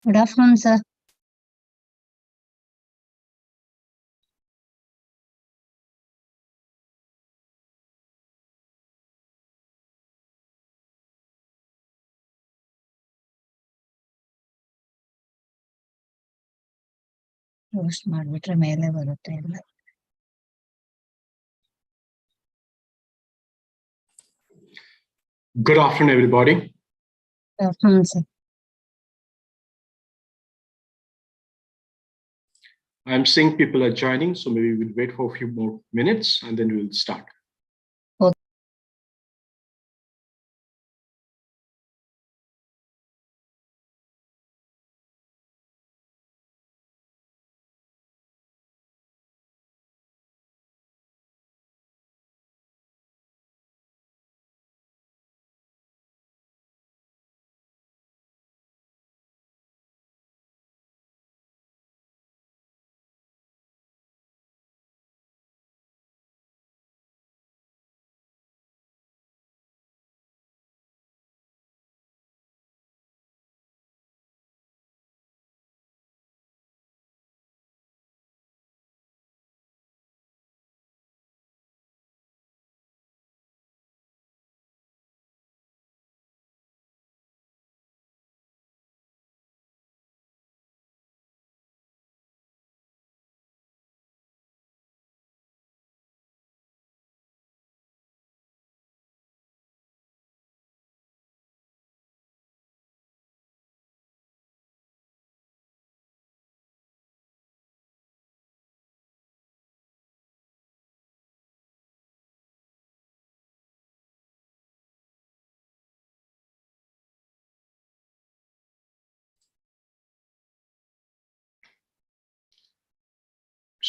Good afternoon, sir. Post ಮಾಡ್ಬಿಟ್ರೆ ಮೇಲೆ ಬರುತ್ತೆ ಎಲ್ಲ. Good afternoon, everybody. Good afternoon, sir. I'm seeing people are joining, so maybe we'll wait for a few more minutes and then we'll start. Okay.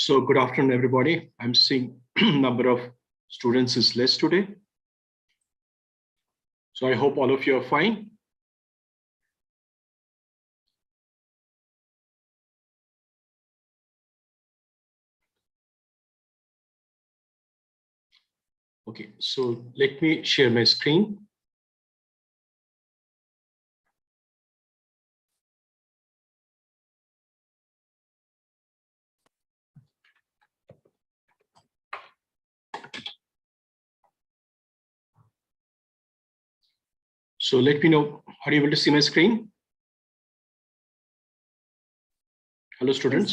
So good afternoon, everybody. I'm seeing number of students is less today. So I hope all of you are fine. Okay, so let me share my screen. So let me know, are you able to see my screen? Hello, students.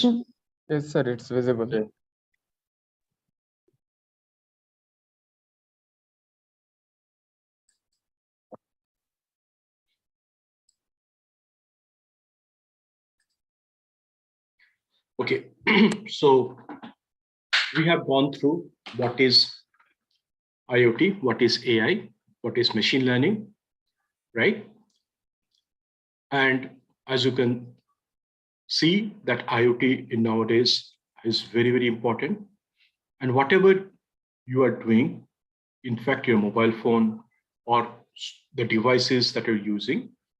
Yes, sir, it's visible. Yeah. Okay, so we have gone through what is IoT, what is AI, what is machine learning, right? And as you can see that IoT in nowadays is very, very important. And whatever you are doing, in fact, your mobile phone or the devices that you're using,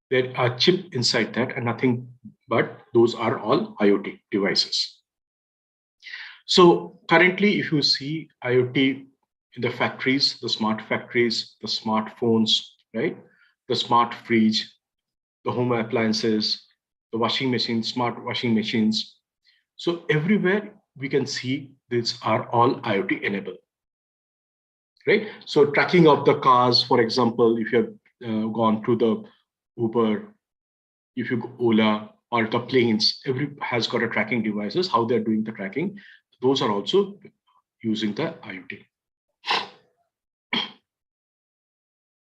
there are chip inside that and nothing but those are all IoT devices. So currently, if you see IoT in the factories, the smart factories, the smartphones, right? The smart fridge, the home appliances, the washing machines, smart washing machines. So everywhere we can see these are all IoT enabled, right? So tracking of the cars, for example, if you have gone to the Uber, if you go Ola or the planes, every has got a tracking devices, how they're doing the tracking. Those are also using the IoT.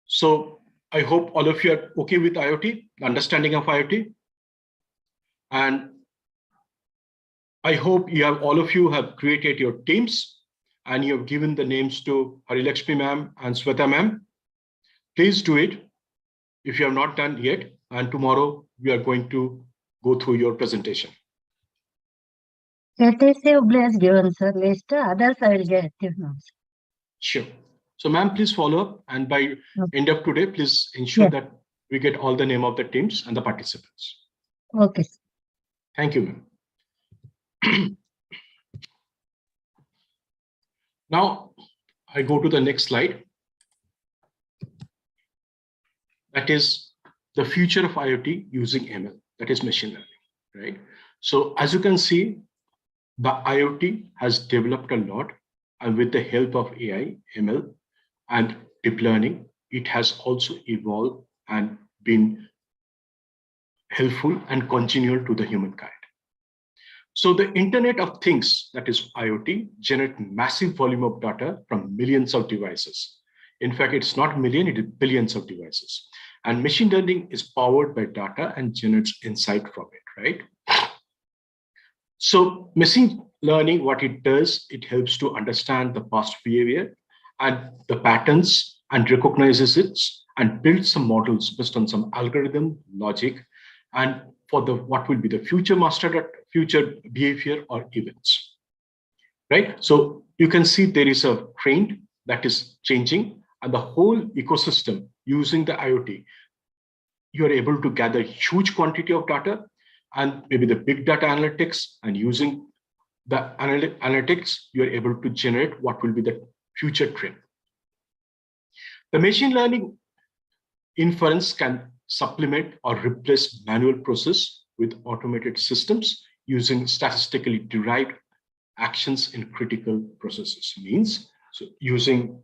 So I hope all of you are okay with IoT, understanding of IoT. And I hope you have, all of you have created your teams and you have given the names to Harilakshmi ma'am and Sweta ma'am. Please do it if you have not done yet. And tomorrow we are going to go through your presentation. KTC Hubli has given, sir, list. Others I will get active now, sir. Sure. So ma'am, please follow up. And by Okay. end of today, please ensure Yeah. that we get all the name of the teams and the participants. Okay, sir. Thank you, ma'am. Now, I go to the next slide. That is the future of IoT using ML. That is machine learning, right? So as you can see, the IoT has developed a lot, and with the help of AI, ML, and deep learning, it has also evolved and been helpful and congenial to the humankind. So the Internet of Things, that is IoT, generate massive volume of data from millions of devices. In fact, it's not million, it is billions of devices. And machine learning is powered by data and generates insight from it, right? So machine learning, what it does, it helps to understand the past behavior and the patterns and recognizes it and builds some models based on some algorithm, logic, and for the what will be the future behavior or events, right? So you can see there is a trend that is changing, and the whole ecosystem using the IoT, you are able to gather huge quantity of data and maybe the big data analytics, and using the analytics, you are able to generate what will be the future trend. The machine learning inference can supplement or replace manual process with automated systems using statistically derived actions in critical processes. Means, so using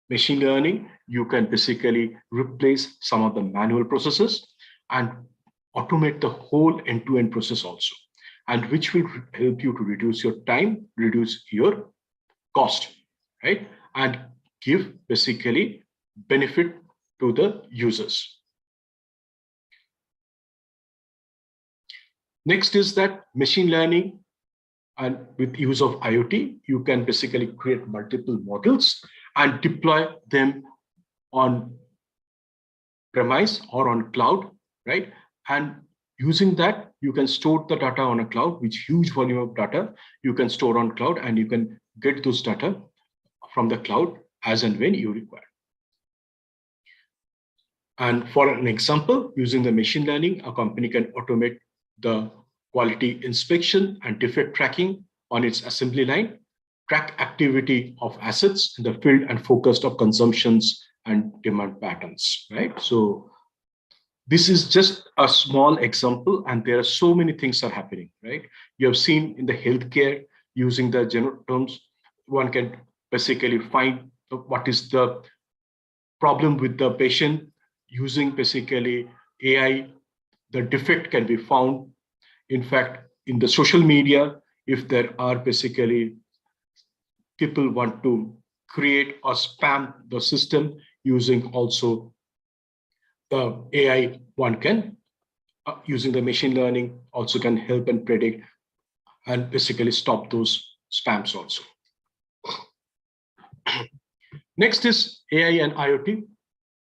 machine learning, you can basically replace some of the manual processes and automate the whole end-to-end process also, and which will help you to reduce your time, reduce your cost, right? And give basically benefit to the users. Next is that machine learning, and with use of IoT, you can basically create multiple models and deploy them on premise or on cloud, right? And using that, you can store the data on a cloud, which huge volume of data you can store on cloud, and you can get those data from the cloud as and when you require. And for an example, using the machine learning, a company can automate the quality inspection and defect tracking on its assembly line, track activity of assets in the field, and focused on consumptions and demand patterns, right? So this is just a small example, and there are so many things are happening, right? You have seen in the healthcare, using the general terms, one can basically find what is the problem with the patient. Using basically AI, the defect can be found. In fact, in the social media, if there are basically people want to create or spam the system, using also the AI, one can, using the machine learning, also can help and predict and basically stop those spams also. Next is AI and IoT.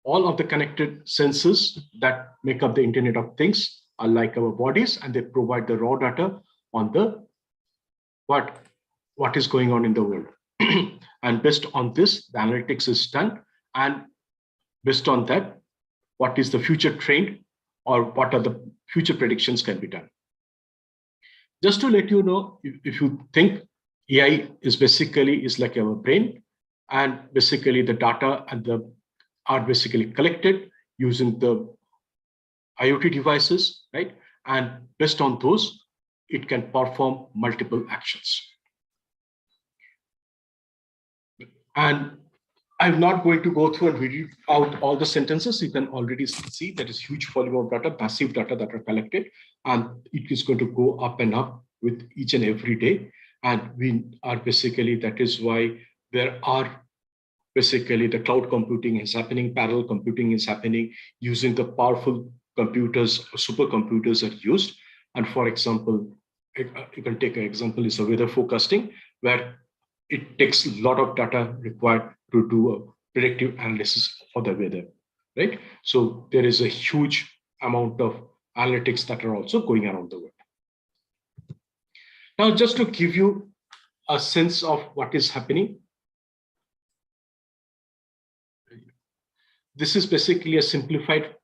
All of the connected sensors that make up the Internet of Things are like our bodies, and they provide the raw data on the what is going on in the world. And based on this, the analytics is done, and based on that, what is the future trend or what are the future predictions can be done. Just to let you know, if you think AI is basically is like our brain, and basically the data and the are basically collected using the IoT devices, right? And based on those, it can perform multiple actions. And I'm not going to go through and read out all the sentences. You can already see that is huge volume of data, massive data that are collected, and it is going to go up and up with each and every day. And we are basically, that is why there are basically the cloud computing is happening, parallel computing is happening, using the powerful computers, supercomputers are used. And for example, you can take an example is a weather forecasting, where it takes a lot of data required to do a predictive analysis for the weather, right? So there is a huge amount of analytics that are also going around the world. Now, just to give you a sense of what is happening, this is basically a simplified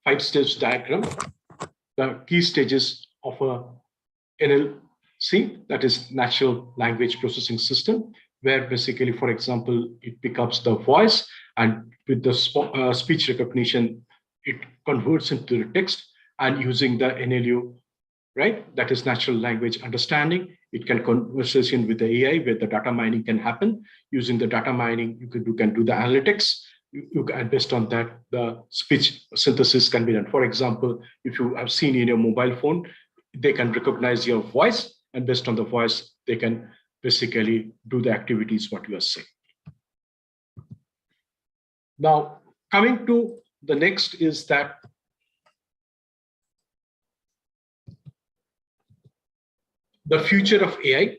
5-stage diagram, the key stages of a NLC, that is natural language processing system, where basically, for example, it picks up the voice, and with the speech recognition, it converts into the text, and using the NLU, right? That is natural language understanding. It can conversation with the AI where the data mining can happen. Using the data mining, you can do the analytics. And based on that, the speech synthesis can be done. For example, if you have seen in your mobile phone, they can recognize your voice, and based on the voice, they can basically do the activities what you are saying. Now, coming to the next is that the future of AI,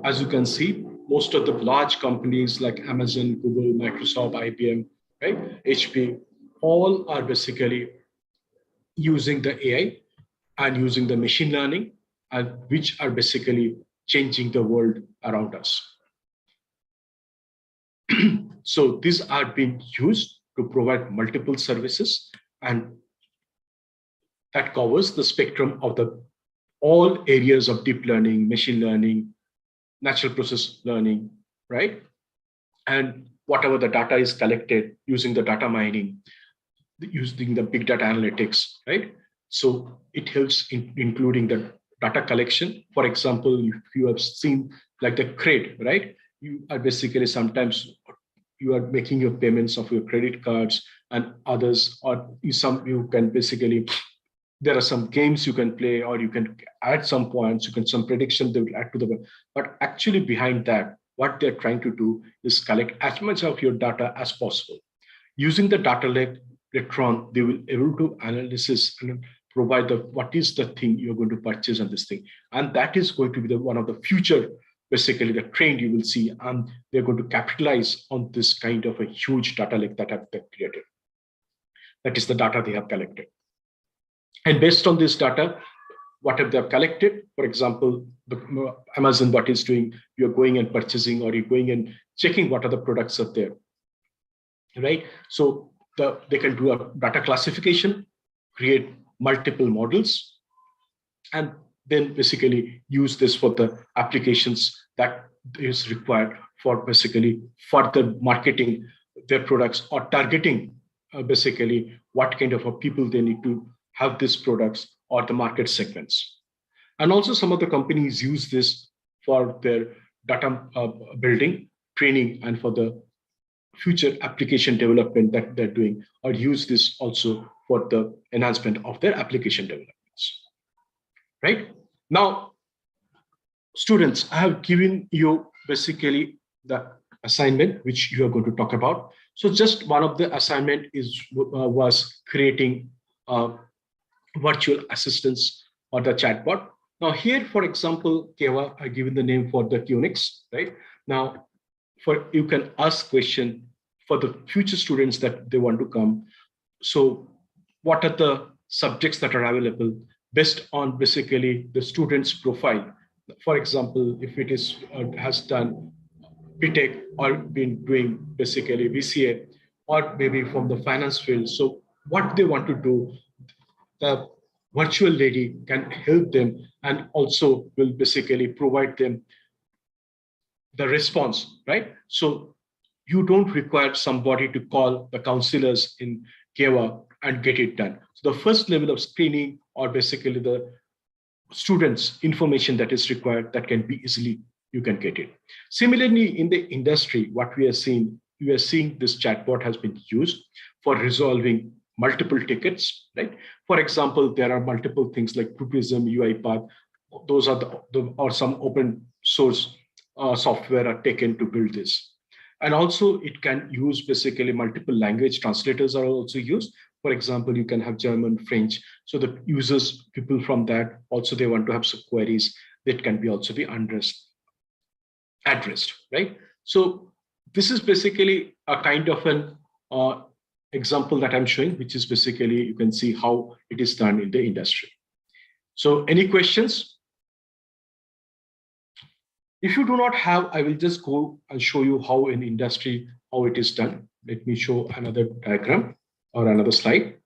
as you can see, most of the large companies like Amazon, Google, Microsoft, IBM, right, HP, all are basically using the AI and using the machine learning, and which are basically changing the world around us. So these are being used to provide multiple services, and that covers the spectrum of the all areas of deep learning, machine learning, natural process learning, right? And whatever the data is collected using the data mining, using the big data analytics, right? So it helps in including the data collection. For example, if you have seen like the credit, right? You are basically sometimes you are making your payments of your credit cards and others, or you can basically, there are some games you can play, or you can add some points, you can some prediction they will add to the, but actually behind that, what they're trying to do is collect as much of your data as possible. Using the data lake, later on, they will able to analysis and provide the what is the thing you're going to purchase on this thing. And that is going to be the one of the future, basically the trend you will see, and they're going to capitalize on this kind of a huge data lake that have been created. That is the data they have collected. And based on this data, whatever they have collected, for example, the Amazon, what is doing, you're going and purchasing, or you're going and checking what are the products are there, right? So they can do a data classification, create multiple models, and then basically use this for the applications that is required for basically further marketing their products, or targeting basically what kind of a people they need to have these products or the market segments. And also some of the companies use this for their data building, training, and for the future application development that they're doing, or use this also for the enhancement of their application developments. Right? Now, students, I have given you basically the assignment which you are going to talk about. So just one of the assignment was creating virtual assistants or the chatbot. Now here, for example, Keva, I given the name for the Unix, right? Now, you can ask question for the future students that they want to come. So what are the subjects that are available based on basically the student's profile? For example, if it is has done BTech or been doing basically VCA, or maybe from the finance field. So what they want to do, the virtual lady can help them and also will basically provide them the response, right? So you don't require somebody to call the counselors in Keva and get it done. So the first level of screening, or basically the students' information that is required, that can be easily, you can get it. Similarly, in the industry, what we are seeing this chatbot has been used for resolving multiple tickets, right? For example, there are multiple things like Prism, UiPath. Those are or some open source software are taken to build this. And also it can use basically multiple language translators are also used. For example, you can have German, French. So the users, people from that, also they want to have some queries that can be also be addressed, right? So this is basically a kind of an example that I'm showing, which is basically, you can see how it is done in the industry. So any questions? If you do not have, I will just go and show you how in industry, how it is done. Let me show another diagram or another slide.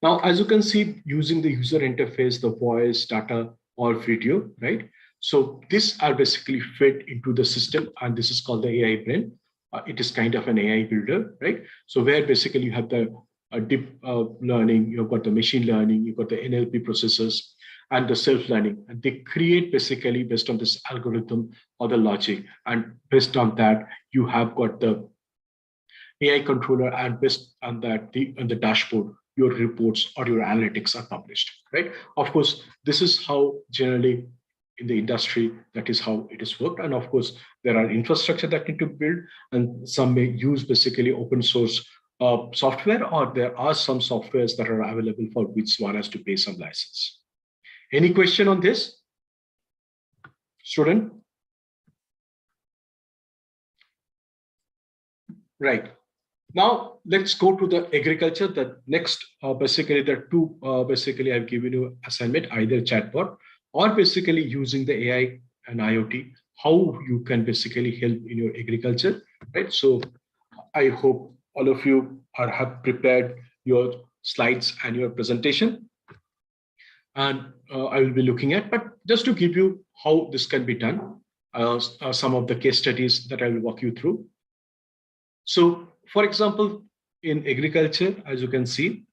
Now, as you can see, using the user interface, the voice, data, or video, right? So these are basically fed into the system, and this is called the AI brain. It is kind of an AI builder, right? So where basically you have the deep learning, you've got the machine learning, you've got the NLP processes, and the self-learning. And they create basically based on this algorithm or the logic. And based on that, you have got the AI controller, and based on that, on the dashboard, your reports or your analytics are published, right? Of course, this is how generally in the industry, that is how it is worked. And of course, there are infrastructure that need to build, and some may use basically open source software, or there are some softwares that are available for which one has to pay some license. Any question on this, student? Right. Now let's go to the agriculture. The next, basically, the two, basically, I've given you assignment, either chatbot or basically using the AI and IoT, how you can basically help in your agriculture, right? So I hope all of you have prepared your slides and your presentation, and I will be looking at, but just to give you how this can be done, some of the case studies that I will walk you through. So, for example, in agriculture, as you can see,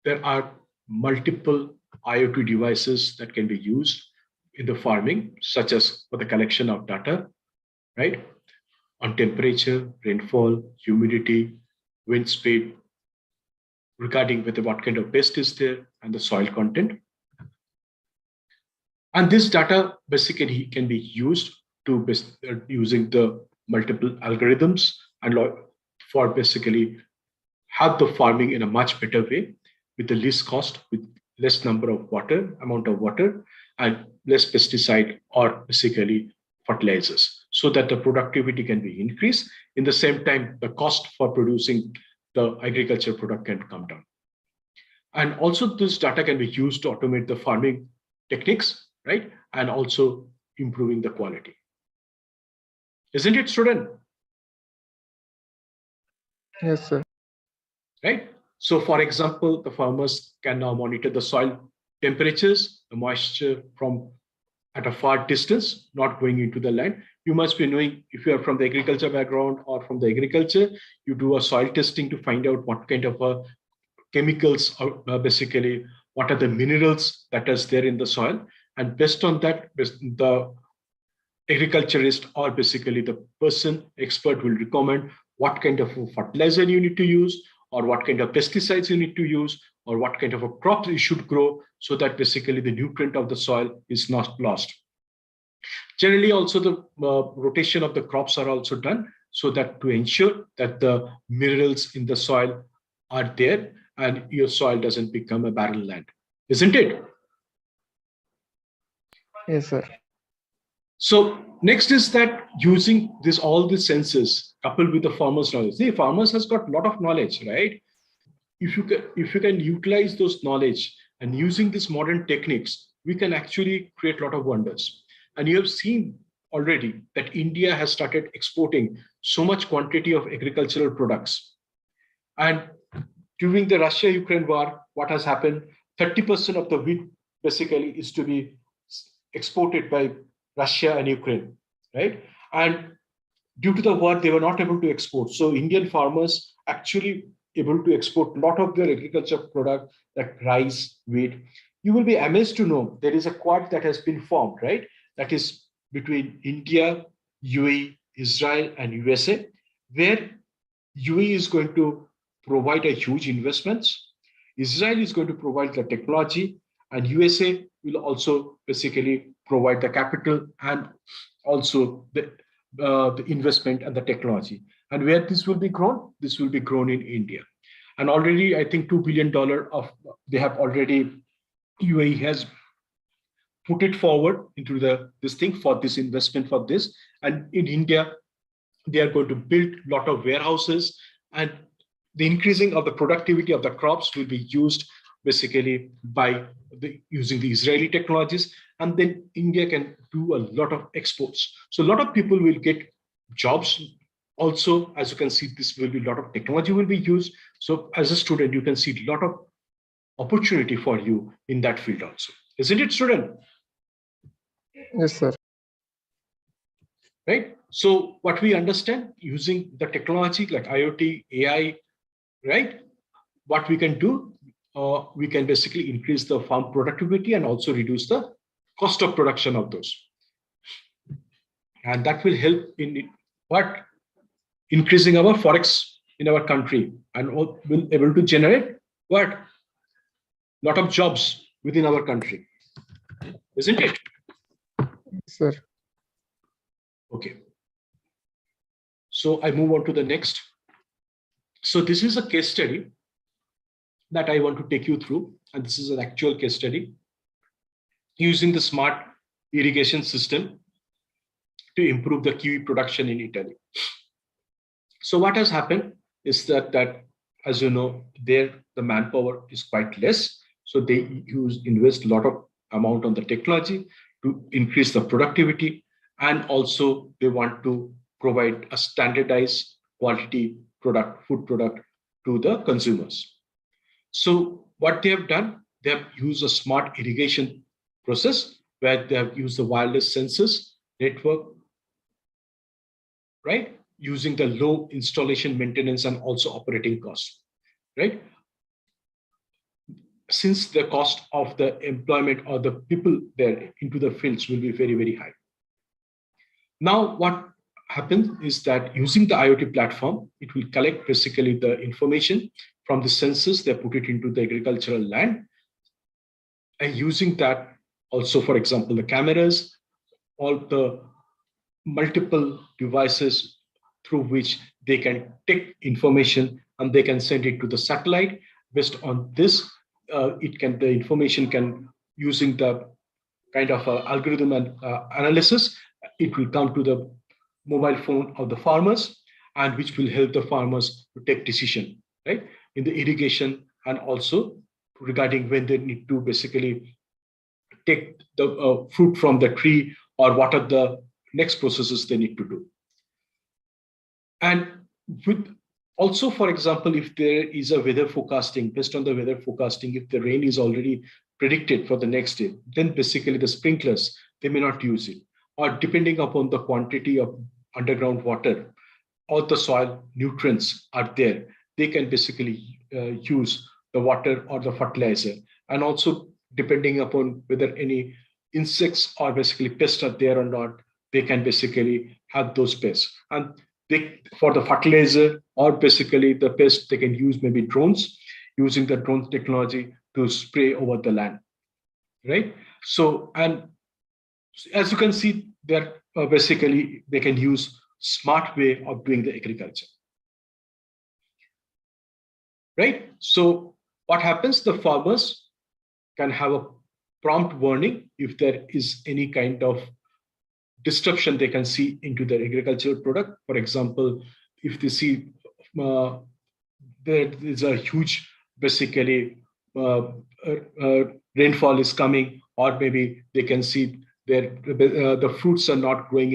there are multiple IoT devices that can be used in the farming, such as for the collection of data, right? On temperature, rainfall, humidity, wind speed, regarding whether what kind of pest is there, and the soil content. And this data basically can be used to using the multiple algorithms and for basically have the farming in a much better way, with the least cost, with less number of amount of water, and less pesticide or basically fertilizers, so that the productivity can be increased. In the same time, the cost for producing the agriculture product can come down. And also this data can be used to automate the farming techniques, right? And also improving the quality. Isn't it, student? Yes, sir. Right? So for example, the farmers can now monitor the soil temperatures, the moisture from at a far distance, not going into the land. You must be knowing, if you are from the agriculture background or from the agriculture, you do a soil testing to find out what kind of chemicals are basically, what are the minerals that is there in the soil. And based on that, the agriculturist or basically the person expert will recommend what kind of fertilizer you need to use, or what kind of pesticides you need to use, or what kind of a crop you should grow, so that basically the nutrient of the soil is not lost. Generally, also the rotation of the crops are also done, so that to ensure that the minerals in the soil are there and your soil doesn't become a barren land. Isn't it? Yes, sir. So next is that using all the senses coupled with the farmer's knowledge. The farmers has got a lot of knowledge, right? If you can utilize those knowledge and using these modern techniques, we can actually create a lot of wonders. And you have seen already that India has started exporting so much quantity of agricultural products. And during the Russia-Ukraine war, what has happened? 30% of the wheat basically is to be exported by Russia and Ukraine, right? And due to the war, they were not able to export. So Indian farmers actually able to export a lot of their agriculture product, like rice, wheat. You will be amazed to know there is a quad that has been formed, right? That is between India, UAE, Israel, and USA, where UAE is going to provide a huge investments. Israel is going to provide the technology, and USA will also basically provide the capital and also the investment and the technology. And where this will be grown? This will be grown in India. And already, I think $2 billion they have already, UAE has put it forward into this thing for this investment for this. And in India, they are going to build a lot of warehouses, and the increasing of the productivity of the crops will be used basically by using the Israeli technologies. And then India can do a lot of exports. So a lot of people will get jobs. Also, as you can see, this will be a lot of technology will be used. So as a student, you can see a lot of opportunity for you in that field also. Isn't it, student? Yes, sir. Right? So what we understand using the technology like IoT, AI, right? what we can do, we can basically increase the farm productivity and also reduce the cost of production of those. And that will help in what? Increasing our forex in our country, and will able to generate what? Lot of jobs within our country, isn't it? Sir. Okay. So I move on to the next. So this is a case study that I want to take you through, and this is an actual case study using the smart irrigation system to improve the kiwi production in Italy. So what has happened is that as you know, there the manpower is quite less, so they invest a lot of amount on the technology to increase the productivity, and also they want to provide a standardized quality product, food product, to the consumers. So what they have done, they have used a smart irrigation process where they have used the wireless sensors network, right? Using the low installation maintenance and also operating costs, right? Since the cost of the employment or the people there into the fields will be very, very high. Now, what happens is that using the IoT platform, it will collect basically the information from the sensors, they put it into the agricultural land. And using that also, for example, the cameras, all the multiple devices through which they can take information and they can send it to the satellite. Based on this, the information can, using the kind of algorithm and analysis, it will come to the mobile phone of the farmers, and which will help the farmers to take decision, right, in the irrigation, and also regarding when they need to basically take the fruit from the tree, or what are the next processes they need to do. And with also, for example, if there is a weather forecasting, based on the weather forecasting, if the rain is already predicted for the next day, then basically the sprinklers, they may not use it. Or depending upon the quantity of underground water or the soil nutrients are there, they can basically use the water or the fertilizer. And also depending upon whether any insects or basically pests are there or not, they can basically have those pests. And they, for the fertilizer or basically the pest, they can use maybe drones, using the drone technology to spray over the land, right? So, and as you can see, they're basically, they can use smart way of doing the agriculture, right? So what happens, the farmers can have a prompt warning if there is any kind of disruption they can see into their agricultural product. For example, if they see there is a huge basically rainfall is coming, or maybe they can see the fruits are not growing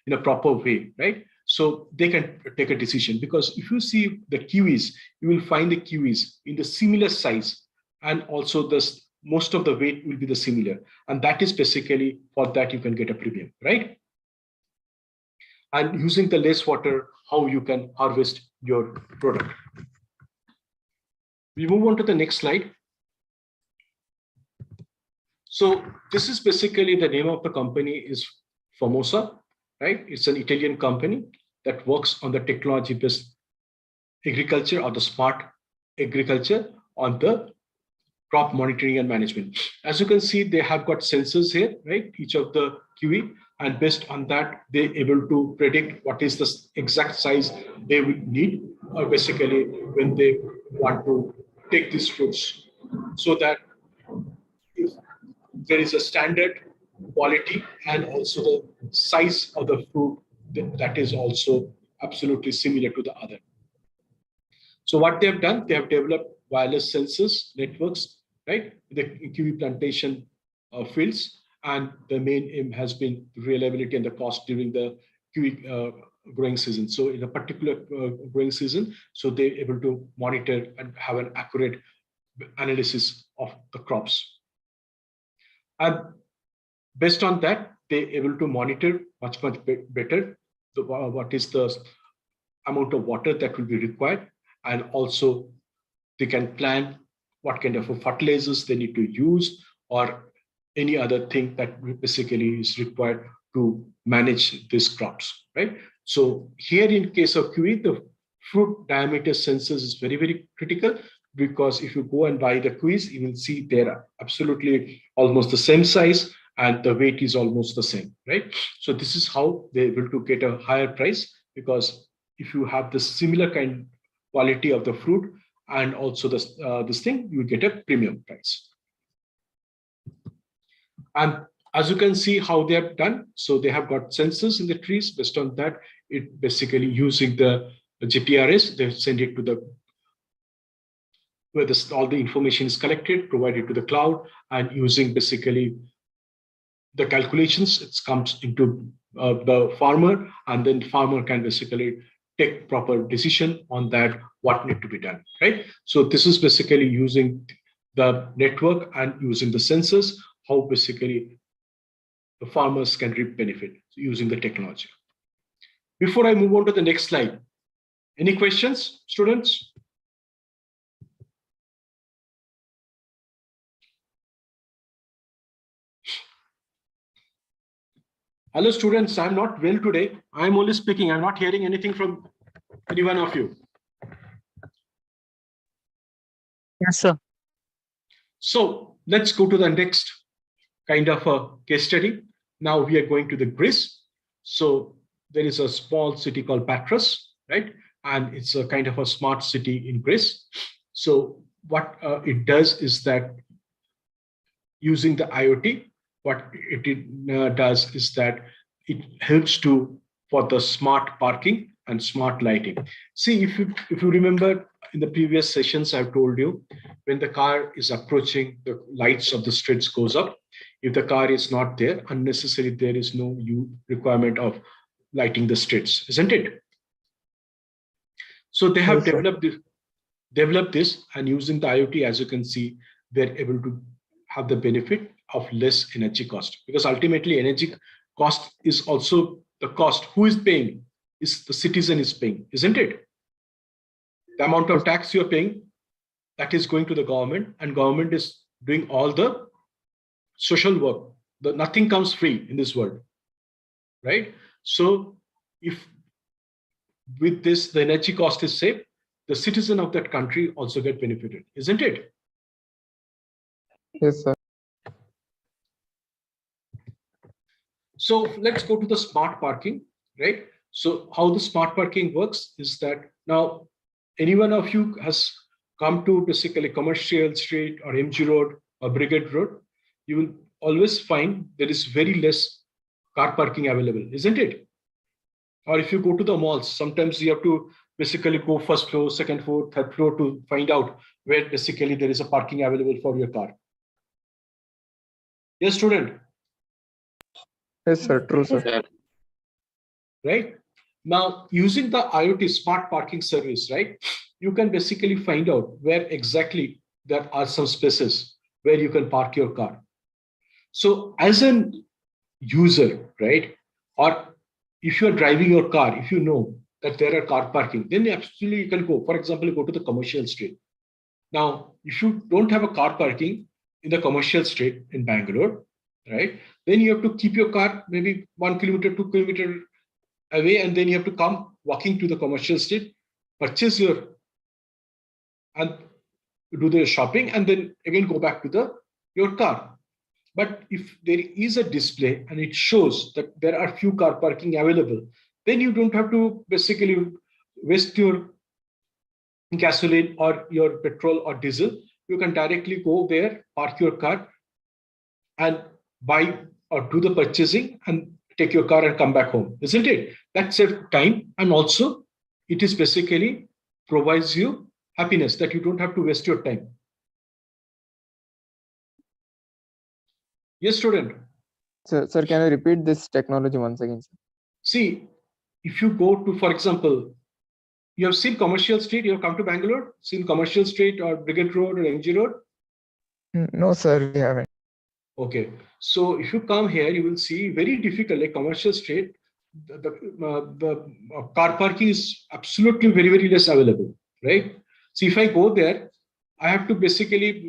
in a proper way, right? So they can take a decision, because if you see the kiwis, you will find the kiwis in the similar size, and also this most of the weight will be the similar, and that is basically for that you can get a premium, right? And using the less water, how you can harvest your product. We move on to the next slide. So this is basically, the name of the company is Formosa, right? It's an Italian company that works on the technology-based agriculture, or the smart agriculture, on the crop monitoring and management. As you can see, they have got sensors here, right? Each of the kiwi, and based on that, they're able to predict what is the exact size they will need, or basically when they want to take these fruits, so that if there is a standard quality and also the size of the fruit that is also absolutely similar to the other. So what they have done, they have developed wireless sensors networks, right? The kiwi plantation fields, and the main aim has been reliability and the cost during the kiwi growing season. So in a particular growing season, so they're able to monitor and have an accurate analysis of the crops. And based on that, they're able to monitor much better what is the amount of water that will be required, and also They can plan what kind of fertilizers they need to use or any other thing that basically is required to manage these crops, right? So here in case of kiwi, the fruit diameter sensors is very, very critical, because if you go and buy the kiwis, you will see they're absolutely almost the same size and the weight is almost the same, right? So this is how they're able to get a higher price, because if you have the similar kind quality of the fruit and also this thing, you get a premium price. And as you can see how they have done, so they have got sensors in the trees. Based on that, it basically using the GPRS, they send it to the where all the information is collected, provided to the cloud, and using basically the calculations, it comes into the farmer, and then the farmer can basically take proper decision on that, what need to be done, right? So this is basically using the network and using the sensors, how basically the farmers can reap benefit using the technology. Before I move on to the next slide, any questions, students? Hello, students. I'm not well today. I'm only speaking. I'm not hearing anything from any one of you. Yes, sir. So let's go to the next kind of a case study. Now we are going to the Greece. So there is a small city called Patras, right? And it's a kind of a smart city in Greece. So what it does is that using the IoT, what it does is that it helps to for the smart parking and smart lighting. See, if you remember in the previous sessions, I've told you when the car is approaching, the lights of the streets goes up. If the car is not there, unnecessarily there is no requirement of lighting the streets, isn't it? So they have developed this, and using the IoT, as you can see, they're able to have the benefit of less energy cost, because ultimately energy cost is also the cost. Who is paying? Is the citizen is paying, isn't it? The amount of tax you're paying, that is going to the government, and government is doing all the social work. Nothing comes free in this world, right? So if with this the energy cost is saved, the citizen of that country also get benefited, isn't it? Yes, sir. So let's go to the smart parking, right? So how the smart parking works is that now any one of you has come to basically Commercial Street or MG Road or Brigade Road, you will always find there is very less car parking available, isn't it? Or if you go to the malls, sometimes you have to basically go first floor, second floor, third floor to find out where basically there is a parking available for your car. Yes, student? Yes, sir. True, sir. Right? Now, using the IoT smart parking service, right, you can basically find out where exactly there are some spaces where you can park your car. So as an user, right, or if you're driving your car, if you know that there are car parking, then absolutely you can go. For example, go to the Commercial Street. Now, if you don't have a car parking in the Commercial Street in Bangalore, right, then you have to keep your car maybe 1 kilometer, 2 kilometer away, and then you have to come walking to the Commercial Street, purchase and do the shopping, and then again go back to your car. But if there is a display and it shows that there are few car parking available, then you don't have to basically waste your gasoline or your petrol or diesel. You can directly go there, park your car, and buy or do the purchasing and take your car and come back home, isn't it? That saves time, and also it is basically provides you happiness that you don't have to waste your time. Yes, student. Sir, can you repeat this technology once again, sir? See, if you go to, for example, you have seen Commercial Street, you have come to Bangalore, seen Commercial Street or Brigade Road or MG Road? No, sir, we haven't. Okay, so if you come here, you will see very difficult, like Commercial Street, the car parking is absolutely very, very less available, right? So if I go there, I have to basically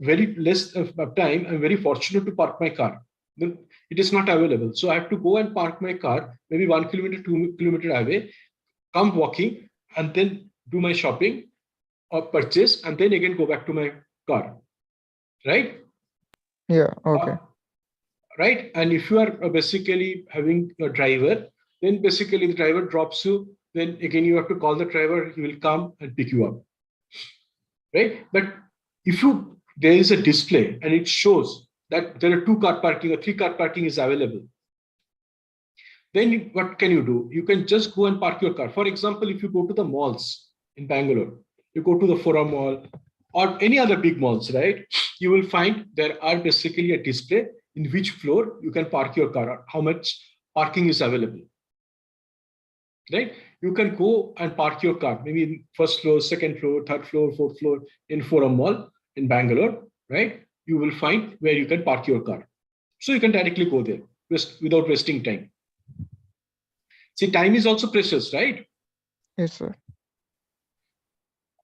very less of time. I'm very fortunate to park my car. Then it is not available. So I have to go and park my car, maybe 1 kilometer, 2 kilometer away, come walking, and then do my shopping or purchase, and then again go back to my car. Right? Yeah. Okay. Right. And if you are basically having a driver, then basically the driver drops you. Then again, you have to call the driver. He will come and pick you up. Right. But if there is a display and it shows that there are 2-car parking or 3-car parking is available, then what can you do? You can just go and park your car. For example, if you go to the malls in Bangalore, you go to the Forum Mall or any other big malls, right? You will find there are basically a display in which floor you can park your car, how much parking is available. Right? You can go and park your car, maybe in first floor, second floor, third floor, fourth floor in Forum Mall in Bangalore, right? You will find where you can park your car. So you can directly go there without wasting time. See, time is also precious, right? Yes, sir.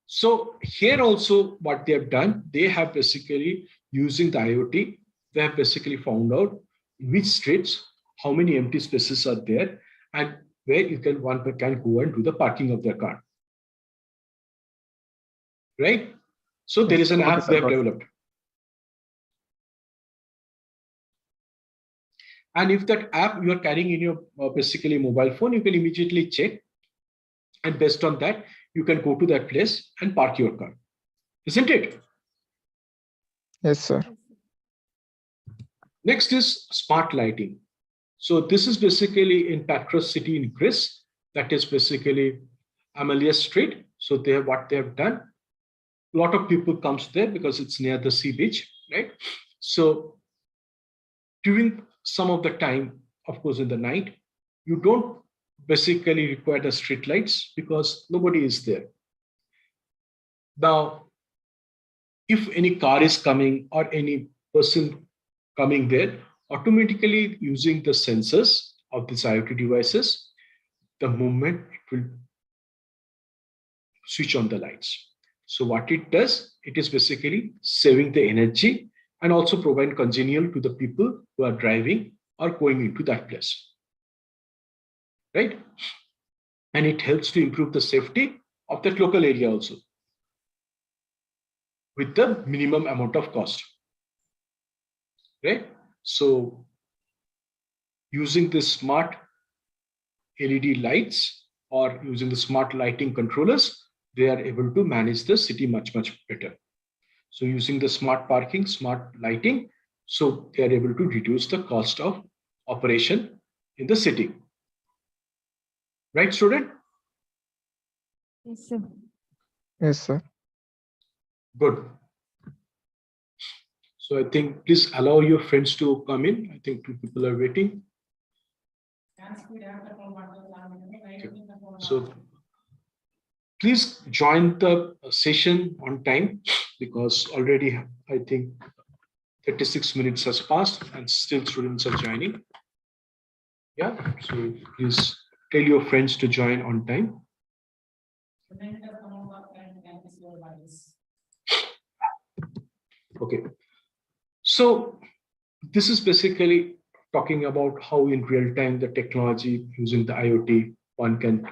So here also what they have done, they have basically using the IoT, they have basically found out which streets, how many empty spaces are there, and where one can go and do the parking of their car. Right? So there is an Okay, app sir, they have got it. developed. And if that app you are carrying in your basically mobile phone, you can immediately check. And based on that, you can go to that place and park your car. Isn't it? Yes, sir. Next is smart lighting. So this is basically in Patras city in Greece. That is basically Amalia Street. So what they have done. A lot of people comes there because it's near the sea beach, right? So during some of the time, of course, in the night, you don't basically require the street lights because nobody is there. Now, if any car is coming or any person coming there, automatically using the sensors of these IoT devices, the moment it will switch on the lights. So what it does, it is basically saving the energy and also provide congenial to the people who are driving or going into that place. Right? And it helps to improve the safety of that local area also with the minimum amount of cost. Right? So using the smart LED lights or using the smart lighting controllers, they are able to manage the city much, much better. So using the smart parking, smart lighting, so they are able to reduce the cost of operation in the city. Right, student? Yes, sir. Yes, sir. Good. So I think please allow your friends to come in. I think 2 people are waiting. Okay. So please join the session on time because already I think 36 minutes has passed and still students are joining. Yeah, so please tell your friends to join on time. Okay. So this is basically talking about how in real time the technology using the IoT, one can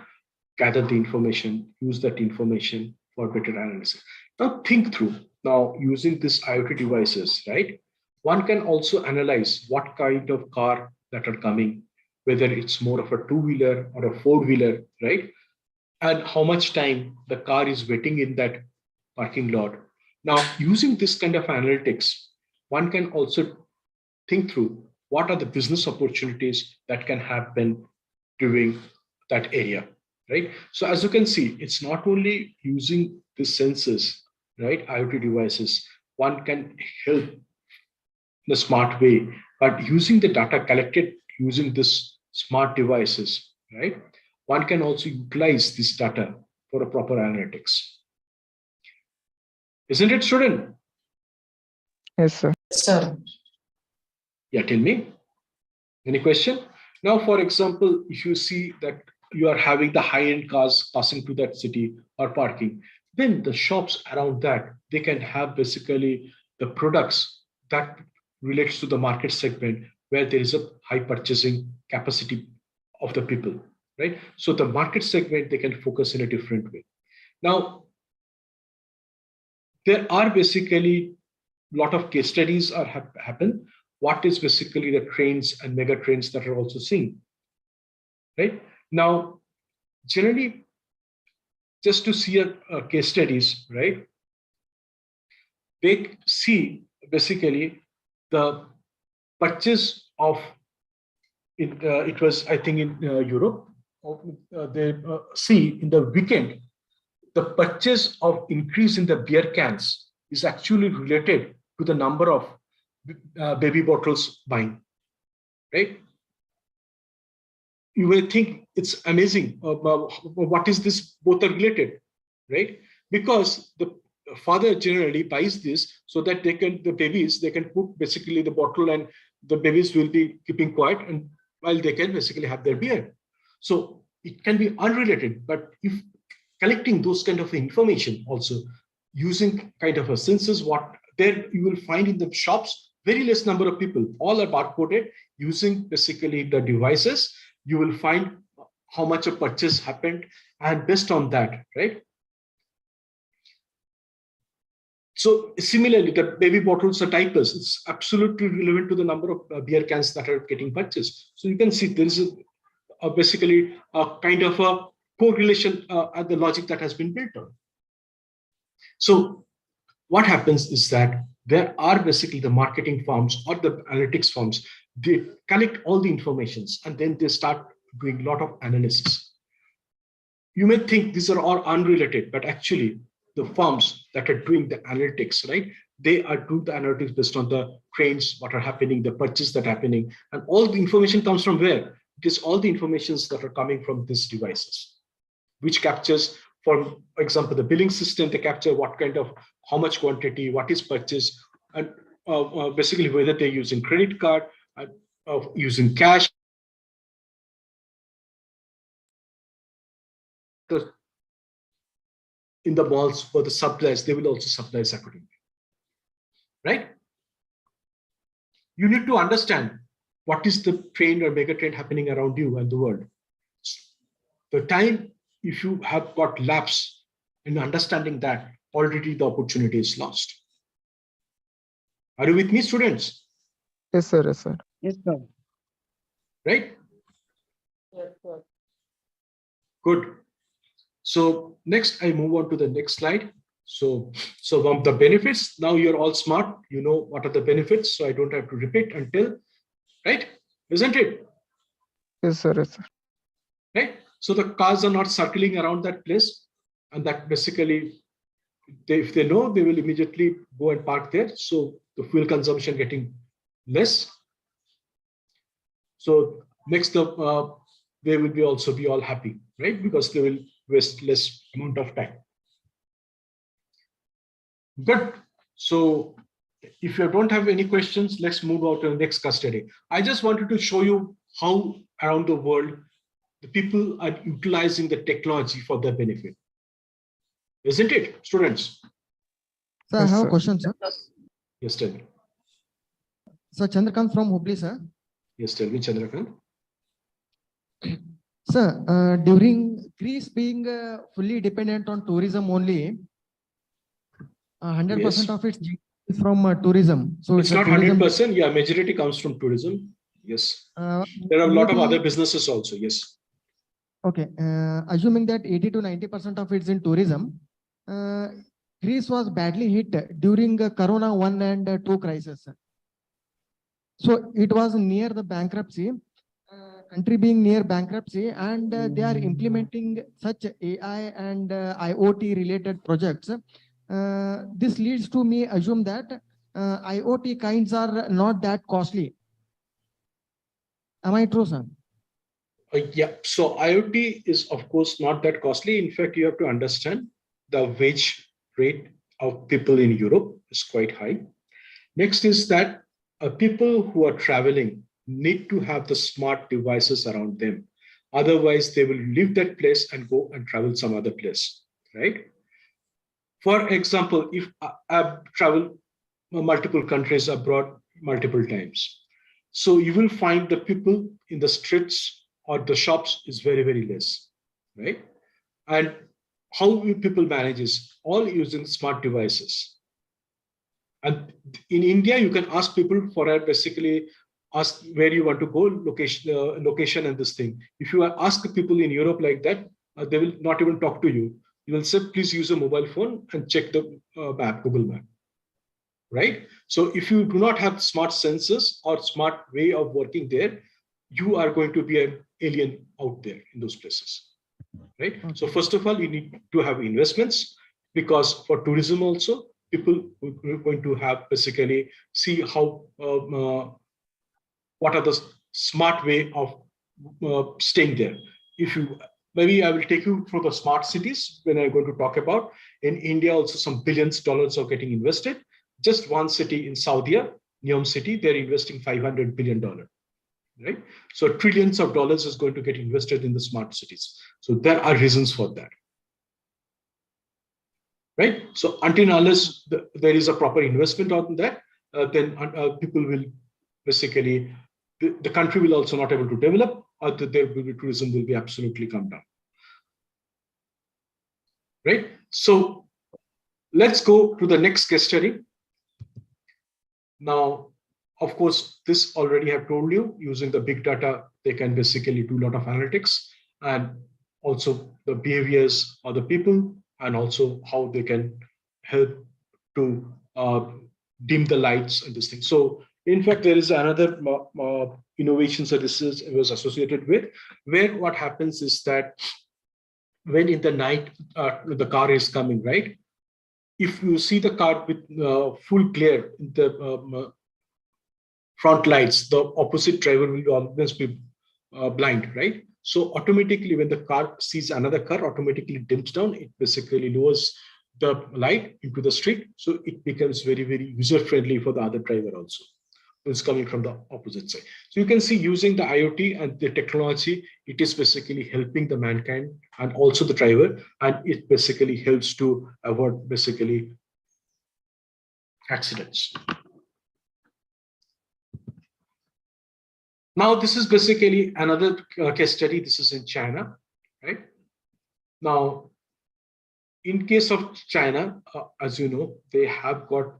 gather the information, use that information for better analysis. Now think through, now using this IoT devices, right? One can also analyze what kind of car that are coming, whether it's more of a 2-wheeler or a 4-wheeler, right? And how much time the car is waiting in that parking lot. Now, using this kind of analytics, one can also think through what are the business opportunities that can happen during that area, right? So as you can see, it's not only using the sensors, right, IoT devices, one can help in a smart way, but using the data collected using this smart devices, right, one can also utilize this data for a proper analytics. Isn't it, student? Yes, sir. Sir. Yeah, tell me. Any question? Now, for example, if you see that you are having the high-end cars passing to that city or parking, then the shops around that, they can have basically the products that relates to the market segment where there is a high purchasing capacity of the people, right? So the market segment, they can focus in a different way. Now, there are basically a lot of case studies are happen. What is basically the trends and mega trends that are also seen, right? Now, generally, just to see a case studies, right? They see basically the purchase of it was, I think, in Europe. They see in the weekend the purchase of increase in the beer cans is actually related to the number of baby bottles buying, right? You will think it's amazing. What is this? Both are related, right? Because the father generally buys this so that the babies, they can put basically the bottle and the babies will be keeping quiet and while they can basically have their beer. So it can be unrelated, but if collecting those kind of information also using kind of a census, what there you will find in the shops, very less number of people, all are barcoded using basically the devices. You will find how much a purchase happened, and based on that, right? So similarly, the baby bottles or diapers, it's absolutely relevant to the number of beer cans that are getting purchased. So you can see there is basically a kind of a correlation at the logic that has been built on. So what happens is that there are basically the marketing firms or the analytics firms, they collect all the informations and then they start doing a lot of analysis. You may think these are all unrelated, but actually the firms that are doing the analytics, right? They are doing the analytics based on the trends, what are happening, the purchase that are happening, and all the information comes from where? It is all the informations that are coming from these devices, which captures, for example, the billing system, they capture what kind of, how much quantity, what is purchased, and basically whether they're using credit card, using cash. In the malls for the suppliers, they will also supply accordingly, right? You need to understand what is the trend or mega trend happening around you and the world. The time, if you have got lapse in understanding that, already the opportunity is lost. Are you with me, students? Yes, sir. Yes, sir. Yes, sir. Right? Yes, sir. Good. So next, I move on to the next slide. So one of the benefits, now you're all smart, you know what are the benefits, so I don't have to repeat until, right? Isn't it? Yes, sir. Yes, sir. Right? So the cars are not circling around that place, and that basically, if they know, they will immediately go and park there. So the fuel consumption getting less. So next, they will be also be all happy, right? Because they will waste less amount of time. Good. So if you don't have any questions, let's move on to the next case study. I just wanted to show you how around the world the people are utilizing the technology for their benefit. Isn't it, students? Sir, I Yes, have sir. a question, sir. Yes, tell me. Sir, Chandrakant from Hubli, sir. Yes, tell me, Chandrakant. Sir, during Greece being fully dependent on tourism only, 100% Yes. of its GDP is from tourism. So It's a not tourism. 100%. Yeah, majority comes from tourism. Yes. There are a lot of other businesses also. Yes. Okay. Assuming that 80 to 90% of it's in tourism, Greece was badly hit during Corona 1 and 2 crisis, sir. So it was near the bankruptcy, country being near bankruptcy, and they are implementing such AI and IoT related projects. This leads to me assume that IoT kinds are not that costly. Am I true, sir? Yeah. So IoT is, of course, not that costly. In fact, you have to understand the wage rate of people in Europe is quite high. Next is that people who are traveling need to have the smart devices around them. Otherwise, they will leave that place and go and travel some other place, right? For example, if I've traveled multiple countries abroad multiple times, so you will find the people in the streets or the shops is very, very less, right? And how will people manage is all using smart devices. And in India, you can ask people for a basically ask where you want to go, location and this thing. If you ask the people in Europe like that, they will not even talk to you. You will say, please use a mobile phone and check the map, Google Map, right? So if you do not have smart sensors or smart way of working there, you are going to be an alien out there in those places, right? Okay. So first of all, you need to have investments, because for tourism also, people are going to have basically see how what are the smart way of staying there. If you maybe I will take you through the smart cities when I'm going to talk about. In India, also some billions of dollars are getting invested. Just one city in Saudi, Neom City, they're investing $500 billion, right? So trillions of dollars is going to get invested in the smart cities. So there are reasons for that, right? So until unless there is a proper investment on that, then people will basically, the country will also not able to develop, or there will be tourism will be absolutely come down, right? So let's go to the next case study. Now, of course, this already have told you, using the big data, they can basically do a lot of analytics and also the behaviors of the people, and also how they can help to dim the lights and this thing. So in fact, there is another innovation services it was associated with, where what happens is that when in the night, the car is coming, right? If you see the car with full glare in the front lights, the opposite driver will always be blind, right? So automatically, when the car sees another car, automatically dims down. It basically lowers the light into the street, so it becomes very, very user friendly for the other driver also, who's coming from the opposite side. So you can see, using the IoT and the technology, it is basically helping the mankind and also the driver, and it basically helps to avoid basically accidents. Now, this is basically another case study. This is in China, right? Now, in case of China, as you know, they have got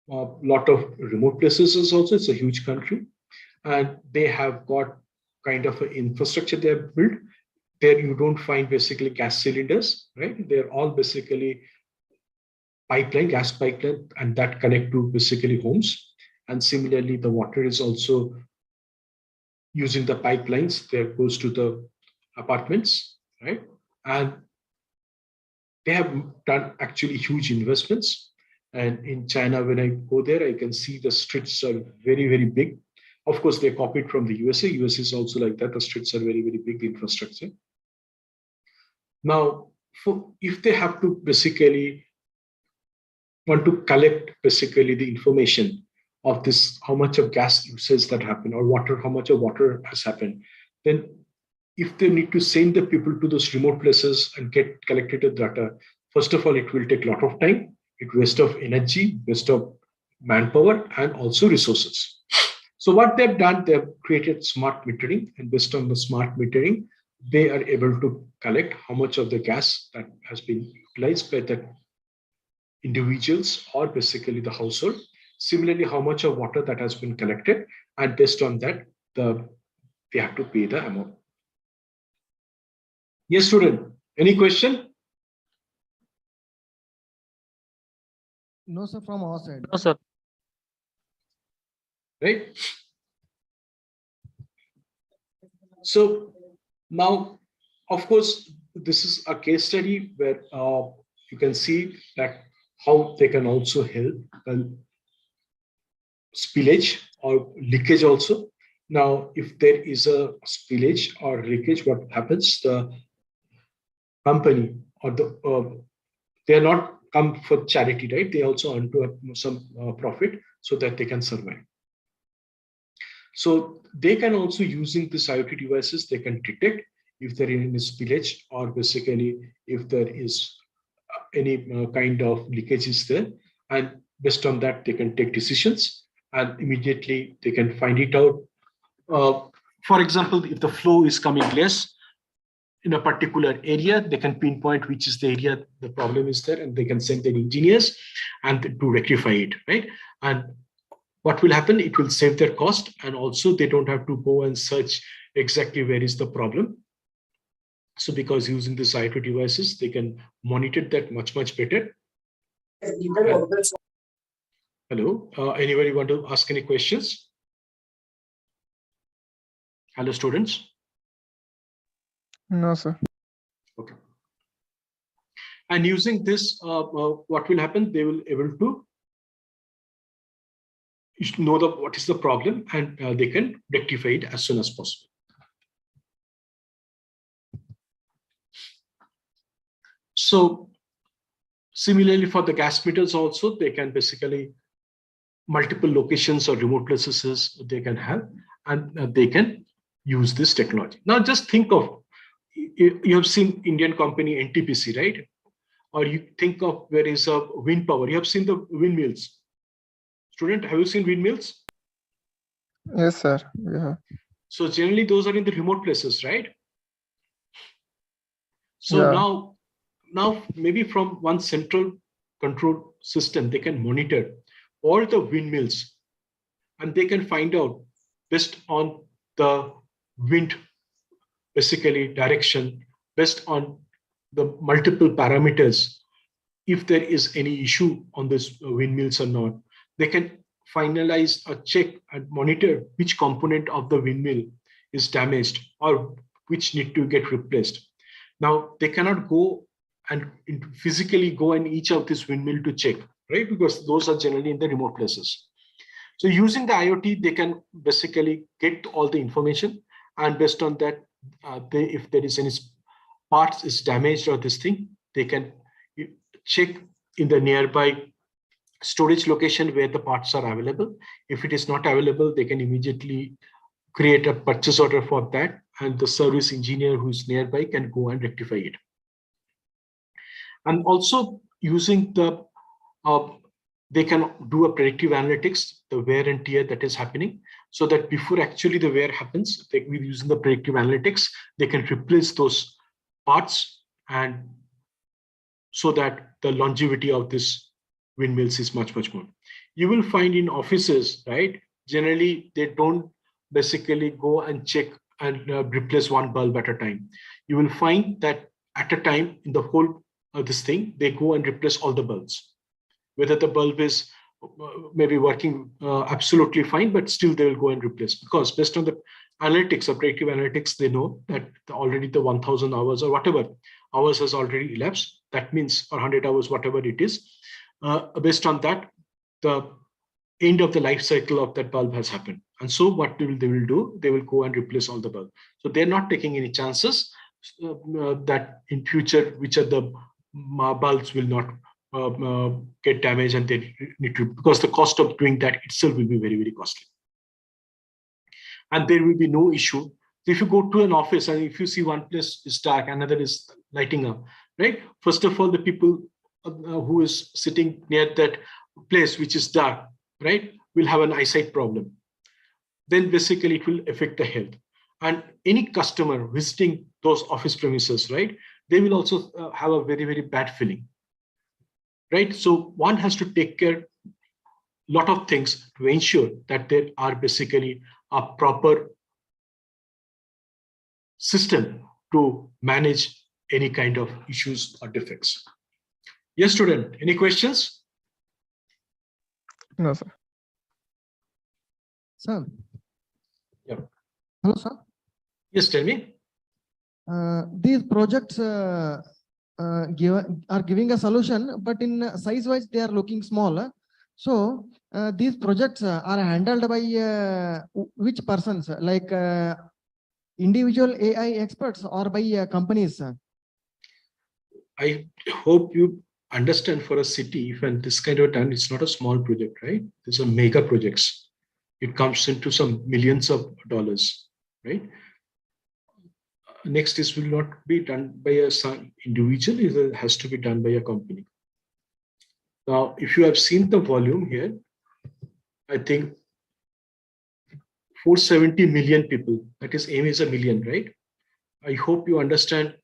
a lot of remote places also. It's a huge country, and they have got kind of an infrastructure they have built. There you don't find basically gas cylinders, right? They're all basically pipeline, gas pipeline, and that connect to basically homes. And similarly, the water is also using the pipelines, there goes to the apartments, right? And they have done actually huge investments. And in China, when I go there, I can see the streets are very, very big. Of course, they copied from the USA. US is also like that. The streets are very, very big infrastructure. Now, if they have to basically want to collect basically the information of this, how much of gas usage that happened, or water, how much of water has happened, then if they need to send the people to those remote places and get collected the data, first of all, it will take a lot of time. It waste of energy, waste of manpower, and also resources. So what they've done, they've created smart metering, and based on the smart metering, they are able to collect how much of the gas that has been utilized by the individuals or basically the household. Similarly, how much of water that has been collected, and based on that, they have to pay the amount. Yes, student, any question? No, sir, from our side. No, sir. Right? So now, of course, this is a case study where you can see that how they can also help spillage or leakage also. Now, if there is a spillage or leakage, what happens? The company or they are not come for charity, right? They also earn to some profit so that they can survive. So they can also, using these IoT devices, they can detect if there is any spillage, or basically if there is any kind of leakage is there, and based on that, they can take decisions and immediately they can find it out. For example, if the flow is coming less in a particular area, they can pinpoint which is the area the problem is there, and they can send their engineers and to rectify it, right? And what will happen? It will save their cost, and also they don't have to go and search exactly where is the problem. So because using these IoT devices, they can monitor that much better. Hello, anybody want to ask any questions? Hello, students. No, sir. Okay. And using this, what will happen? They will able to know what is the problem, and they can rectify it as soon as possible. So similarly for the gas meters also, they can basically multiple locations or remote places they can have, and they can use this technology. Now just think of, you have seen Indian company NTPC, right? Or you think of where is a wind power. You have seen the windmills. Student, have you seen windmills? Yes, sir. Yeah. So generally those are in the remote places, right? So Yeah. now maybe from one central control system, they can monitor all the windmills, and they can find out based on the wind, basically direction, based on the multiple parameters, if there is any issue on this windmills or not. They can finalize or check and monitor which component of the windmill is damaged or which need to get replaced. Now they cannot go and physically go in each of this windmill to check, right? Because those are generally in the remote places. So using the IoT, they can basically get all the information, and based on that, if there is any parts is damaged or this thing, they can check in the nearby storage location where the parts are available. If it is not available, they can immediately create a purchase order for that, and the service engineer who's nearby can go and rectify it. And also using the, they can do a predictive analytics, the wear and tear that is happening, so that before actually the wear happens, they will using the predictive analytics, they can replace those parts, and so that the longevity of this windmills is much more. You will find in offices, right? Generally, they don't basically go and check and replace one bulb at a time. You will find that at a time in the whole this thing, they go and replace all the bulbs. Whether the bulb is maybe working absolutely fine, but still they will go and replace, because based on the analytics or predictive analytics, they know that already the 1000 hours or whatever hours has already elapsed. That means, or 100 hours, whatever it is. Based on that, the end of the life cycle of that bulb has happened. And so what they will do, they will go and replace all the bulb. So they're not taking any chances that in future, which are the bulbs will not get damaged, and they need to, because the cost of doing that itself will be very costly. And there will be no issue. If you go to an office and if you see one place is dark, another is lighting up, right? First of all, the people who is sitting near that place which is dark, right, will have an eyesight problem. Then basically it will affect the health. And any customer visiting those office premises, right, they will also have a very bad feeling, right? So one has to take care a lot of things to ensure that there are basically a proper system to manage any kind of issues or defects. Yes, student, any questions? No, sir. Sir. Yeah. Hello, sir. Yes, tell me. These projects are giving a solution, but in size-wise, they are looking small. So these projects are handled by which persons, like individual AI experts or by companies? I hope you understand, for a city, if and this kind of done, it's not a small project, right? These are mega projects. It comes into some millions of dollars, right? next is will not be done by a individual, it has to be done by a company. Now, if you have seen the volume here, I think 470 million people, that is aim is a million, right? I hope you understand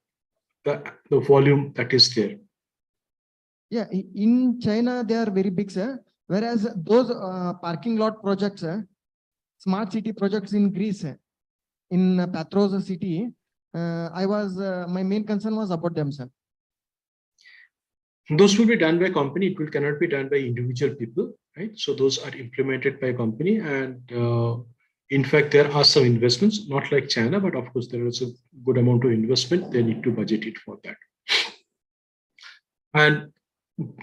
the volume that is there. Yeah, in China, they are very big, sir. Whereas those parking lot projects, smart city projects in Greece, in Patros city, my main concern was about them, sir. Those will be done by company. It cannot be done by individual people, right? So those are implemented by a company, and in fact, there are some investments, not like China, but of course, there is a good amount of investment. They need to budget it for that. And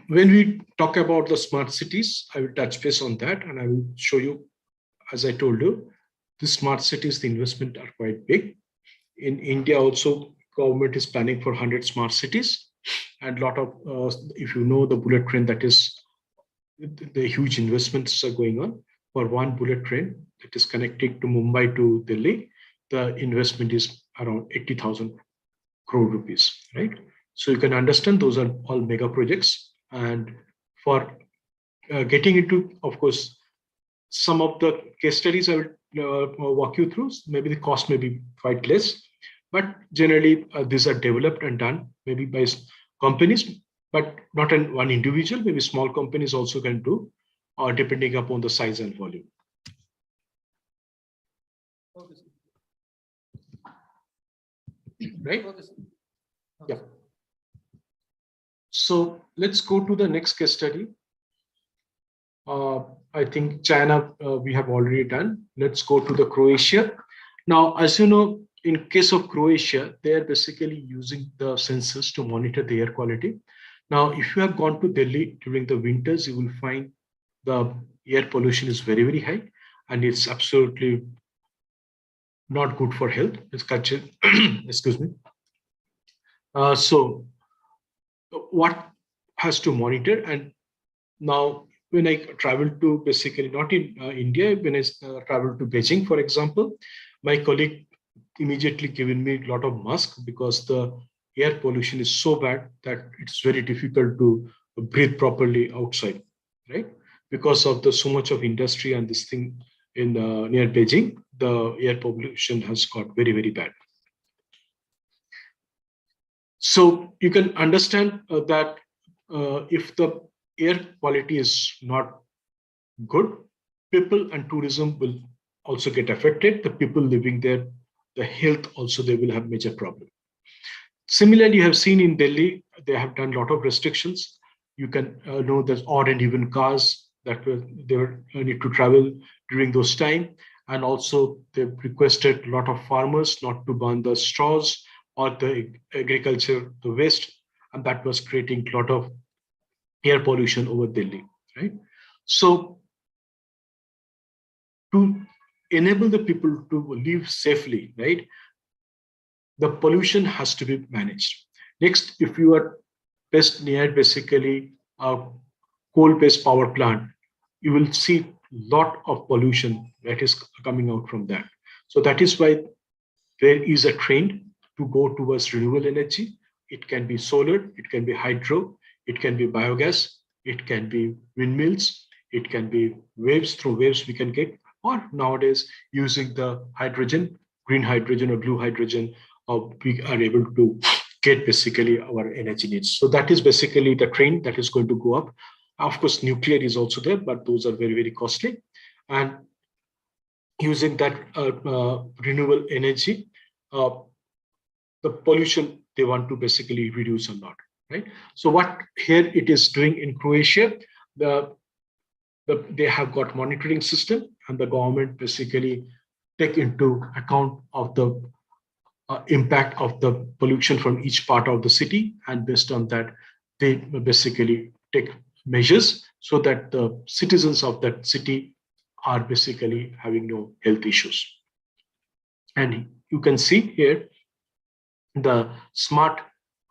when we talk about the smart cities, I will touch base on that, and I will show you, as I told you, the smart cities, the investment are quite big. In India also, government is planning for 100 smart cities, and lot of, if you know the bullet train, that is, the huge investments are going on. For one bullet train that is connecting to Mumbai to Delhi, the investment is around 80,000 crore rupees, right? So you can understand those are all mega projects. And for getting into, of course, some of the case studies I will walk you through. Maybe the cost may be quite less, but generally these are developed and done maybe by companies, but not in one individual. Maybe small companies also can do, depending upon the size and volume. Right? Yeah. So let's go to the next case study. I think China we have already done. Let's go to the Croatia. Now, as you know, in case of Croatia, they are basically using the sensors to monitor the air quality. Now, if you have gone to Delhi during the winters, you will find the air pollution is very, very high, and it's absolutely not good for health. It's excuse me. So what has to monitor? And now when I travel to basically not in India, when I travel to Beijing, for example, my colleague immediately given me a lot of mask because the air pollution is so bad that it's very difficult to breathe properly outside, right? Because of the so much of industry and this thing in near Beijing, the air pollution has got very, very bad. So you can understand that if the air quality is not good, people and tourism will also get affected. The people living there, the health also, they will have major problem. Similarly, you have seen in Delhi, they have done a lot of restrictions. You can know there's odd and even cars that they need to travel during those time. And also they've requested a lot of farmers not to burn the straws or the agriculture, the waste, and that was creating a lot of air pollution over Delhi, right? So to enable the people to live safely, right, the pollution has to be managed. Next, if you are best near basically a coal-based power plant, you will see a lot of pollution that is coming out from that. So that is why there is a trend to go towards renewable energy. It can be solar, it can be hydro, it can be biogas, it can be windmills, it can be waves, through waves we can get, or nowadays using the hydrogen, green hydrogen or blue hydrogen, we are able to get basically our energy needs. So that is basically the trend that is going to go up. Of course, nuclear is also there, but those are very, very costly. And using that renewable energy, the pollution they want to basically reduce a lot, right? So what here it is doing in Croatia, they have got monitoring system, and the government basically take into account of the impact of the pollution from each part of the city, and based on that, they basically take measures so that the citizens of that city are basically having no health issues. And you can see here the smart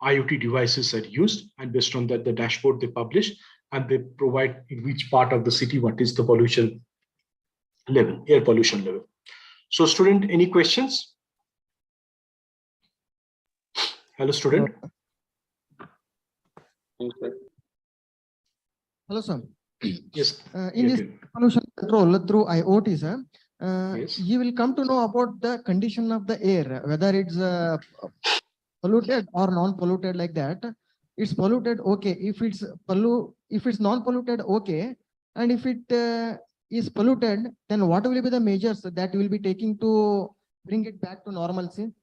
IoT devices are used, and based on that, the dashboard they publish, and they provide in which part of the city what is the pollution level, air pollution level. So student, any questions? Hello, student. Hello, sir. Yes. In this Okay. pollution control through IoT, sir, Yes. you will come to know about the condition of the air, whether it's polluted or non-polluted like that. It's polluted, okay. If it's non-polluted, okay. And if it is polluted, then what will be the measures that you will be taking to bring it back to normalcy?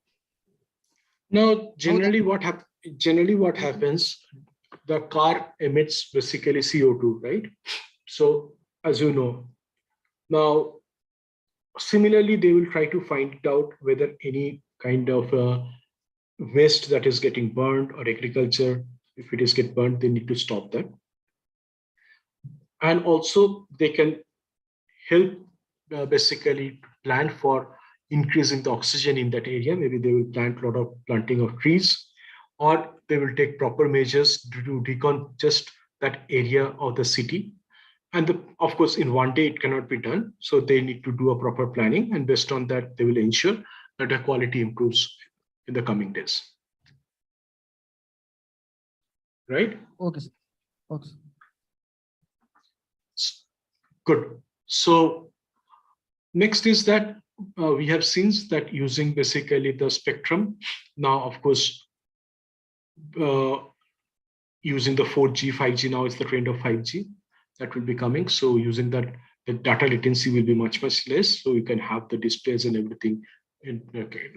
Now, generally what happens, the car emits basically CO2, right? So, as you know, now, similarly, they will try to find out whether any kind of waste that is getting burned or agriculture, if it is get burned, they need to stop that. And also they can help basically plan for increasing the oxygen in that area. Maybe they will plant a lot of planting of trees, or they will take proper measures to decongest that area of the city. And of course, in one day, it cannot be done. So they need to do a proper planning. And based on that, they will ensure that the quality improves in the coming days. Right? Okay, sir. Okay. Good. So next is that we have seen that using basically the spectrum. Now, of course, using the 4G, 5G, now it's the trend of 5G that will be coming. So using that, the data latency will be much less. So you can have the displays and everything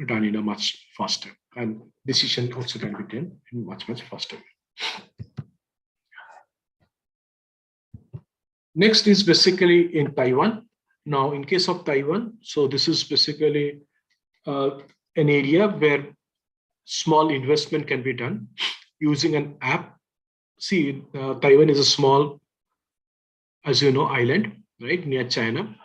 done in a much faster, and decision also can be done in much faster. Next is basically in Taiwan. Now, in case of Taiwan, so this is basically an area where small investment can be done using an app. See, Taiwan is a small, as you know, island, right, near China.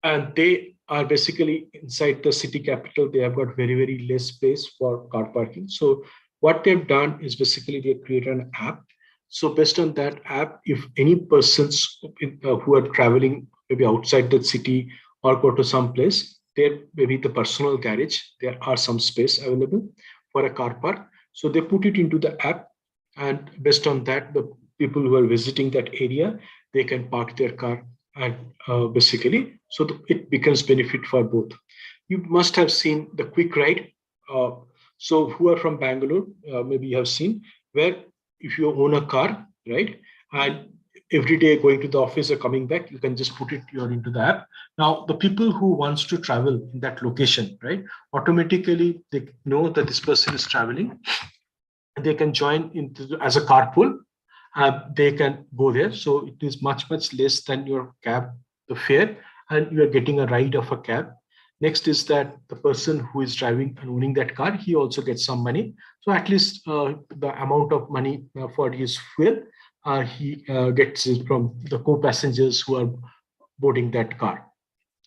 And they are basically inside the city capital. They have got very less space for car parking. So what they've done is basically they created an app. So based on that app, if any persons who are traveling maybe outside the city or go to some place, there maybe the personal garage, there are some space available for a car park. So they put it into the app, and based on that, the people who are visiting that area, they can park their car, and basically, so it becomes benefit for both. You must have seen the quick ride. So who are from Bangalore, maybe you have seen, where if you own a car, right, and every day going to the office or coming back, you can just put it into the app. Now, the people who wants to travel in that location, right, automatically they know that this person is traveling. They can join into as a carpool. They can go there. So it is much less than your cab, the fare, and you are getting a ride of a cab. Next is that the person who is driving and owning that car, he also gets some money. So at least the amount of money for his fuel, he gets it from the co-passengers who are boarding that car,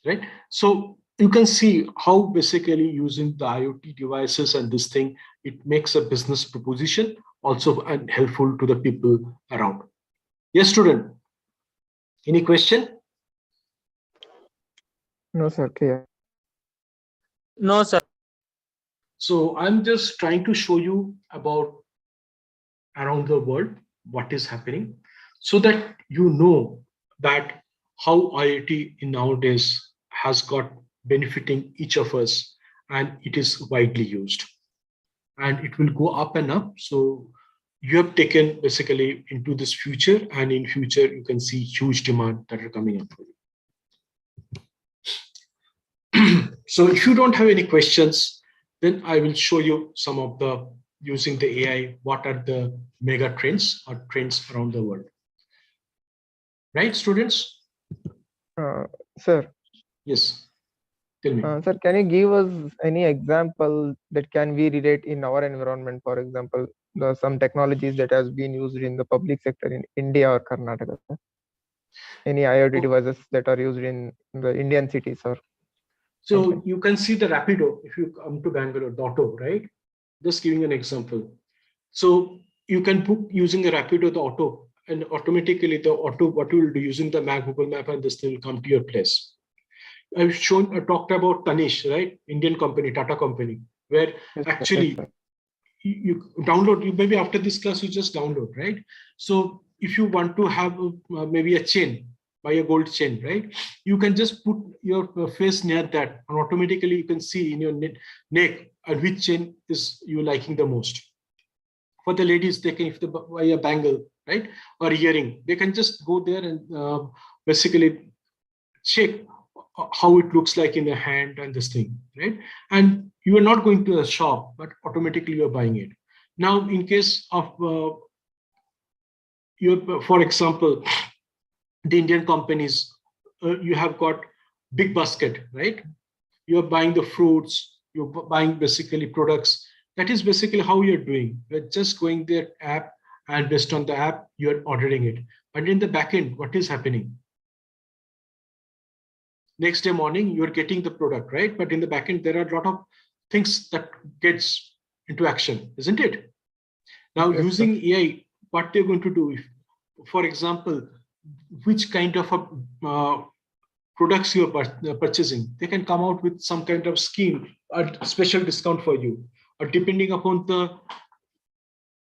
right? So you can see how basically using the IoT devices and this thing, it makes a business proposition also and helpful to the people around. Yes, student. Any question? No, sir. Clear. No, sir. So I'm just trying to show you about around the world what is happening, so that you know that how IoT in nowadays has got benefiting each of us, and it is widely used, and it will go up and up. So you have taken basically into this future, and in future you can see huge demand that are coming up for you. So if you don't have any questions, then I will show you some of the using the AI, what are the mega trends or trends around the world. Right, students? Sir, Yes. Tell me. sir, can you give us any example that can we relate in our environment? For example, some technologies that has been used in the public sector in India or Karnataka. Sir? Any IoT devices that are used in the Indian cities or so something? you can see the Rapido if you come to Bangalore, the auto, right? Just giving an example. So you can book using a Rapido, the auto, and automatically the auto, what you will do using the Google Map, and this will come to your place. I talked about Tanish, right? Indian company, Tata company. where Yes, sir. actually Yes, sir. you download, you maybe after this class, you just download, right? So if you want to have maybe a chain, buy a gold chain, right? You can just put your face near that and automatically you can see in your neck which chain is you liking the most. For the ladies, they can, if they buy a bangle, right, or earring, they can just go there and basically check how it looks like in the hand and this thing, right? And you are not going to a shop, but automatically you are buying it. Now, in case of for example, the Indian companies, you have got big basket, right? You're buying the fruits, you're buying basically products. That is basically how you're doing. You're just going their app, and based on the app, you're ordering it. But in the back end, what is happening? Next day morning, you're getting the product, right? But in the back end, there are a lot of things that gets into action, isn't it? Now, Yes, sir. using AI, what they're going to do, if, for example, which kind of products you're purchasing, they can come out with some kind of scheme, a special discount for you, or depending upon the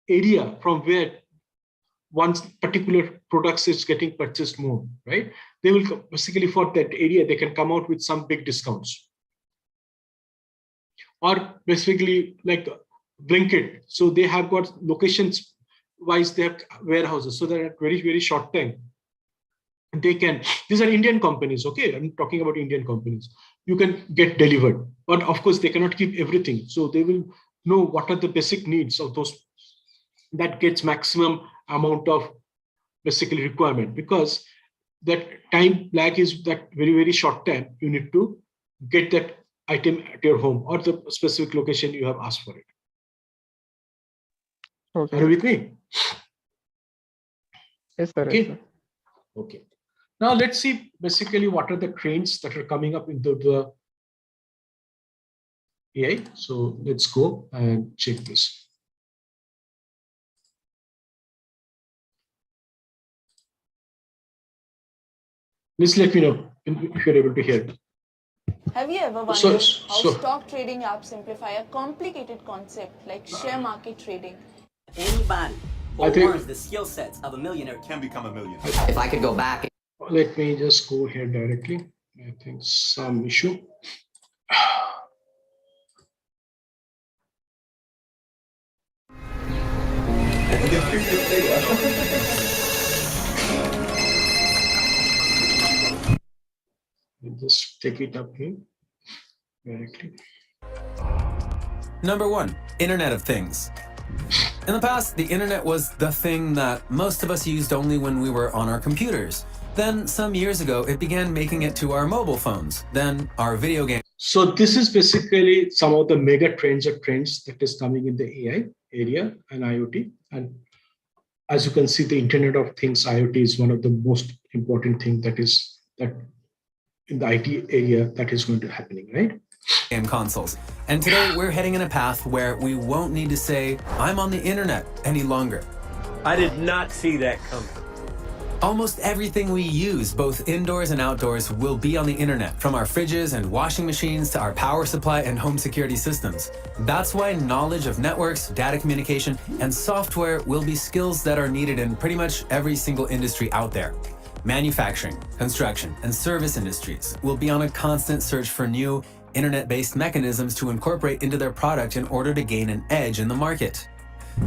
area from where one particular products is getting purchased more, right? They will basically, for that area, they can come out with some big discounts. Or basically like Blinkit, so they have got locations wise, they have warehouses, so that at very, very short time, they can, these are Indian companies, okay? I'm talking about Indian companies. You can get delivered, but of course they cannot keep everything. So they will know what are the basic needs of those that gets maximum amount of basically requirement, because that time lag is that very, very short time. You need to get that item at your home or the specific location you have asked for it. Okay. Are you with me? Yes, sir. Yes, Okay. sir. Okay. Now let's see basically what are the trends that are coming up into the AI. So let's go and check this. Please let me know if you're able to hear. Have you ever wondered how stock trading apps simplify a complicated concept like share market trading? Anybody who learns the skill sets of a millionaire can become a millionaire. If I could go back. Let me just go here directly. I think some issue. Just take it up here directly. Number 1, Internet of Things. In the past, the internet was the thing that most of us used only when we were on our computers. Then, some years ago, it began making it to our mobile phones, then our video games. So this is basically some of the mega trends or trends that is coming in the AI area and IoT. And as you can see, the Internet of Things, IoT is one of the most important thing that in the IT area that is going to happening, right? Game consoles. And today we're heading in a path where we won't need to say, I'm on the internet any longer. I did not see that coming. Almost everything we use, both indoors and outdoors, will be on the internet, from our fridges and washing machines to our power supply and home security systems. That's why knowledge of networks, data communication, and software will be skills that are needed in pretty much every single industry out there. Manufacturing, construction, and service industries will be on a constant search for new internet-based mechanisms to incorporate into their product in order to gain an edge in the market.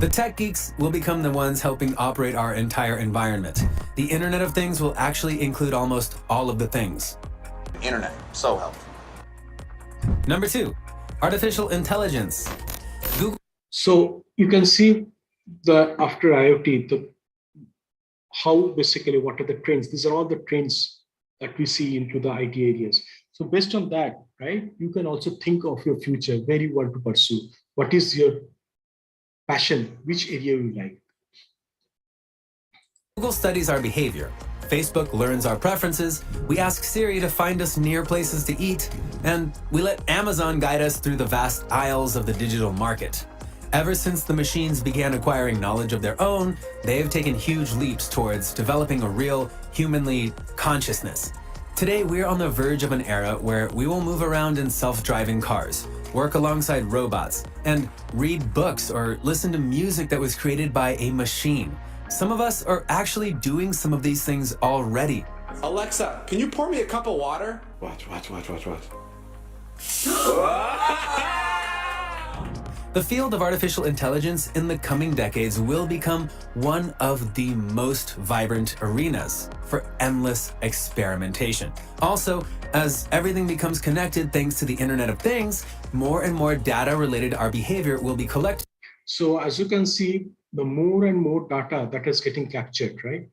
The tech geeks will become the ones helping operate our entire environment. The Internet of Things will actually include almost all of the things. Internet, so helpful. Number 2, artificial intelligence. Google. So you can see the after IoT, how basically what are the trends? These are all the trends that we see into the IT areas. So based on that, right, you can also think of your future, where you want to pursue. What is your passion? Which area you like? Google studies our behavior. Facebook learns our preferences. We ask Siri to find us near places to eat. And we let Amazon guide us through the vast aisles of the digital market. Ever since the machines began acquiring knowledge of their own, they've taken huge leaps towards developing a real humanly consciousness. Today, we're on the verge of an era where we will move around in self-driving cars. work alongside robots, and read books or listen to music that was created by a machine. Some of us are actually doing some of these things already. Alexa, can you pour me a cup of water? Watch. The field of artificial intelligence in the coming decades will become one of the most vibrant arenas for endless experimentation. Also, as everything becomes connected thanks to the Internet of Things, more and more data related to our behavior will be collected. So as you can see, the more and more data that is getting captured, right?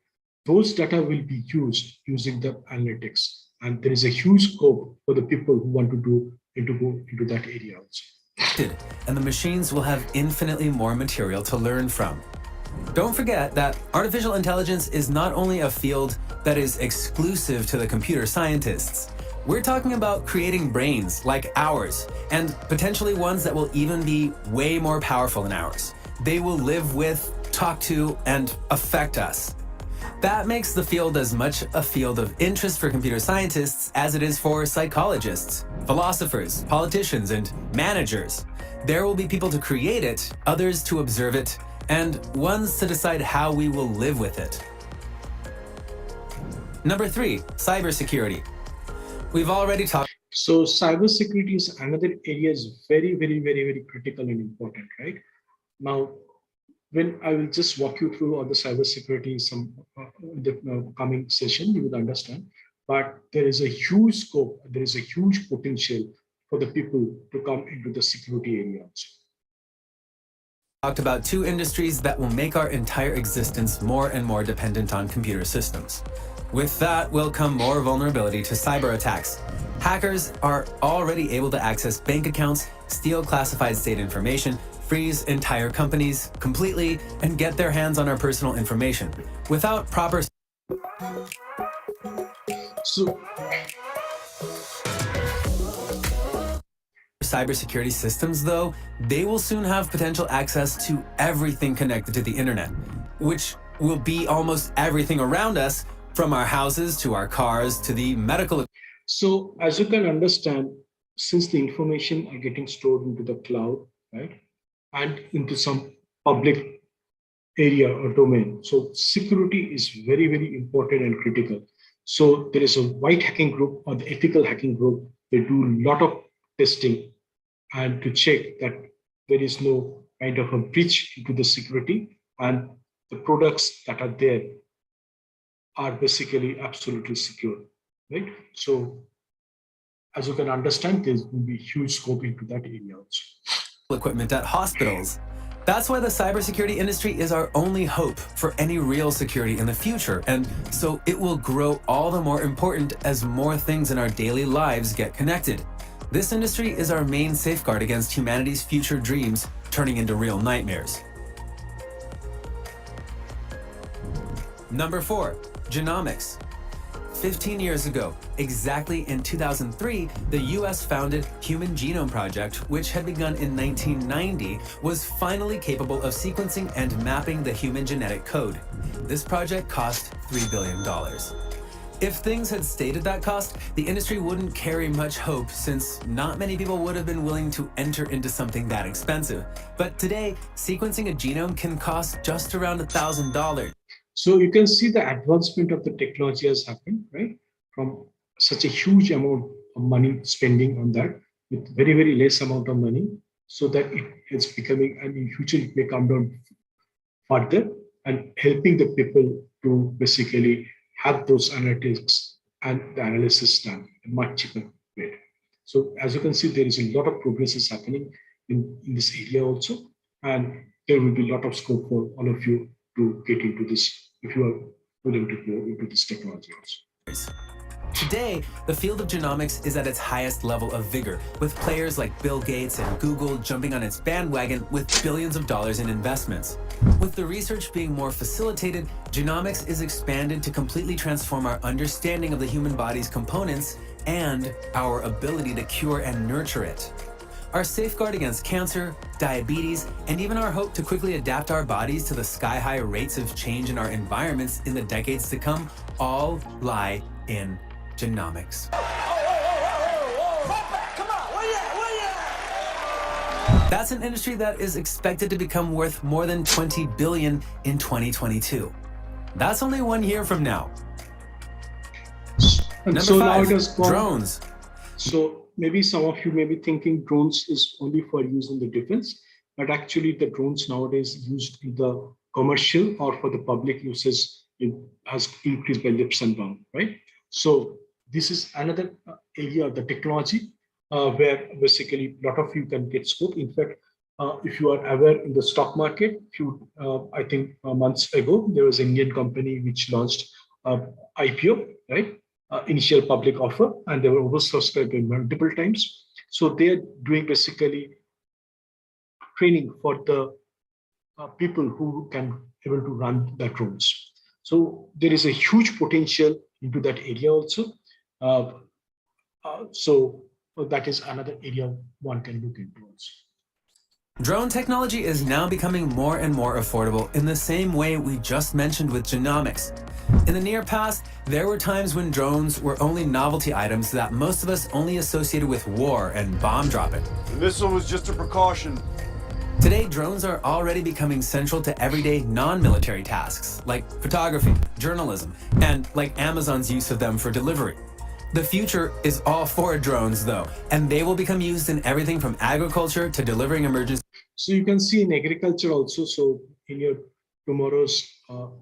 Those data will be used using the analytics. And there is a huge scope for the people who want to go into that area also. And the machines will have infinitely more material to learn from. Don't forget that artificial intelligence is not only a field that is exclusive to the computer scientists. We're talking about creating brains like ours, and potentially ones that will even be way more powerful than ours. They will live with, talk to, and affect us. That makes the field as much a field of interest for computer scientists as it is for psychologists, philosophers, politicians, and managers. There will be people to create it, others to observe it, and ones to decide how we will live with it. Number 3, cybersecurity. We've already talked. So cybersecurity is another area is very, very, very, very critical and important, right? Now, when I will just walk you through all the cybersecurity the coming session, you will understand. But there is a huge scope, there is a huge potential for the people to come into the security area also. Talked about 2 industries that will make our entire existence more and more dependent on computer systems. With that will come more vulnerability to cyber attacks. Hackers are already able to access bank accounts, steal classified state information, freeze entire companies completely, and get their hands on our personal information without proper cybersecurity systems, though. They will soon have potential access to everything connected to the internet, which will be almost everything around us, from our houses to our cars to the medical. So as you can understand, since the information are getting stored into the cloud, right, and into some public area or domain, so security is very, very important and critical. So there is a white hacking group or the ethical hacking group. They do a lot of testing and to check that there is no kind of a breach into the security, and the products that are there are basically absolutely secure, right? So as you can understand, there will be huge scope into that area also. Equipment at hospitals. That's why the cybersecurity industry is our only hope for any real security in the future, and so it will grow all the more important as more things in our daily lives get connected. This industry is our main safeguard against humanity's future dreams turning into real nightmares. Number 4, genomics. 15 years ago, exactly in 2003, the US founded Human Genome Project, which had begun in 1990, was finally capable of sequencing and mapping the human genetic code. This project cost $3 billion. If things had stayed at that cost, the industry wouldn't carry much hope, since not many people would have been willing to enter into something that expensive. But today, sequencing a genome can cost just around $1,000. So you can see the advancement of the technology has happened, right? From such a huge amount of money spending on that with very, very less amount of money, so that it is becoming, and in future it may come down further and helping the people to basically have those analytics and the analysis done in a much cheaper way. So as you can see, there is a lot of progress is happening in this area also, and there will be a lot of scope for all of you to get into this if you are willing to go into this technology also. Today, the field of genomics is at its highest level of vigor, with players like Bill Gates and Google jumping on its bandwagon with billions of dollars in investments. With the research being more facilitated, genomics is expanded to completely transform our understanding of the human body's components and our ability to cure and nurture it. Our safeguard against cancer, diabetes, and even our hope to quickly adapt our bodies to the sky-high rates of change in our environments in the decades to come all lie in genomics. Come on, where you at? That's an industry that is expected to become worth more than 20 billion in 2022. That's only 1 year from now. And Number so now five, it has gone. drones. So maybe some of you may be thinking drones is only for use in the defense, but actually the drones nowadays used in the commercial or for the public uses has increased by leaps and bounds, right? So this is another area of the technology where basically a lot of you can get scope. In fact, if you are aware in the stock market, I think months ago, there was an Indian company which launched IPO, right? Initial public offer, and they were oversubscribed multiple times. So they're doing basically training for the people who can able to run the drones. So there is a huge potential into that area also. So that is another area one can look into also. Drone technology is now becoming more and more affordable in the same way we just mentioned with genomics. In the near past, there were times when drones were only novelty items that most of us only associated with war and bomb dropping. The missile was just a precaution. Today, drones are already becoming central to everyday non-military tasks, like photography, journalism, and like Amazon's use of them for delivery. The future is all for drones, though, and they will become used in everything from agriculture to delivering emergency. So you can see in agriculture also, so in your tomorrow's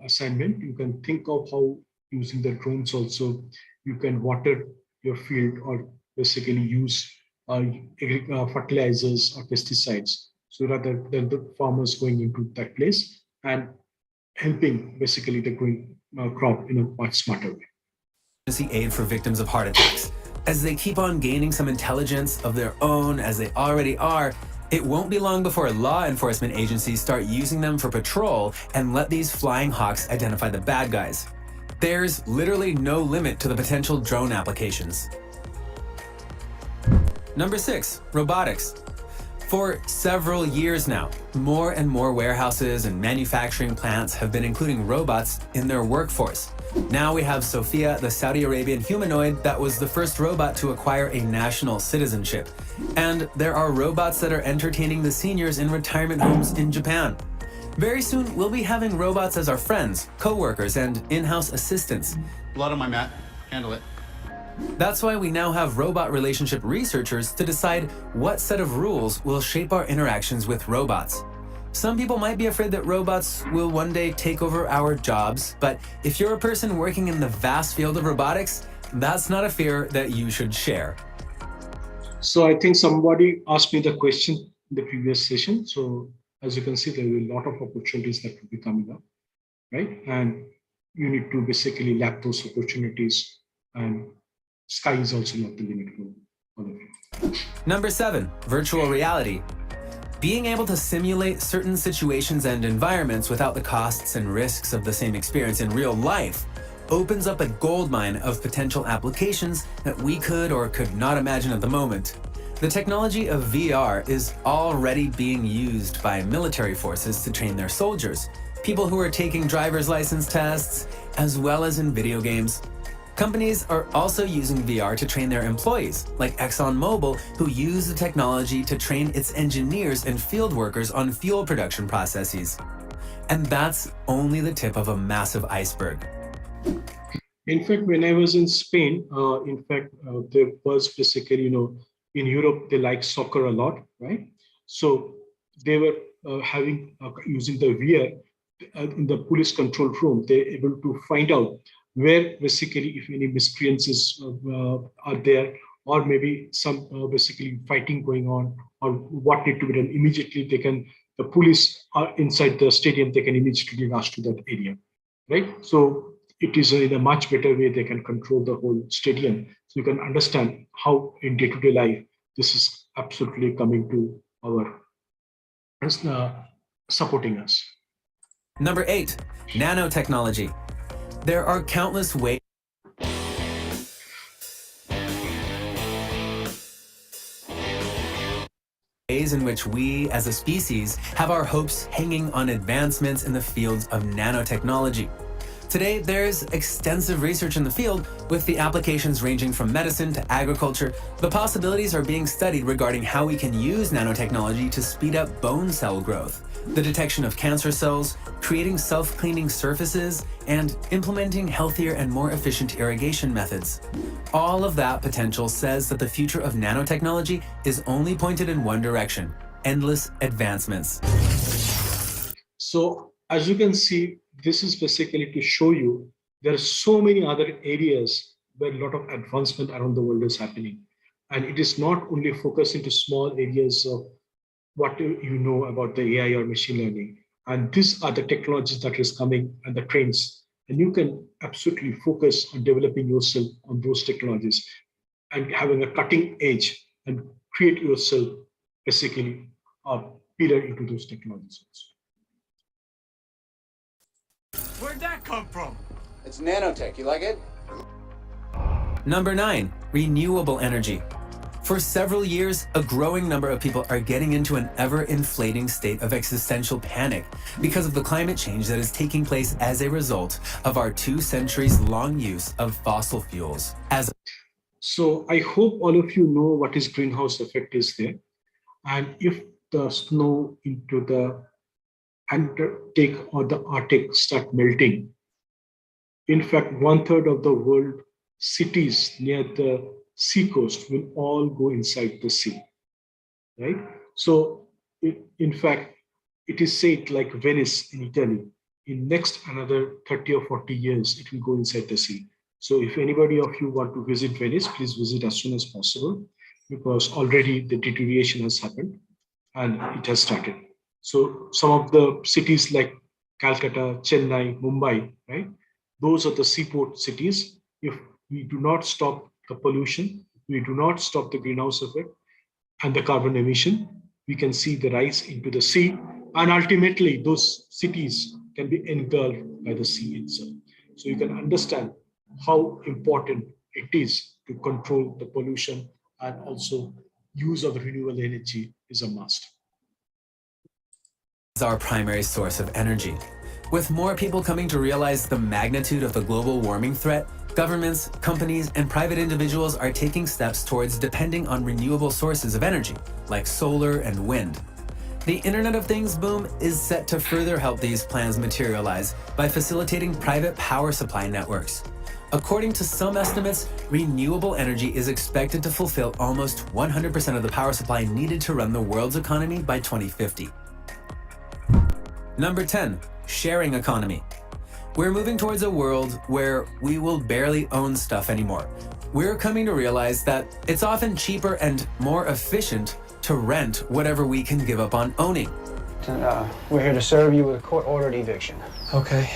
assignment, you can think of how using the drones also, you can water your field or basically use fertilizers or pesticides. So rather than the farmers going into that place and helping basically the growing crop in a much smarter way. Aid for victims of heart attacks. As they keep on gaining some intelligence of their own, as they already are, it won't be long before law enforcement agencies start using them for patrol and let these flying hawks identify the bad guys. There's literally no limit to the potential drone applications. Number 6, robotics. For several years now, more and more warehouses and manufacturing plants have been including robots in their workforce. Now we have Sophia, the Saudi Arabian humanoid that was the first robot to acquire a national citizenship. And there are robots that are entertaining the seniors in retirement homes in Japan. Very soon, we'll be having robots as our friends, co-workers, and in-house assistants. Blood on my mat. Handle it. That's why we now have robot relationship researchers to decide what set of rules will shape our interactions with robots. Some people might be afraid that robots will one day take over our jobs, but if you're a person working in the vast field of robotics, that's not a fear that you should share. So I think somebody asked me the question in the previous session. So as you can see, there are a lot of opportunities that will be coming up, right? And you need to basically lap those opportunities, and sky is also not the limit for all of you. Number 7, virtual reality. Being able to simulate certain situations and environments without the costs and risks of the same experience in real life opens up a goldmine of potential applications that we could or could not imagine at the moment. The technology of VR is already being used by military forces to train their soldiers, people who are taking driver's license tests, as well as in video games. Companies are also using VR to train their employees, like ExxonMobil, who use the technology to train its engineers and field workers on fuel production processes. And that's only the tip of a massive iceberg. In fact, when I was in Spain, there was basically, in Europe, they like soccer a lot, right? So they were using the VR in the police control room, they're able to find out where basically if any miscreants are there, or maybe some basically fighting going on, or what need to be done immediately. The police are inside the stadium, they can immediately rush to that area, right? So it is in a much better way they can control the whole stadium. So you can understand how in day-to-day life, this is absolutely coming to our supporting us. Number 8, nanotechnology. There are countless ways in which we, as a species, have our hopes hanging on advancements in the fields of nanotechnology. Today, there's extensive research in the field, with the applications ranging from medicine to agriculture. The possibilities are being studied regarding how we can use nanotechnology to speed up bone cell growth, the detection of cancer cells, creating self-cleaning surfaces, and implementing healthier and more efficient irrigation methods. All of that potential says that the future of nanotechnology is only pointed in one direction: endless advancements. So as you can see, this is basically to show you there are so many other areas where a lot of advancement around the world is happening. And it is not only focused into small areas of what you know about the AI or machine learning. And these are the technologies that is coming and the trends. And you can absolutely focus on developing yourself on those technologies and having a cutting edge and create yourself basically a pillar into those technologies also. Where'd that come from? It's nanotech. You like it? Number 9, renewable energy. For several years, a growing number of people are getting into an ever-inflating state of existential panic because of the climate change that is taking place as a result of our 2 centuries-long use of fossil fuels. So I hope all of you know what is greenhouse effect is there. And if the snow into the Antarctic or the Arctic start melting, in fact, 1/3 of the world cities near the seacoast will all go inside the sea, right? So in fact, it is said like Venice in Italy, in next another 30 or 40 years, it will go inside the sea. So if anybody of you want to visit Venice, please visit as soon as possible, because already the deterioration has happened and it has started. So some of the cities like Calcutta, Chennai, Mumbai, right? Those are the seaport cities. If we do not stop the pollution, we do not stop the greenhouse effect and the carbon emission, we can see the rise into the sea, and ultimately those cities can be engulfed by the sea itself. So you can understand how important it is to control the pollution, and also use of renewable energy is a must. Is our primary source of energy. With more people coming to realize the magnitude of the global warming threat, governments, companies, and private individuals are taking steps towards depending on renewable sources of energy, like solar and wind. The Internet of Things boom is set to further help these plans materialize by facilitating private power supply networks. According to some estimates, renewable energy is expected to fulfill almost 100% of the power supply needed to run the world's economy by 2050. Number 10, sharing economy. We're moving towards a world where we will barely own stuff anymore. We're coming to realize that it's often cheaper and more efficient to rent whatever we can give up on owning. We're here to serve you with a court-ordered eviction. Okay.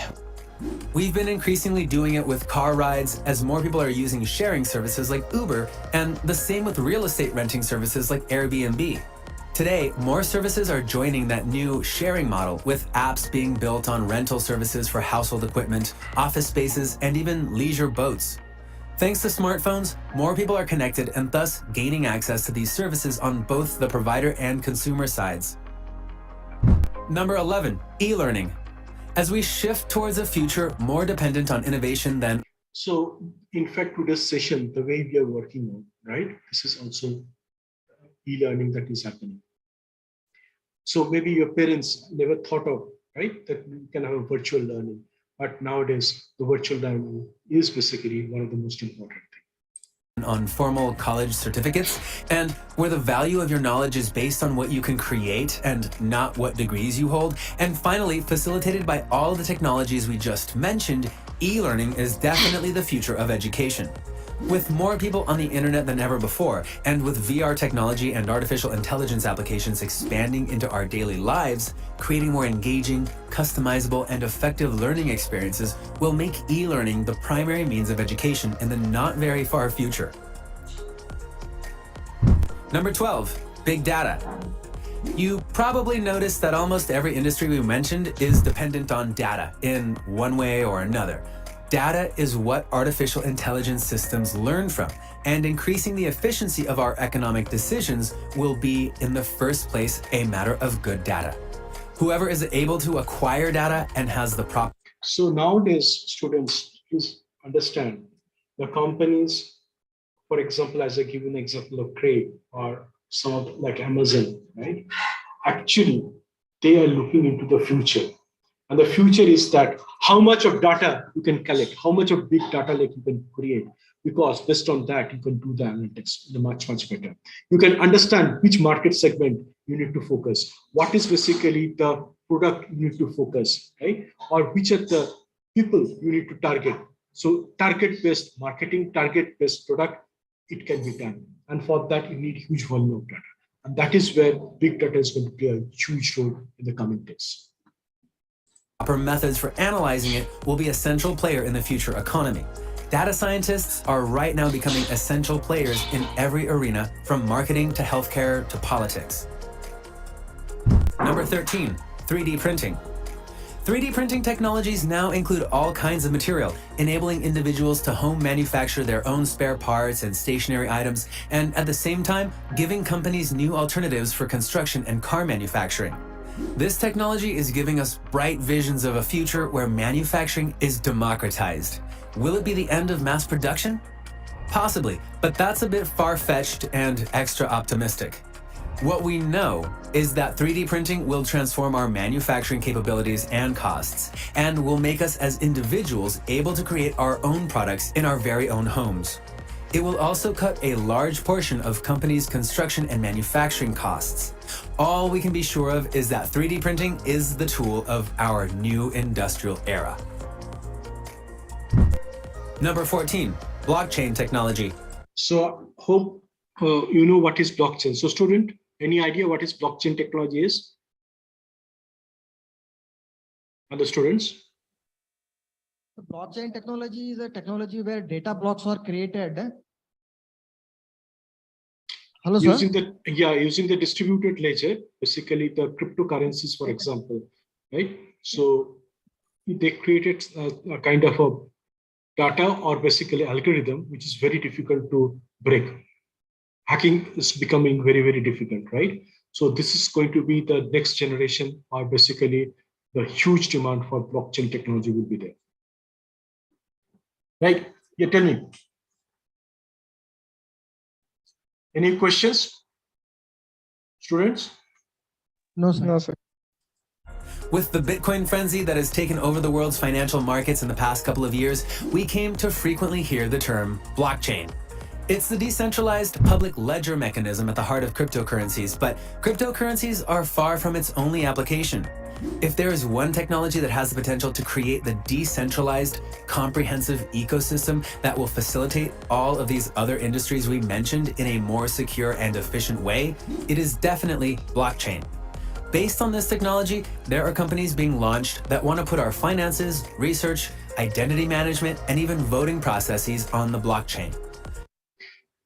We've been increasingly doing it with car rides as more people are using sharing services like Uber, and the same with real estate renting services like Airbnb. Today, more services are joining that new sharing model, with apps being built on rental services for household equipment, office spaces, and even leisure boats. Thanks to smartphones, more people are connected and thus gaining access to these services on both the provider and consumer sides. Number 11, e-learning. As we shift towards a future more dependent on innovation than... So in fact, today's session, the way we are working on, right? This is also e-learning that is happening. So maybe your parents never thought of, right, that you can have a virtual learning. But nowadays, the virtual learning is basically one of the most important things. On formal college certificates, and where the value of your knowledge is based on what you can create and not what degrees you hold. And finally, facilitated by all the technologies we just mentioned, e-learning is definitely the future of education. With more people on the internet than ever before, and with VR technology and artificial intelligence applications expanding into our daily lives, creating more engaging, customizable, and effective learning experiences will make e-learning the primary means of education in the not very far future. Number 12, big data. You probably noticed that almost every industry we mentioned is dependent on data in one way or another. Data is what artificial intelligence systems learn from, and increasing the efficiency of our economic decisions will be, in the first place, a matter of good data. Whoever is able to acquire data and has the proper... So nowadays, students, please understand the companies, for example, as I give an example of Crave or some of like Amazon, right? Actually, they are looking into the future. And the future is that how much of data you can collect, how much of big data lake you can create, because based on that, you can do the analytics much, much better. You can understand which market segment you need to focus, what is basically the product you need to focus, right? Or which are the people you need to target. So target-based marketing, target-based product, it can be done. And for that, you need huge volume of data. And that is where big data is going to play a huge role in the coming days. Proper methods for analyzing it will be a central player in the future economy. Data scientists are right now becoming essential players in every arena, from marketing to healthcare to politics. Number 13, 3D printing. 3D printing technologies now include all kinds of material, enabling individuals to home manufacture their own spare parts and stationary items, and at the same time, giving companies new alternatives for construction and car manufacturing. This technology is giving us bright visions of a future where manufacturing is democratized. Will it be the end of mass production? Possibly, but that's a bit far-fetched and extra optimistic. What we know is that 3D printing will transform our manufacturing capabilities and costs, and will make us as individuals able to create our own products in our very own homes. It will also cut a large portion of companies' construction and manufacturing costs. All we can be sure of is that 3D printing is the tool of our new industrial era. Number 14, blockchain technology. So hope you know what is blockchain. So student, any idea what is blockchain technology is? Other students? Blockchain technology is a technology where data blocks are created. Hello, sir. Using the distributed ledger, basically the cryptocurrencies, for example, right? So they created a kind of a data or basically algorithm, which is very difficult to break. Hacking is becoming very, very difficult, right? So this is going to be the next generation, or basically the huge demand for blockchain technology will be there. Right? Yeah, tell me. Any questions? Students? No, sir. No, sir. With the Bitcoin frenzy that has taken over the world's financial markets in the past couple of years, we came to frequently hear the term blockchain. It's the decentralized public ledger mechanism at the heart of cryptocurrencies, but cryptocurrencies are far from its only application. If there is one technology that has the potential to create the decentralized, comprehensive ecosystem that will facilitate all of these other industries we mentioned in a more secure and efficient way, it is definitely blockchain. Based on this technology, there are companies being launched that want to put our finances, research, identity management, and even voting processes on the blockchain.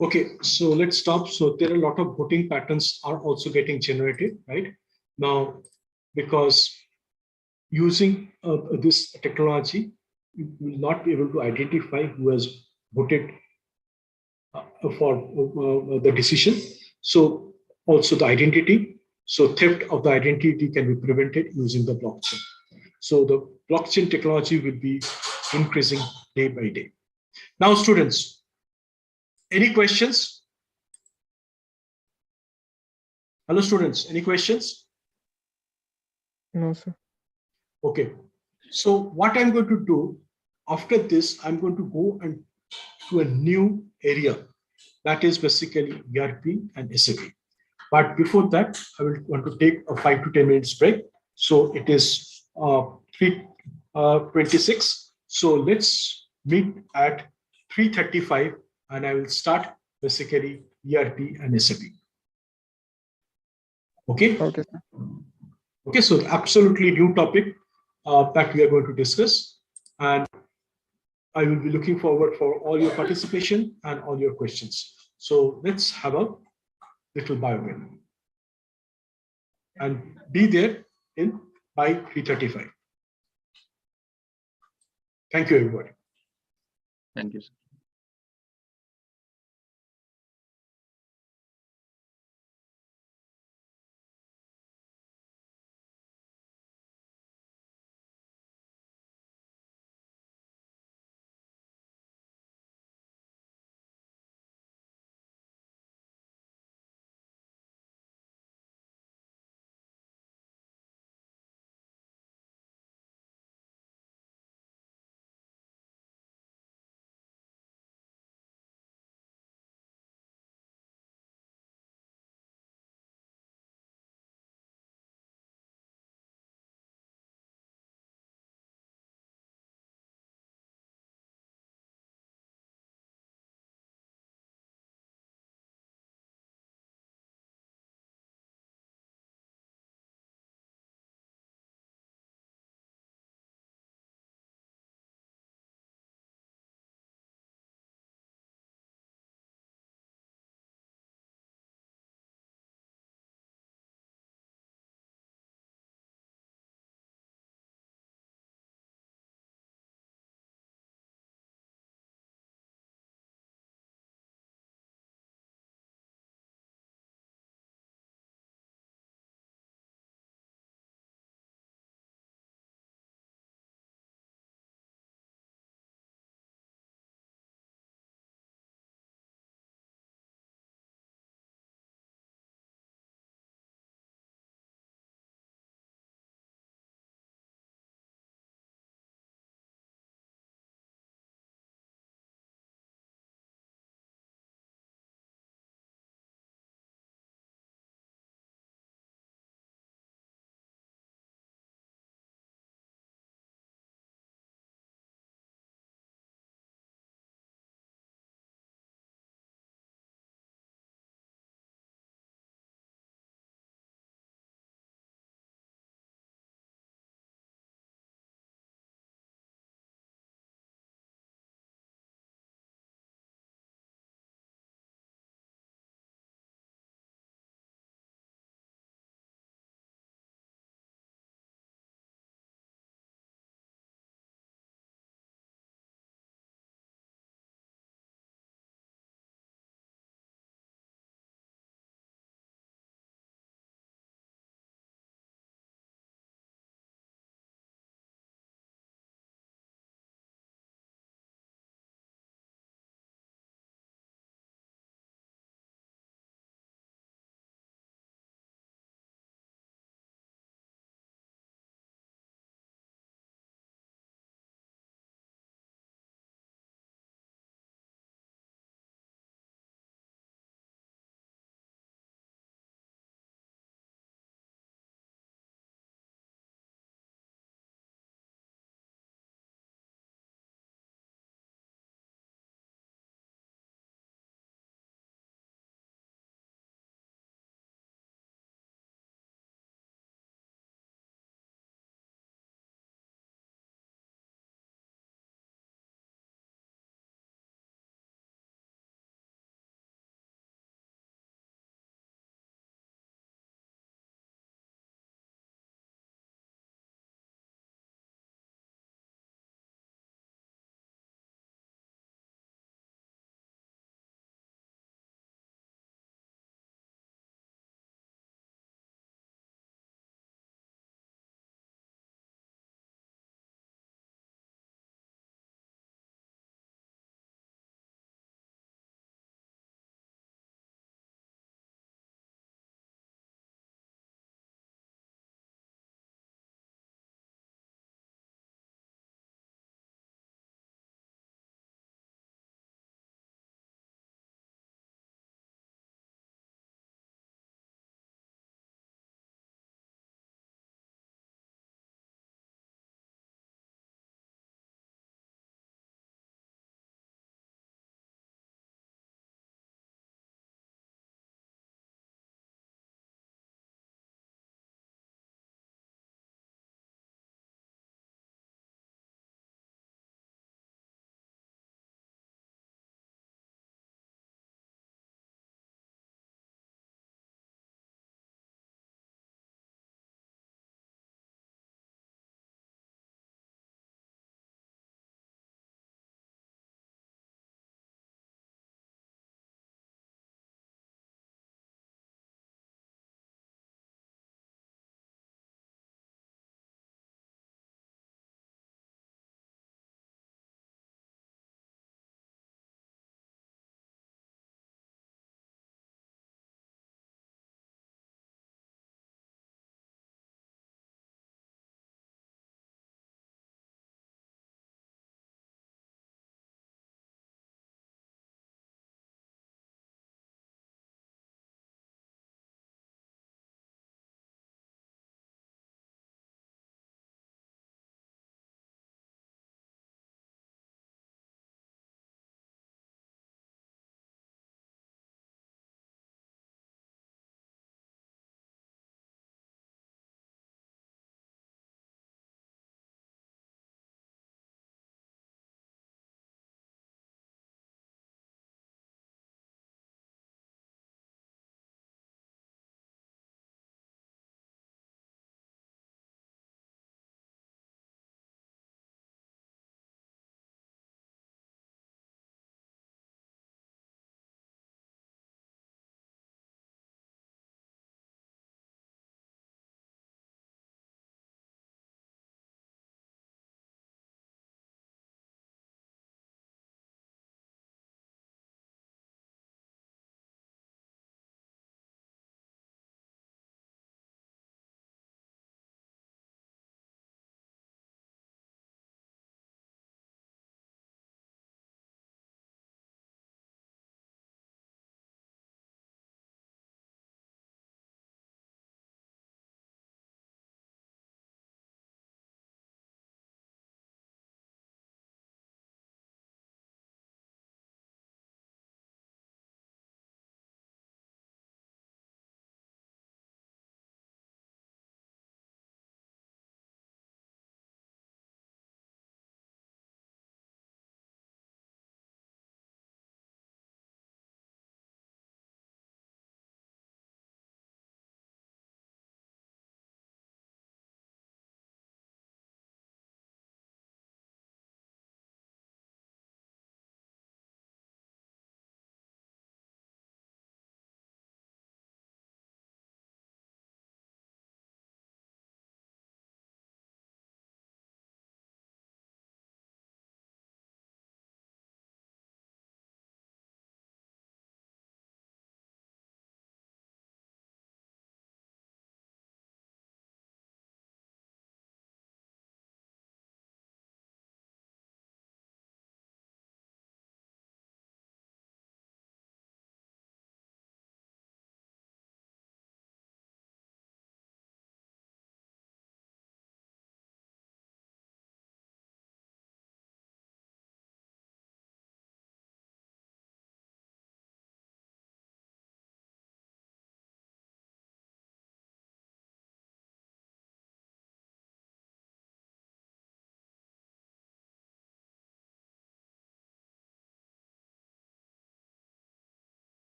Okay, so let's stop. So there are a lot of voting patterns are also getting generated, right? Now, because using this technology, you will not be able to identify who has voted for the decision. So also the identity. So theft of the identity can be prevented using the blockchain. So the blockchain technology will be increasing day by day. Now, students, any questions? Hello, students, any questions? No, sir. Okay, so what I'm going to do after this, I'm going to go and to a new area that is basically ERP and SAP. But before that, I will want to take a 5 to 10 minutes break. So it is 3:26. So let's meet at 3:35, and I will start basically ERP and SAP. Okay. Okay, sir. Okay, so absolutely new topic that we are going to discuss, and I will be looking forward for all your participation and all your questions. So let's have a little bio break and be there in by 3:35. Thank you, everybody. Thank you, sir.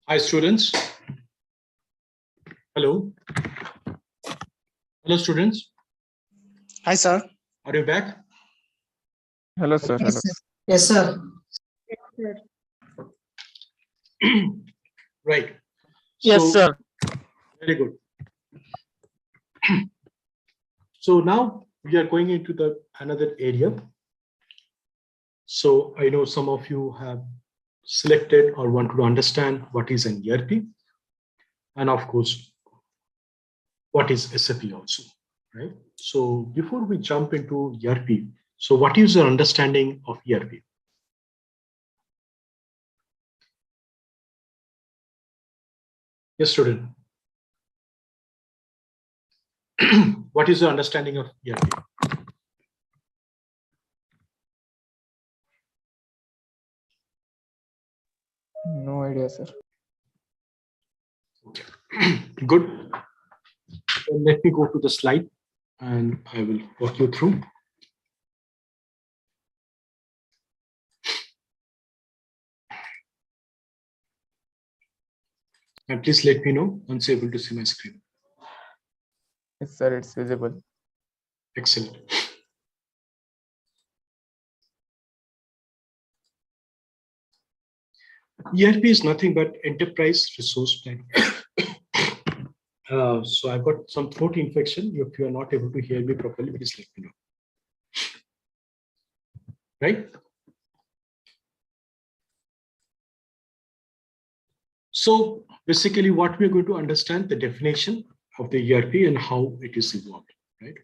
Hi, students. Hello. Hello, students. Hi, sir. Are you back? Hello, sir. Hello. Yes, sir. Right. Yes, So, sir. very good. So now we are going into the another area. So I know some of you have selected or want to understand what is an ERP, and of course, what is SAP also, right? So before we jump into ERP, so what is your understanding of ERP? Yes, student. What is your understanding of ERP? No idea, sir. Okay. Good. Then let me go to the slide and I will walk you through. And please let me know once you're able to see my screen. Yes, sir. It's visible. Excellent. ERP is nothing but enterprise resource planning. So I've got some throat infection. If you are not able to hear me properly, please let me know. Right? So basically what we're going to understand the definition of the ERP and how it is evolved, right?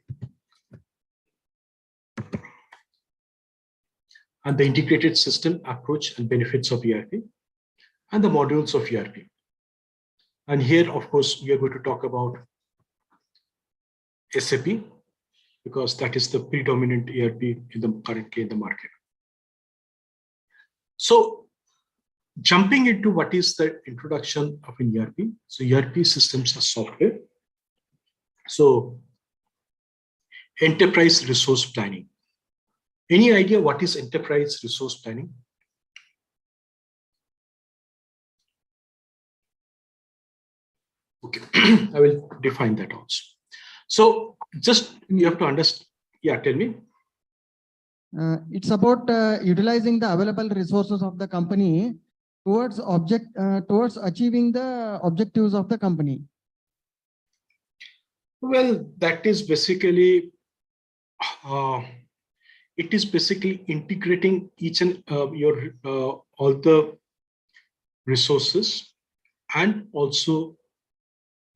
And the integrated system approach and benefits of ERP and the modules of ERP. And here, of course, we are going to talk about SAP because that is the predominant ERP currently in the market. So jumping into what is the introduction of an ERP. So ERP systems are software. So enterprise resource planning. Any idea what is enterprise resource planning? Okay, I will define that also. So just you have to understand. Yeah, tell me. It's about utilizing the available resources of the company towards achieving the objectives of the company. Well, that is basically it is basically integrating each and all the resources, and also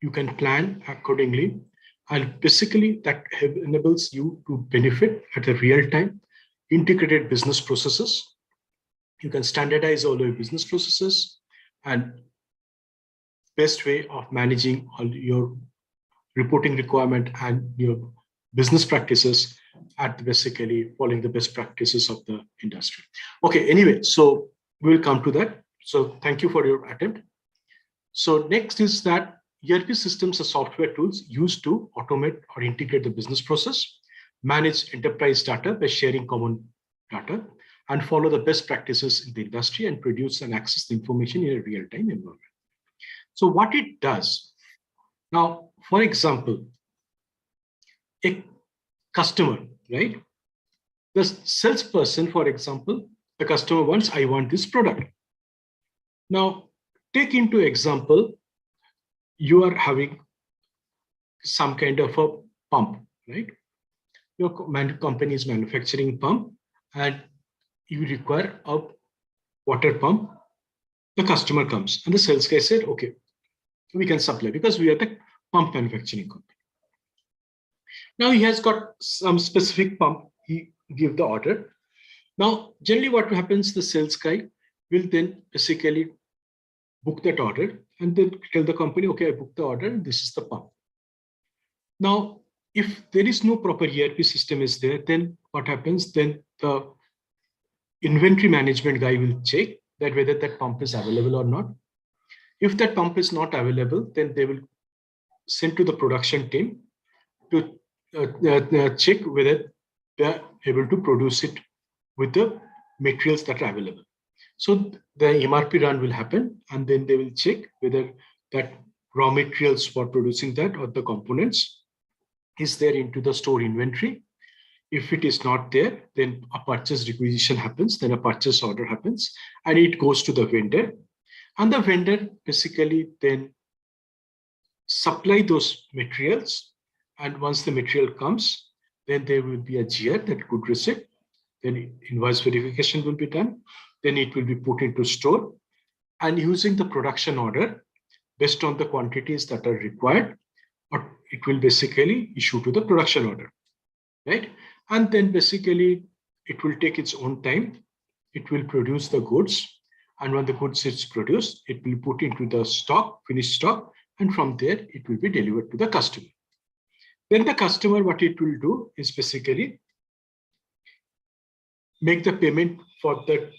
you can plan accordingly, and basically that enables you to benefit at a real time integrated business processes. You can standardize all your business processes and best way of managing all your reporting requirement and your business practices at basically following the best practices of the industry. Okay, anyway, so we'll come to that. So thank you for your attempt. So next is that ERP systems are software tools used to automate or integrate the business process, manage enterprise data by sharing common data, and follow the best practices in the industry and produce and access the information in a real-time environment. So what it does, now, for example, a customer, right? The salesperson, for example, the customer wants, I want this product. Now, take into example, you are having some kind of a pump, right? Your company is manufacturing pump and you require a water pump. The customer comes and the sales guy said, okay, we can supply because we are the pump manufacturing company. Now he has got some specific pump, he give the order. Now, generally what happens, the sales guy will then basically book that order and then tell the company, okay, I booked the order, this is the pump. Now, if there is no proper ERP system is there, then what happens? Then the inventory management guy will check that whether that pump is available or not. If that pump is not available, then they will send to the production team to check whether they are able to produce it with the materials that are available. So the MRP run will happen, and then they will check whether that raw materials for producing that or the components is there into the store inventory. If it is not there, then a purchase requisition happens, then a purchase order happens, and it goes to the vendor. And the vendor basically then supply those materials. And once the material comes, then there will be a GR, that good receipt. Then invoice verification will be done. Then it will be put into store. And using the production order, based on the quantities that are required, or it will basically issue to the production order, right? And then basically it will take its own time. It will produce the goods. And when the goods is produced, it will put into the stock, finished stock, and from there it will be delivered to the customer. Then the customer, what it will do is basically make the payment for the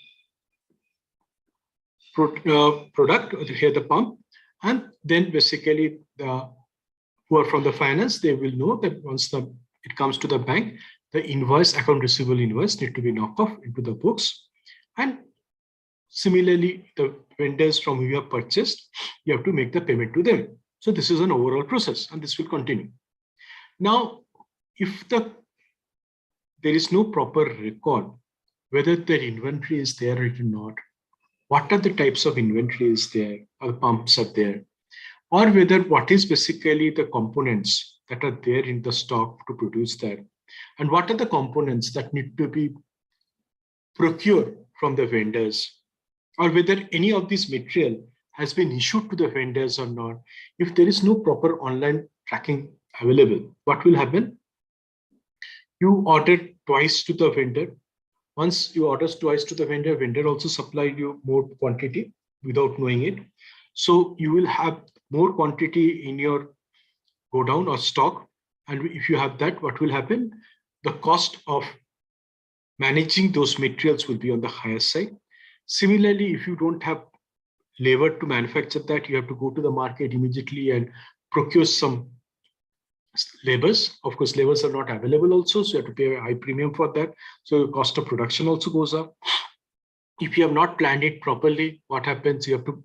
product, here the pump, and then basically the who are from the finance, they will know that once it comes to the bank, the invoice, account receivable invoice, need to be knocked off into the books. And similarly, the vendors from who you have purchased, you have to make the payment to them. So this is an overall process, and this will continue. Now, if there is no proper record, whether their inventory is there or not, what are the types of inventory is there, or the pumps are there, or whether what is basically the components that are there in the stock to produce that, and what are the components that need to be procured from the vendors, or whether any of this material has been issued to the vendors or not. If there is no proper online tracking available, what will happen? You ordered twice to the vendor. Once you order twice to the vendor, vendor also supplied you more quantity without knowing it. So you will have more quantity in your go down or stock. And if you have that, what will happen? The cost of managing those materials will be on the higher side. Similarly, if you don't have labor to manufacture that, you have to go to the market immediately and procure some labors. Of course, labors are not available also, so you have to pay a high premium for that. So your cost of production also goes up. If you have not planned it properly, what happens? You have to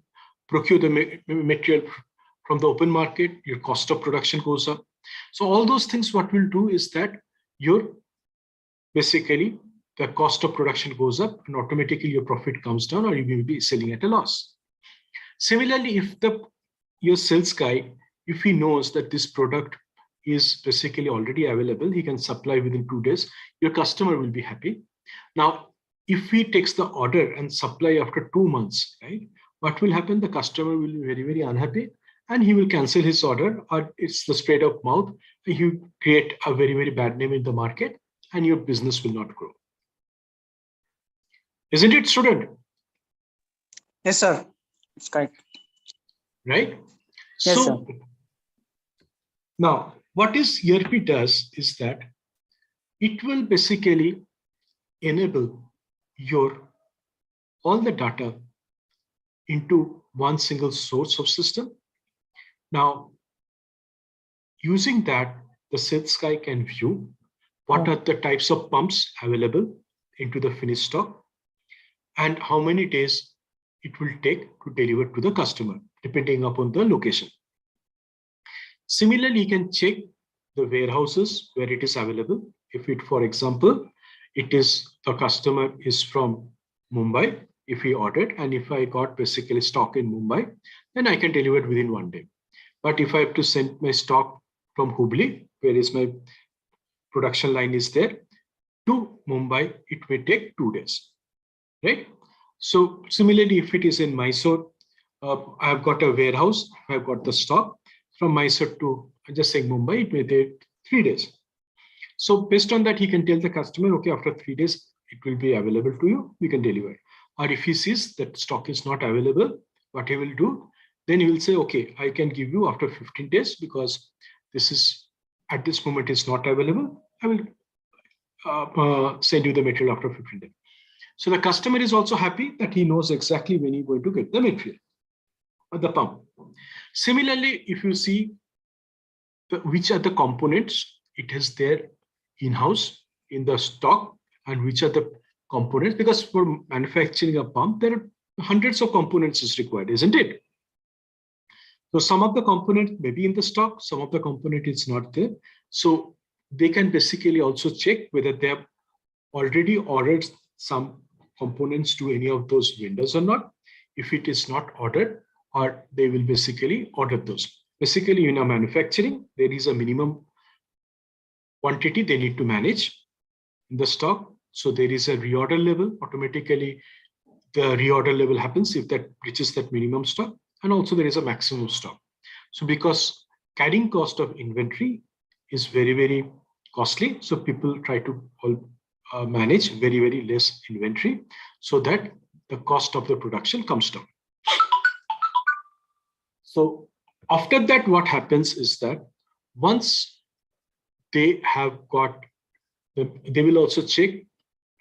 procure the material from the open market, your cost of production goes up. So all those things, what we'll do is that your basically the cost of production goes up and automatically your profit comes down, or you will be selling at a loss. Similarly, if your sales guy, if he knows that this product is basically already available, he can supply within 2 days, your customer will be happy. Now, if he takes the order and supply after 2 months, right, what will happen? The customer will be very, very unhappy, and he will cancel his order, or it's the spread of mouth. You create a very, very bad name in the market, and your business will not grow. Isn't it, student? Yes, sir. It's correct. Right? Yes, so, sir. Now, what is ERP does is that it will basically enable all the data into one single source of system. Now, using that, the sales guy can view what are the types of pumps available into the finished stock and how many days it will take to deliver to the customer, depending upon the location. Similarly, you can check the warehouses where it is available. If it, for example, the customer is from Mumbai, if he ordered, and if I got basically stock in Mumbai, then I can deliver it within 1 day. But if I have to send my stock from Hubli, where is my production line is there, to Mumbai, it may take 2 days, right? So similarly, if it is in Mysore, I've got a warehouse, I've got the stock from Mysore to, I'm just saying Mumbai, it may take 3 days. So based on that, he can tell the customer, okay, after 3 days, it will be available to you, we can deliver. Or if he sees that stock is not available, what he will do, then he will say, okay, I can give you after 15 days because this is, at this moment is not available. I will send you the material after 15 days. So the customer is also happy that he knows exactly when he's going to get the material or the pump. Similarly, if you see which are the components it is there in-house in the stock and which are the components, because for manufacturing a pump, there are hundreds of components is required, isn't it? So some of the component may be in the stock, some of the component is not there. So they can basically also check whether they have already ordered some components to any of those vendors or not. If it is not ordered, or they will basically order those. Basically, in a manufacturing, there is a minimum quantity they need to manage in the stock. So there is a reorder level. Automatically, the reorder level happens if that reaches that minimum stock. And also there is a maximum stock. So because carrying cost of inventory is very, very costly, so people try to manage very, very less inventory so that the cost of the production comes down. So after that, what happens is that once they have got, they will also check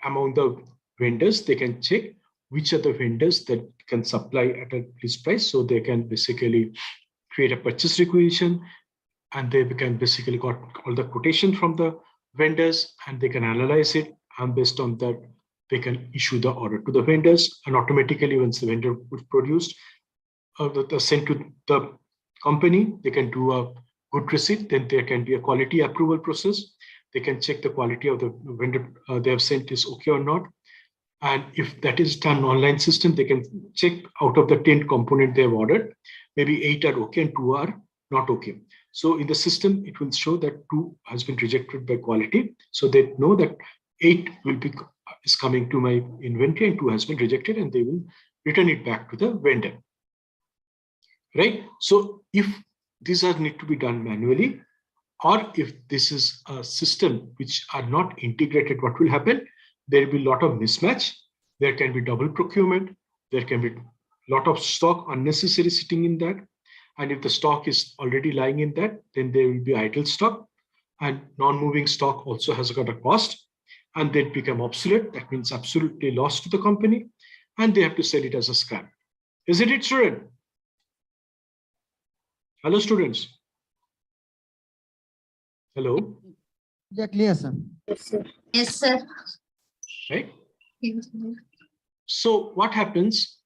among the vendors, they can check which are the vendors that can supply at a least price. So they can basically create a purchase requisition, and they can basically got all the quotation from the vendors, and they can analyze it, and based on that, they can issue the order to the vendors. And automatically, once the vendor was produced, sent to the company, they can do a good receipt. Then there can be a quality approval process. They can check the quality of the vendor they have sent is okay or not. And if that is done online system, they can check out of the 10 component they have ordered, maybe 8 are okay and 2 are not okay. So in the system, it will show that 2 has been rejected by quality. So they know that 8 is coming to my inventory and 2 has been rejected, and they will return it back to the vendor. Right? So if these are need to be done manually, or if this is a system which are not integrated, what will happen? There will be a lot of mismatch. There can be double procurement. There can be a lot of stock unnecessary sitting in that. And if the stock is already lying in that, then there will be idle stock. And non-moving stock also has got a cost. And then become obsolete. That means absolutely lost to the company. And they have to sell it as a scrap. Isn't it, student? Hello, students. Hello. Yeah, clear, sir. Yes, sir. Yes, sir. Right? So what happens?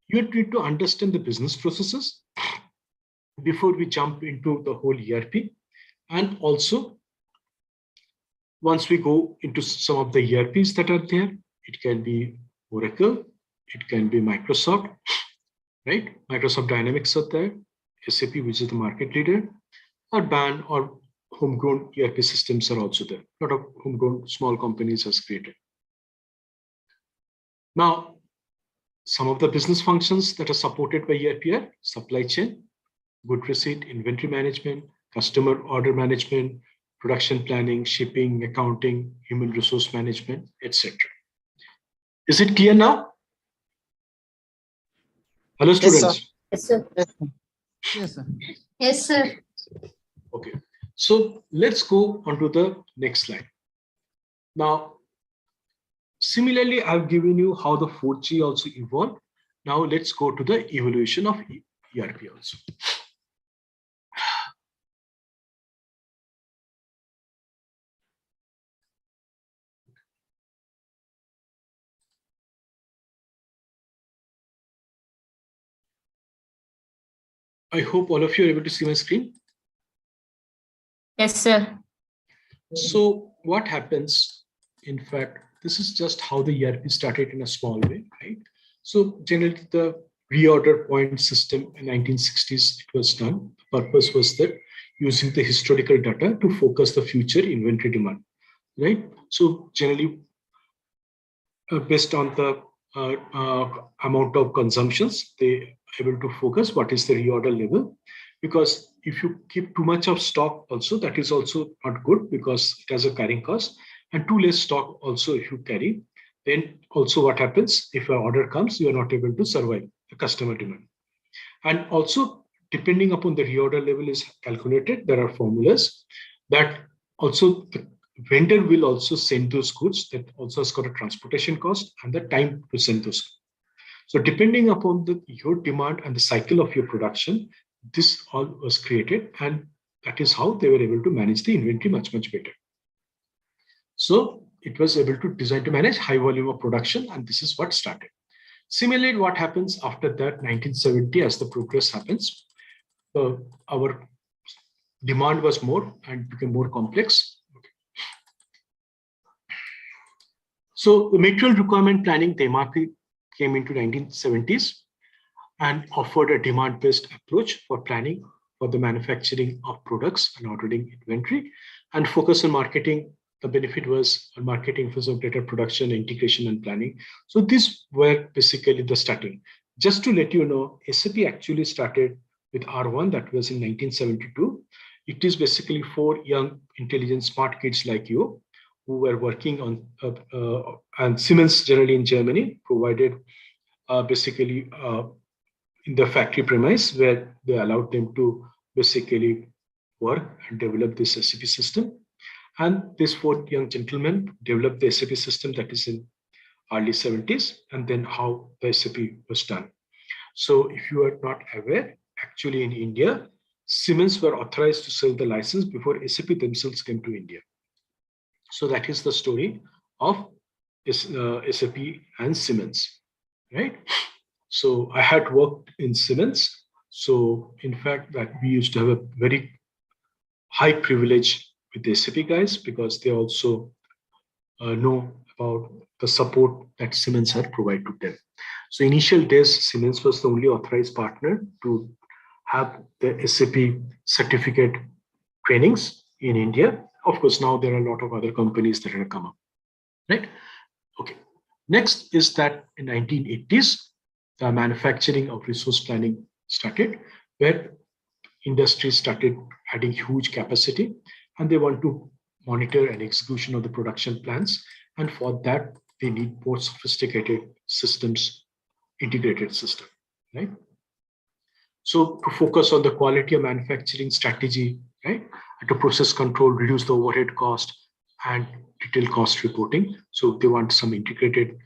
You need to understand the business processes before we jump into the whole ERP. And also, once we go into some of the ERPs that are there, it can be Oracle, it can be Microsoft, right? Microsoft Dynamics are there, SAP, which is the market leader, or BAN or homegrown ERP systems are also there. A lot of homegrown small companies has created. Now, some of the business functions that are supported by ERP are supply chain, good receipt, inventory management, customer order management, production planning, shipping, accounting, human resource management, etc. Is it clear now? Hello, students. Yes, sir. Yes, sir. Yes, sir. Okay. So let's go on to the next slide. Now, similarly, I've given you how the 4G also evolved. Now let's go to the evolution of ERP also. I hope all of you are able to see my screen. Yes, sir. So what happens, in fact, this is just how the ERP started in a small way, right? So generally the reorder point system in 1960s, it was done. The purpose was that using the historical data to focus the future inventory demand, right? So generally based on the amount of consumptions, they able to focus what is the reorder level. Because if you keep too much of stock also, that is also not good because it has a carrying cost. And too less stock also if you carry, then also what happens if an order comes, you are not able to survive the customer demand. And also depending upon the reorder level is calculated, there are formulas that also the vendor will also send those goods that also has got a transportation cost and the time to send those. So depending upon your demand and the cycle of your production, this all was created, and that is how they were able to manage the inventory much, much better. So it was able to design to manage high volume of production, and this is what started. Similarly, what happens after that, 1970, as the progress happens, our demand was more and became more complex. So the material requirement planning, the MRP, came into 1970s and offered a demand-based approach for planning for the manufacturing of products and ordering inventory, and focus on marketing. The benefit was on marketing for greater production, integration, and planning. So these were basically the starting. Just to let you know, SAP actually started with R1, that was in 1972. It is basically 4 young, intelligent, smart kids like you who were working on, and Siemens generally in Germany provided basically in the factory premise, where they allowed them to basically work and develop this SAP system. And these 4 young gentlemen developed the SAP system, that is in early 70s, and then how the SAP was done. So if you are not aware, actually in India, Siemens were authorized to sell the license before SAP themselves came to India. So that is the story of SAP and Siemens, right? So I had worked in Siemens. So in fact, that we used to have a very high privilege with the SAP guys, because they also know about the support that Siemens had provided to them. So initial days, Siemens was the only authorized partner to have the SAP certificate trainings in India. Of course, now there are a lot of other companies that have come up, right? Okay. Next is that in 1980s, the manufacturing of resource planning started, where industries started adding huge capacity, and they want to monitor and execution of the production plans. And for that, they need more sophisticated systems, integrated system, right? So to focus on the quality of manufacturing strategy, right? And to process control, reduce the overhead cost, and detailed cost reporting. So they want some integrated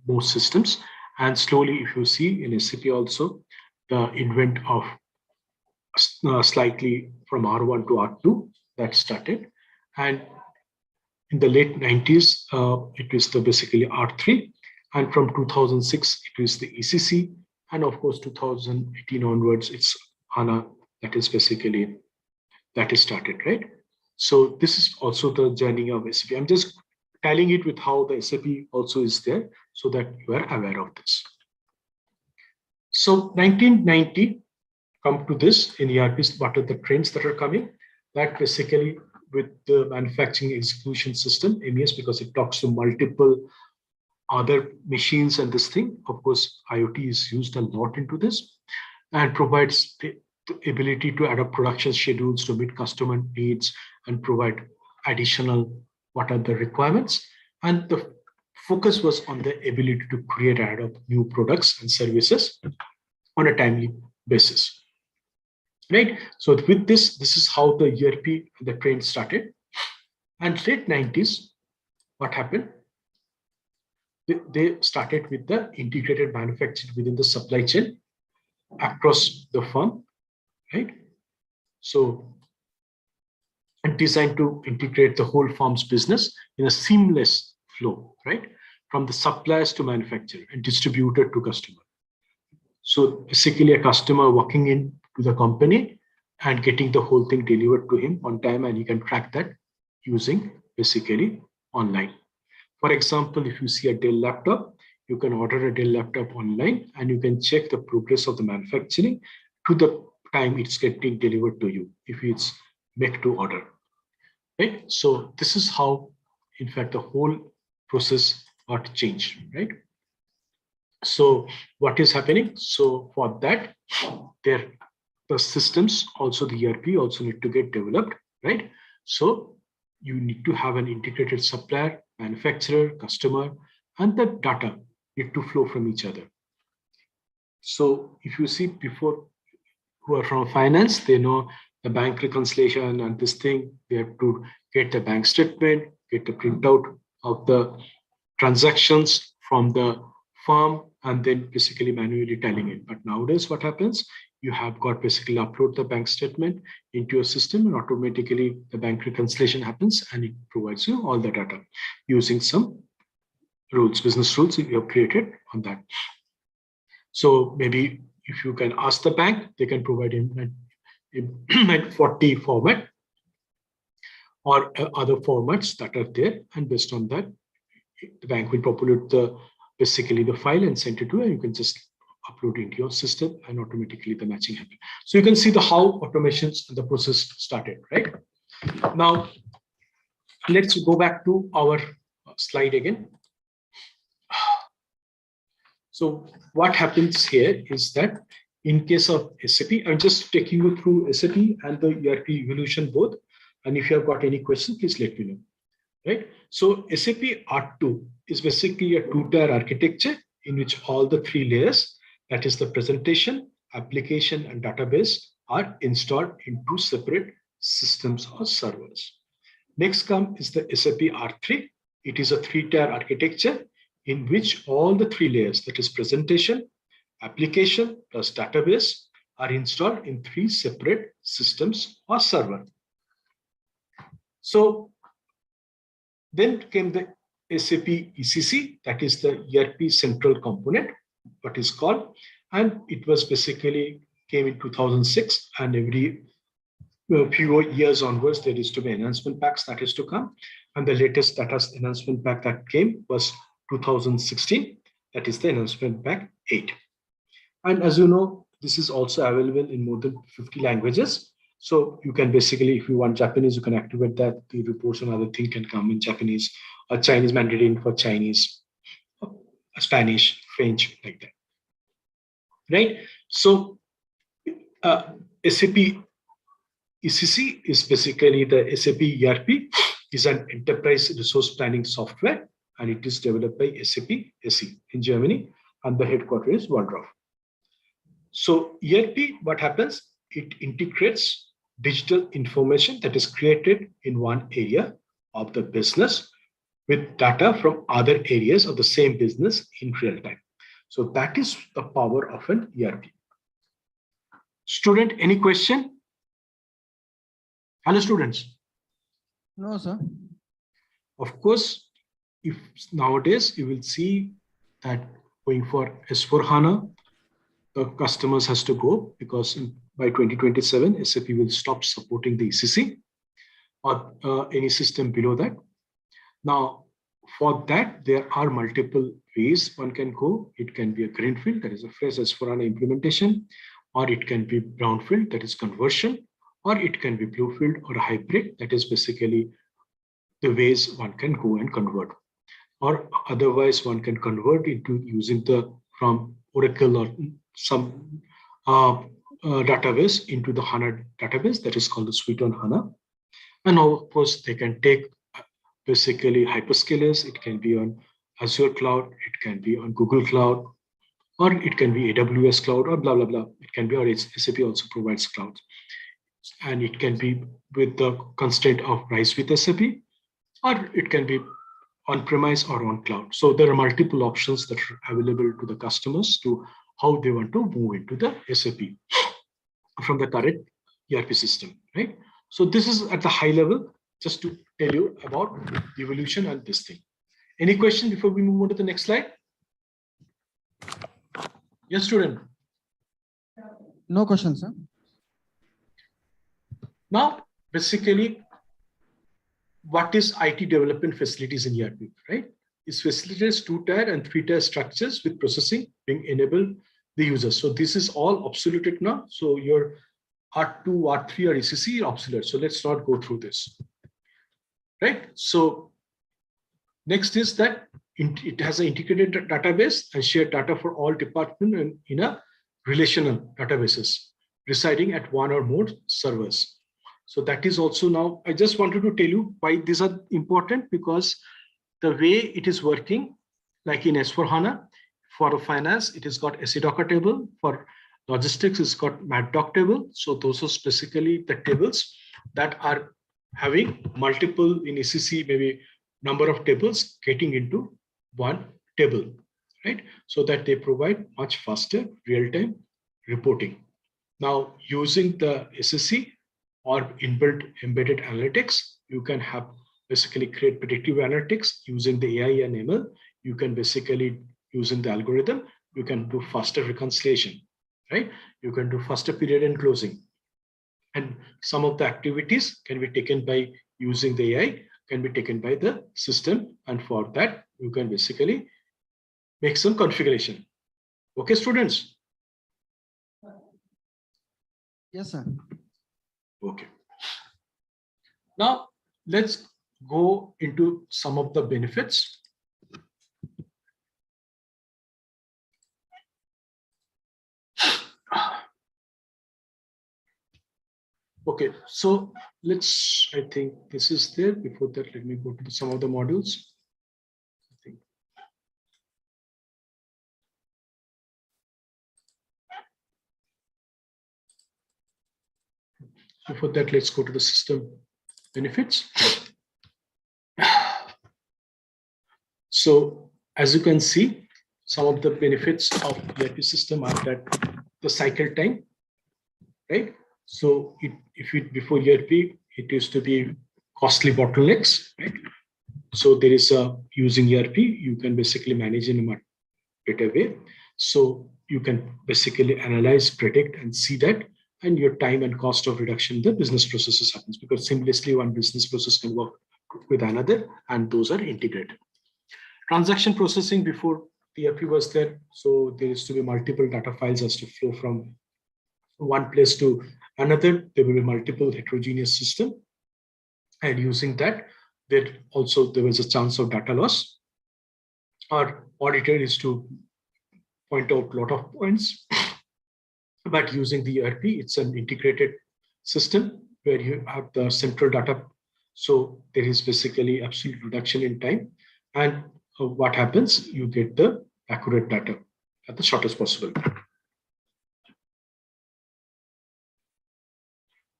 more systems. And slowly, if you see in SAP also, the invent of slightly from R1 to R2 that started. And in the late 90s, it was the basically R3. And from 2006, it was the ECC. And of course, 2018 onwards, it's HANA that is basically, that is started, right? So this is also the journey of SAP. I'm just telling it with how the SAP also is there, so that you are aware of this. So 1990, come to this in ERPs, what are the trends that are coming? That basically with the manufacturing execution system, MES, because it talks to multiple other machines and this thing. Of course, IoT is used a lot into this and provides the ability to adapt production schedules to meet customer needs and provide additional what are the requirements. And the focus was on the ability to create and adopt new products and services on a timely basis, right? So with this is how the ERP, the trend started. And late 90s, what happened? They started with the integrated manufacturing within the supply chain across the firm, right? So, and designed to integrate the whole firm's business in a seamless flow, right? From the suppliers to manufacturer and distributor to customer. So basically a customer walking in to the company and getting the whole thing delivered to him on time, and he can track that using basically online. For example, if you see a Dell laptop, you can order a Dell laptop online and you can check the progress of the manufacturing to the time it's getting delivered to you, if it's make to order, right? So this is how, in fact, the whole process got changed, right? So what is happening? So for that, the systems, also the ERP also need to get developed, right? So you need to have an integrated supplier, manufacturer, customer, and the data need to flow from each other. So if you see before, who are from finance, they know the bank reconciliation and this thing, they have to get the bank statement, get the printout of the transactions from the firm, and then basically manually telling it. But nowadays what happens? you have got basically upload the bank statement into your system, and automatically the bank reconciliation happens and it provides you all the data using some rules, business rules you have created on that. So maybe if you can ask the bank, they can provide in 40 format or other formats that are there, and based on that, the bank will populate basically the file and send it to you, and you can just upload into your system and automatically the matching happens. So you can see the how automations and the process started, right? Now, let's go back to our slide again. So what happens here is that in case of SAP, I'm just taking you through SAP and the ERP evolution both. And if you have got any questions, please let me know, right? So SAP R2 is basically a two-tier architecture in which all the three layers, that is the presentation, application, and database, are installed in two separate systems or servers. Next is the SAP R3. It is a three-tier architecture in which all the three layers, that is presentation, application, plus database, are installed in three separate systems or server. So then came the SAP ECC, that is the ERP central component, what is called, and it was basically came in 2006, and every few years onwards there is to be enhancement packs that is to come, and the latest data enhancement pack that came was 2016, that is the enhancement pack 8. And as you know, this is also available in more than 50 languages. So you can basically, if you want Japanese, you can activate that. The reports and other thing can come in Japanese, or Chinese Mandarin for Chinese, Spanish, French, like that. Right? So SAP ECC is basically the SAP ERP is an enterprise resource planning software, and it is developed by SAP SE in Germany, and the headquarters is Waldorf. So ERP, what happens? It integrates digital information that is created in one area of the business with data from other areas of the same business in real time. So that is the power of an ERP. Student, any question? Hello, students. No, sir. Of course, if nowadays you will see that going for S/4HANA, the customers has to go, because by 2027, SAP will stop supporting the ECC or any system below that. Now, for that, there are multiple ways one can go. It can be a greenfield, that is a fresh S/4HANA implementation, or it can be brownfield, that is conversion, or it can be bluefield or a hybrid, that is basically the ways one can go and convert. Or otherwise, one can convert into using from Oracle or some database into the HANA database, that is called the Suite on HANA. And of course, they can take basically hyperscalers. It can be on Azure Cloud, it can be on Google Cloud, or it can be AWS Cloud, or blah, blah, blah. It can be, or SAP also provides cloud. And it can be with the constraint of RISE with SAP, or it can be on-premise or on cloud. So there are multiple options that are available to the customers to how they want to move into the SAP from the current ERP system, right? So this is at the high level, just to tell you about the evolution and this thing. Any question before we move on to the next slide? Yes, student. No question, sir. Now, basically, what is IT development facilities in ERP, right? It facilitates two-tier and three-tier structures with processing being enabled the users. So this is all obsoleted now. So your R2, R3, or ECC are obsolete. So let's not go through this, right? So next is that it has an integrated database and shared data for all departments and in a relational databases residing at one or more servers. So that is also now, I just wanted to tell you why these are important, because the way it is working, like in S/4HANA, for finance, it has got SEDocker table. For logistics, it's got MATDoc table. So those are specifically the tables that are having multiple in ECC, maybe number of tables getting into one table, right? So that they provide much faster real-time reporting. Now, using the SSC or inbuilt embedded analytics, you can have basically create predictive analytics using the AI and ML. You can basically, using the algorithm, you can do faster reconciliation, right? You can do faster period end closing. And some of the activities can be taken by using the AI, can be taken by the system. And for that, you can basically make some configuration. Okay, students? Yes, sir. Okay. Now, let's go into some of the benefits. Okay, so I think this is there. Before that, let me go to some of the modules. Before that, let's go to the system benefits. So as you can see, some of the benefits of ERP system are that the cycle time, right? So before ERP, it used to be costly bottlenecks, right? So there is using ERP, you can basically manage in a much better way. So you can basically analyze, predict, and see that, and your time and cost of reduction, the business processes happens because seamlessly one business process can work with another, and those are integrated. Transaction processing before the ERP was there, so there used to be multiple data files has to flow from one place to another. There will be multiple heterogeneous system, and using that, there was a chance of data loss. Our auditor is to point out a lot of points, but using the ERP, it's an integrated system where you have the central data. So there is basically absolute reduction in time. And what happens? You get the accurate data at the shortest possible time.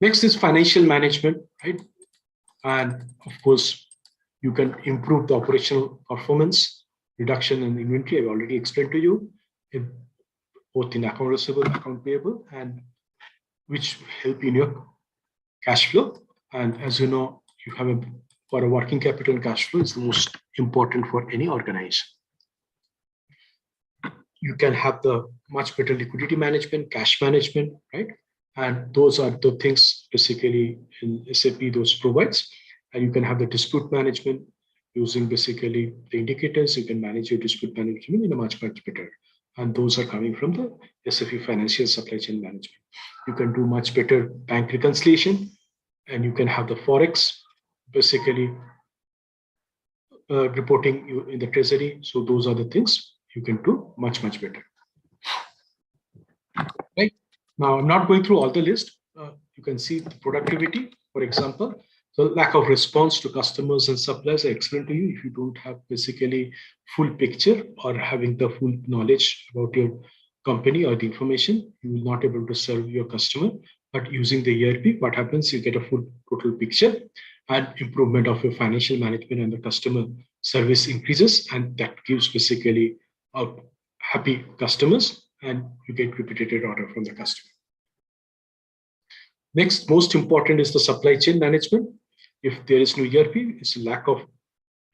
Next is financial management, right? And of course, you can improve the operational performance, reduction in inventory. I've already explained to you, both in account receivable, account payable, and which help in your cash flow. And as you know, you have for a working capital and cash flow is the most important for any organization. You can have the much better liquidity management, cash management, right? And those are the things basically in SAP those provides. And you can have the dispute management using basically the indicators. You can manage your dispute management in a much better. And those are coming from the SAP financial supply chain management. You can do much better bank reconciliation, and you can have the Forex basically reporting you in the treasury. So those are the things you can do much better. Right. Now, I'm not going through all the list. You can see the productivity, for example. So lack of response to customers and suppliers, I explained to you, if you don't have basically full picture or having the full knowledge about your company or the information, you will not able to serve your customer. But using the ERP, what happens? You get a full total picture, and improvement of your financial management and the customer service increases, and that gives basically happy customers, and you get repeated order from the customer. Next, most important is the supply chain management. If there is no ERP, it's a lack of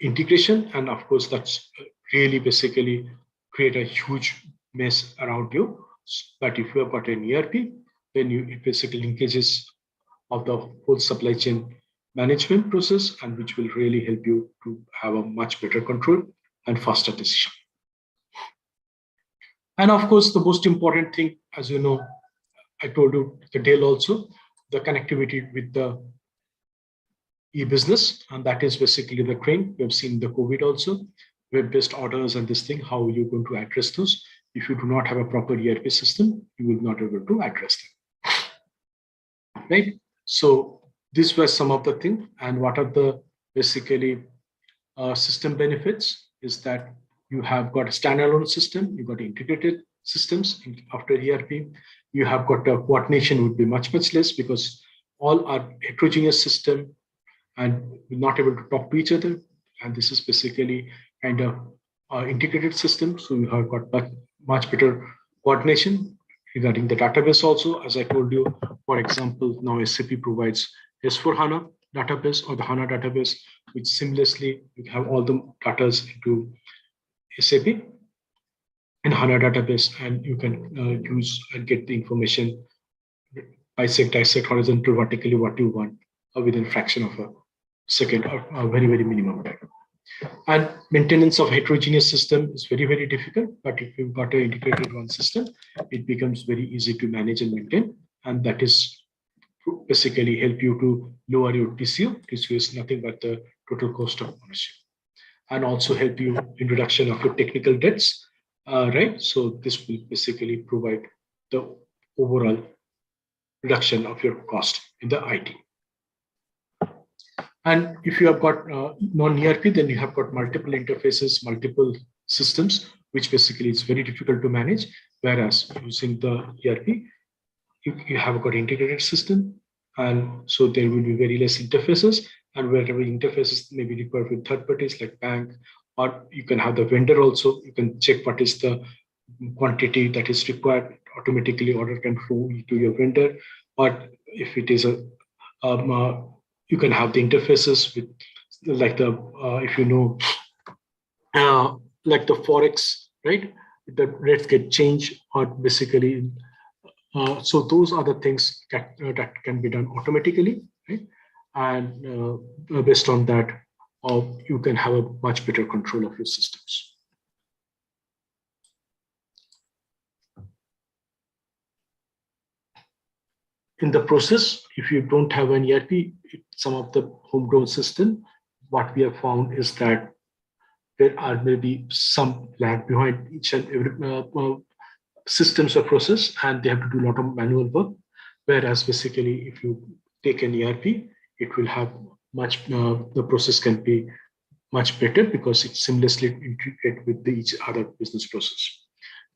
integration, and of course that's really basically create a huge mess around you. But if you have got an ERP, then it basically linkages of the whole supply chain management process, and which will really help you to have a much better control and faster decision. And of course, the most important thing, as you know, I told you the Dell also, the connectivity with the e-business, and that is basically the crane. We have seen the COVID also, web-based orders and this thing, how you're going to address those. If you do not have a proper ERP system, you will not be able to address them. Right? So these were some of the things. And what are the basically system benefits is that you have got a standalone system, you've got integrated systems after ERP. You have got a coordination would be much less because all are heterogeneous system and we're not able to talk to each other. And this is basically kind of integrated system. So you have got much better coordination, regarding the database also, as I told you, for example, now SAP provides S/4HANA database or the HANA database, which seamlessly you have all the data into SAP and HANA database, and you can use and get the information, bisect, dissect, horizontal, vertically, what you want within a fraction of a second, or a very, very minimum time. And maintenance of heterogeneous system is very, very difficult. But if you've got an integrated one system, it becomes very easy to manage and maintain. And that is basically help you to lower your TCO. TCO is nothing but the total cost of ownership. And also help you in reduction of your technical debts, right? So this will basically provide the overall reduction of your cost in the IT. And if you have got non-ERP, then you have got multiple interfaces, multiple systems, which basically is very difficult to manage. Whereas using the ERP, you have got integrated system, and so there will be very less interfaces. And wherever interfaces may be required with third parties like bank, or you can have the vendor also. You can check what is the quantity that is required. Automatically, order can flow to your vendor, or if it is a you can have the interfaces with like the if you know like the forex, right? The rates get changed, or basically so those are the things that can be done automatically, right? And based on that, you can have a much better control of your systems. In the process, if you don't have an ERP, some of the homegrown system, what we have found is that there are maybe some lag behind each and every systems or process, and they have to do a lot of manual work. Whereas basically, if you take an ERP, it will have much, the process can be much better because it's seamlessly integrated with each other business process.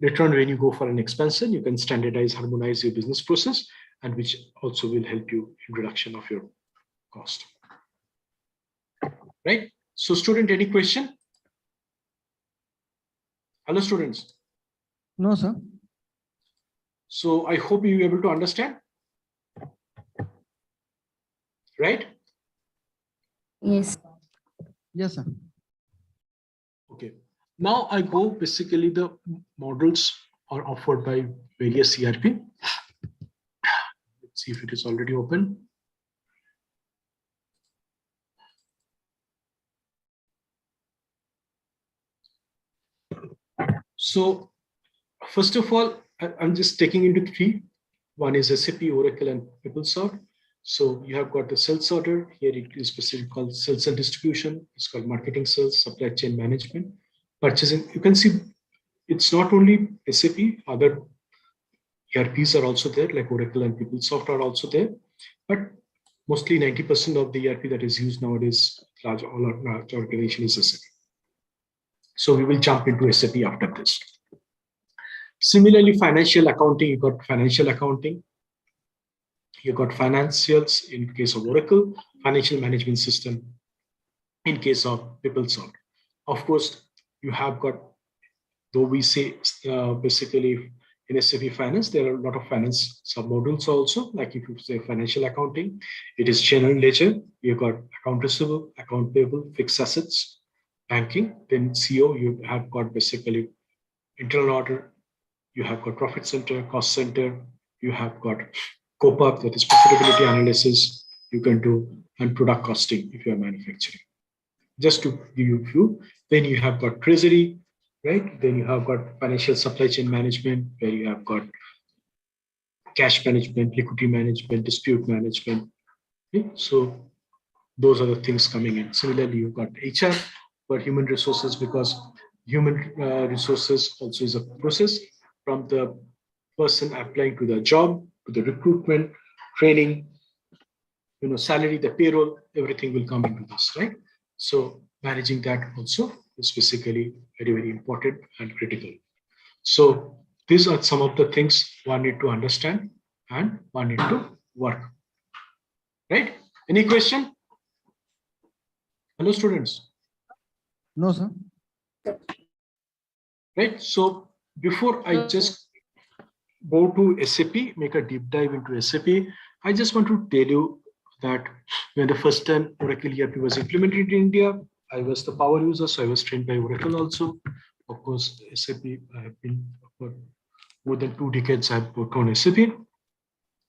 Later on, when you go for an expansion, you can standardize, harmonize your business process, and which also will help you in reduction of your cost. Right? So student, any question? Hello, students. No, sir. So I hope you are able to understand. Right? Yes. Yes, sir. Okay. Now I go basically the models are offered by various ERP. Let's see if it is already open. So first of all, I'm just taking into three. One is SAP, Oracle, and PeopleSoft. So you have got the sales order. Here it is specifically called sales and distribution. It's called marketing sales, supply chain management, purchasing. You can see it's not only SAP, other ERPs are also there, like Oracle and PeopleSoft are also there. But mostly 90% of the ERP that is used nowadays, large organization is SAP. So we will jump into SAP after this. Similarly, financial accounting, you got financial accounting. You got financials in case of Oracle, financial management system in case of PeopleSoft. Of course, you have got, though we say basically in SAP Finance, there are a lot of finance submodules also, like if you say financial accounting, it is general ledger, you've got account receivable, account payable, fixed assets, banking, then CO, you have got basically internal order, you have got profit center, cost center, you have got COPA, that is profitability analysis, you can do, and product costing if you are manufacturing. Just to give you a few, then you have got treasury, right? Then you have got financial supply chain management, where you have got cash management, liquidity management, dispute management. Okay? So those are the things coming in. Similarly, you've got HR for human resources, because human resources also is a process from the person applying to the job, to the recruitment, training, salary, the payroll, everything will come into this, right? So managing that also is basically very, very important and critical. So these are some of the things one need to understand and one need to work. Right? Any question? Hello, students. No, sir. Right. So before I just go to SAP, make a deep dive into SAP. I just want to tell you that when the first time Oracle ERP was implemented in India, I was the power user, so I was trained by Oracle also. Of course, SAP, I have been for more than 2 decades, I've worked on SAP.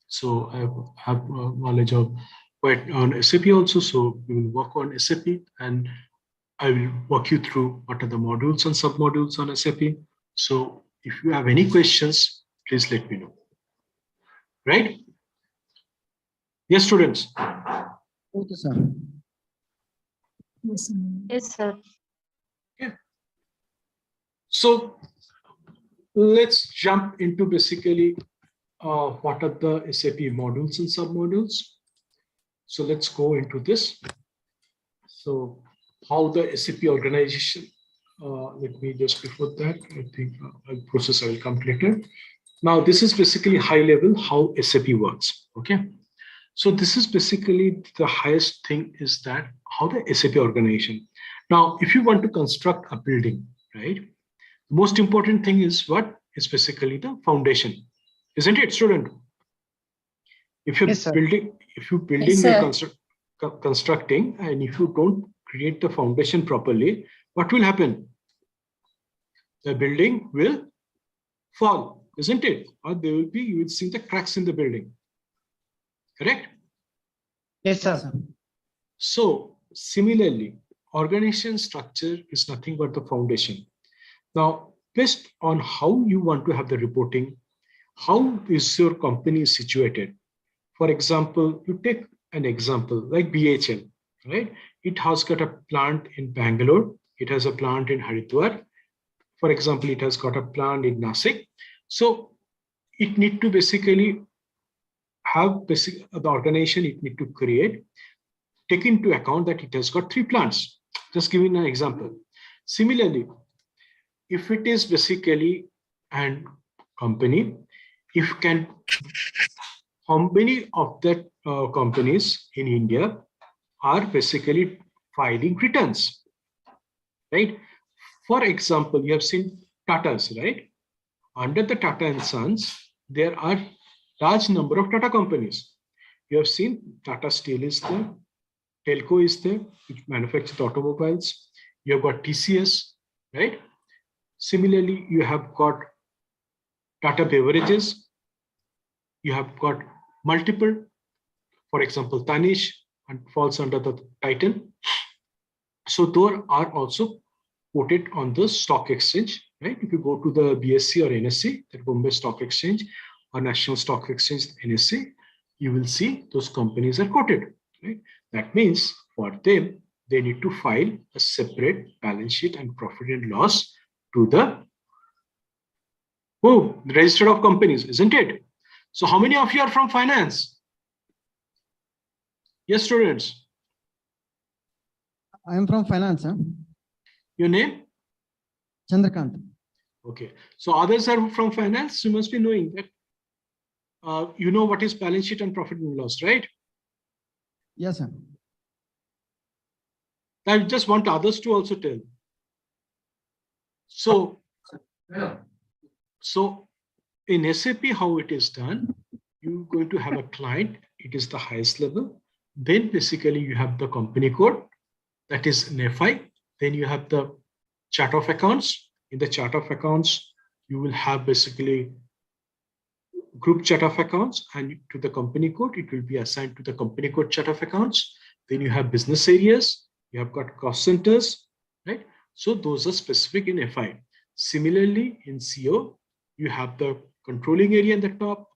So I have knowledge of quite on SAP also. So we will work on SAP and I will walk you through what are the modules and submodules on SAP. So if you have any questions, please let me know. Right? Yes, students. Okay, sir. Yes, sir. Yeah. So let's jump into basically what are the SAP modules and submodules. So let's go into this. So how the SAP organization, let me just before that, I think process I will come later. Now this is basically high level how SAP works. Okay. So this is basically the highest thing is that how the SAP organization. Now, if you want to construct a building, right? The most important thing is what is basically the foundation, isn't it, student? If you're building, you're constructing, and if you don't create the foundation properly, what will happen? The building will fall, isn't it? Or there will be, you will see the cracks in the building. Correct? Yes, sir. So similarly, organization structure is nothing but the foundation. Now, based on how you want to have the reporting, how is your company situated? For example, you take an example like BHL, right? It has got a plant in Bangalore. It has a plant in Haridwar. For example, it has got a plant in Nasik. So it need to basically have the organization it need to create, take into account that it has got 3 plants. Just giving an example. Similarly, if it is basically an company, if can, how many of that companies in India are basically filing returns, right? For example, you have seen Tatas, right? Under the Tata and Sons, there are large number of Tata companies. You have seen Tata Steel is there, Telco is there, which manufactures automobiles. You have got TCS, right? Similarly, you have got Tata Beverages. You have got multiple, for example, Tanish and falls under the Titan. So those are also quoted on the stock exchange, right? If you go to the BSC or NSE, the Bombay Stock Exchange or National Stock Exchange, NSE, you will see those companies are quoted, right? That means for them, they need to file a separate balance sheet and profit and loss to the register of companies, isn't it? So how many of you are from finance? Yes, students. I am from finance, huh? Your name? Chandrakant. Okay. So others are from finance. You must be knowing that. You know what is balance sheet and profit and loss, right? Yes, sir. I just want others to also tell. So in SAP, how it is done, you're going to have a client. It is the highest level. Then basically you have the company code, that is an FI. Then you have the chart of accounts. In the chart of accounts, you will have basically group chart of accounts, and to the company code, it will be assigned to the company code chart of accounts. Then you have business areas. You have got cost centers, right? So those are specific in FI. Similarly, in CO, you have the controlling area in the top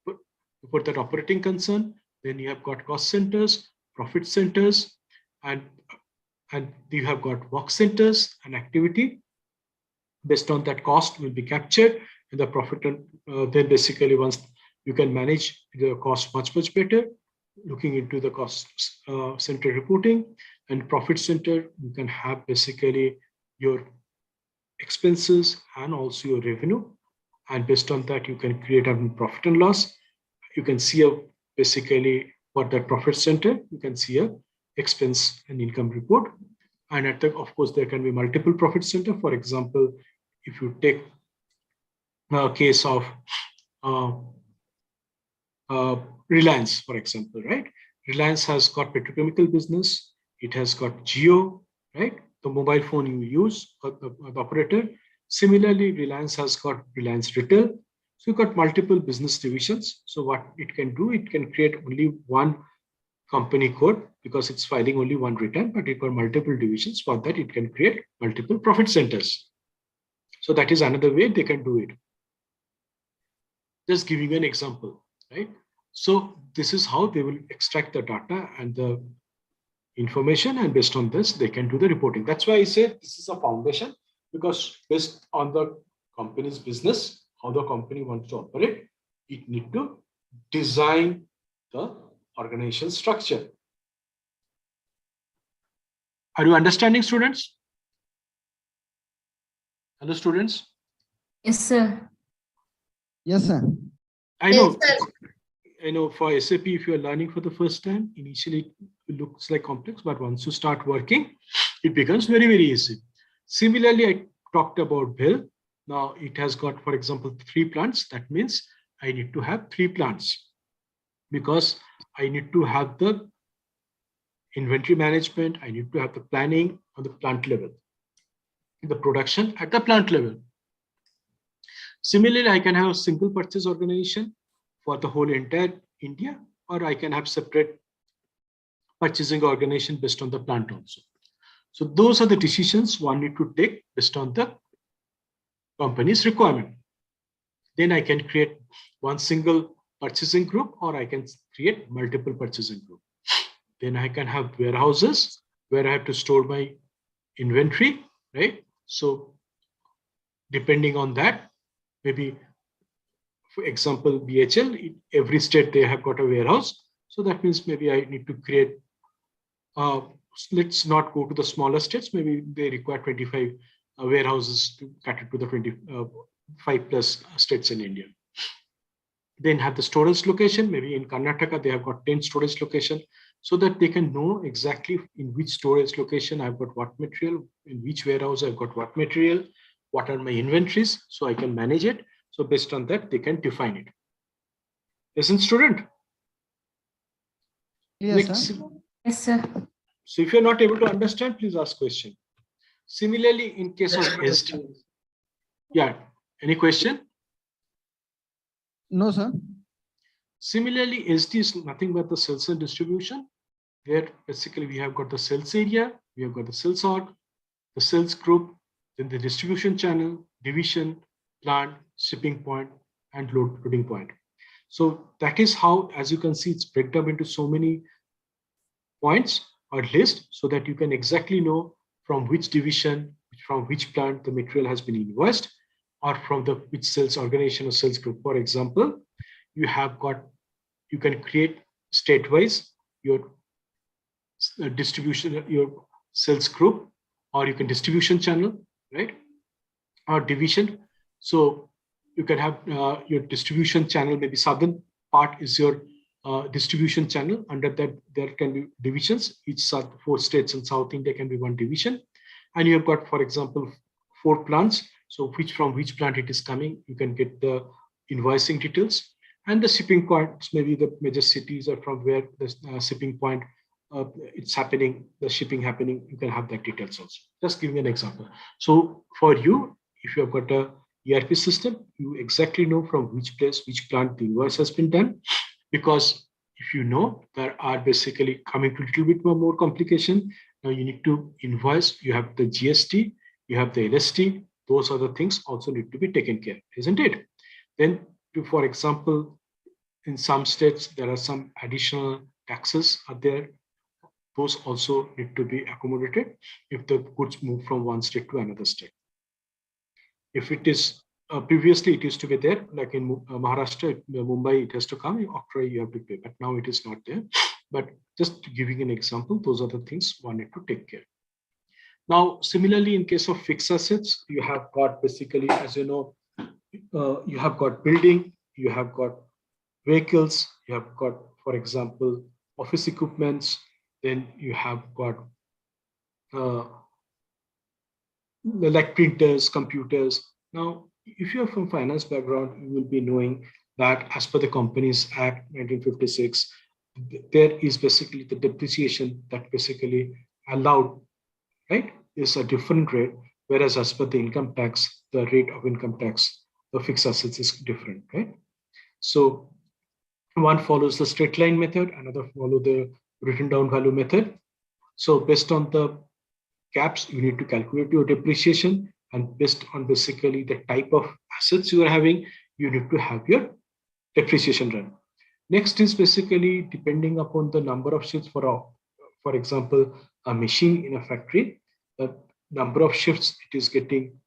for that operating concern. Then you have got cost centers, profit centers, and you have got work centers and activity. Based on that, cost will be captured in the profit, and then basically once you can manage the cost much better, looking into the cost center reporting and profit center, you can have basically your expenses and also your revenue, and based on that you can create a profit and loss. You can see basically for that profit center, you can see a expense and income report. And of course, there can be multiple profit center. For example, if you take a case of Reliance, for example, right? Reliance has got petrochemical business. It has got Geo, right? The mobile phone you use, the operator. Similarly, Reliance has got Reliance Retail. So you've got multiple business divisions. So what it can do, it can create only one company code because it's filing only one return, but it got multiple divisions. For that, it can create multiple profit centers. So that is another way they can do it. Just giving an example, right? So this is how they will extract the data and the information, and based on this, they can do the reporting. That's why I said this is a foundation, because based on the company's business, how the company wants to operate, it need to design the organizational structure. Are you understanding, students? Hello, students? Yes, sir. Yes, sir. I know. I know for SAP, if you're learning for the first time, initially it looks like complex, but once you start working, it becomes very, very easy. Similarly, I talked about bill. Now it has got, for example, 3 plants. That means I need to have 3 plants because I need to have the inventory management. I need to have the planning on the plant level, the production at the plant level. Similarly, I can have a single purchase organization for the whole entire India, or I can have separate purchasing organization based on the plant also. So those are the decisions one need to take based on the company's requirement. Then I can create one single purchasing group, or I can create multiple purchasing group. Then I can have warehouses where I have to store my inventory, right? So depending on that, maybe for example, BHL, in every state they have got a warehouse. So that means maybe I need to create, let's not go to the smaller states. Maybe they require 25 warehouses to cater to the 25 plus states in India. Then have the storage location. Maybe in Karnataka, they have got 10 storage location, so that they can know exactly in which storage location I've got what material, in which warehouse I've got what material, what are my inventories, so I can manage it. So based on that, they can define it. Listen, student. Yes, Next. sir. Yes, sir. So if you're not able to understand, please ask question. Similarly, in case of SD. Yeah, any question? No, sir. Similarly, SD is nothing but the sales and distribution, where basically we have got the sales area, we have got the sales org, the sales group, then the distribution channel, division, plant, shipping point, and loading point. So that is how, as you can see, it's broken up into so many points or list, so that you can exactly know from which division, from which plant the material has been invoiced, or from the which sales organization or sales group. For example, you can create state-wise your distribution, your sales group, or you can distribution channel, right? Or division. So you can have your distribution channel, maybe southern part is your distribution channel. Under that, there can be divisions. Each 4 states in South India can be one division. And you have got, for example, 4 plants. So from which plant it is coming, you can get the invoicing details. And the shipping points, maybe the major cities are from where the shipping point it's happening, the shipping happening, you can have that details also. Just giving an example. So for you, if you have got a ERP system, you exactly know from which place, which plant the invoice has been done. Because if you know, there are basically coming to a little bit more complication. Now you need to invoice, you have the GST, you have the LST, those are the things also need to be taken care of, isn't it? Then, for example, in some states, there are some additional taxes are there. Those also need to be accommodated if the goods move from one state to another state. If it is previously, it used to be there, like in Maharashtra, Mumbai, it has to come, October you have to pay, but now it is not there. But just giving an example, those are the things one need to take care. Now, similarly, in case of fixed assets, you have got basically, as you know, you have got building, you have got vehicles, you have got, for example, office equipments, then you have got like printers, computers. Now, if you're from finance background, you will be knowing that as per the Companies Act 1956, there is basically the depreciation that basically allowed, right, is a different rate, whereas as per the income tax, the rate of income tax, the fixed assets is different, right? So one follows the straight line method, another follow the written down value method. So based on the gaps, you need to calculate your depreciation, and based on basically the type of assets you are having, you need to have your depreciation run. Next is basically depending upon the number of shifts for example, a machine in a factory, the number of shifts it is getting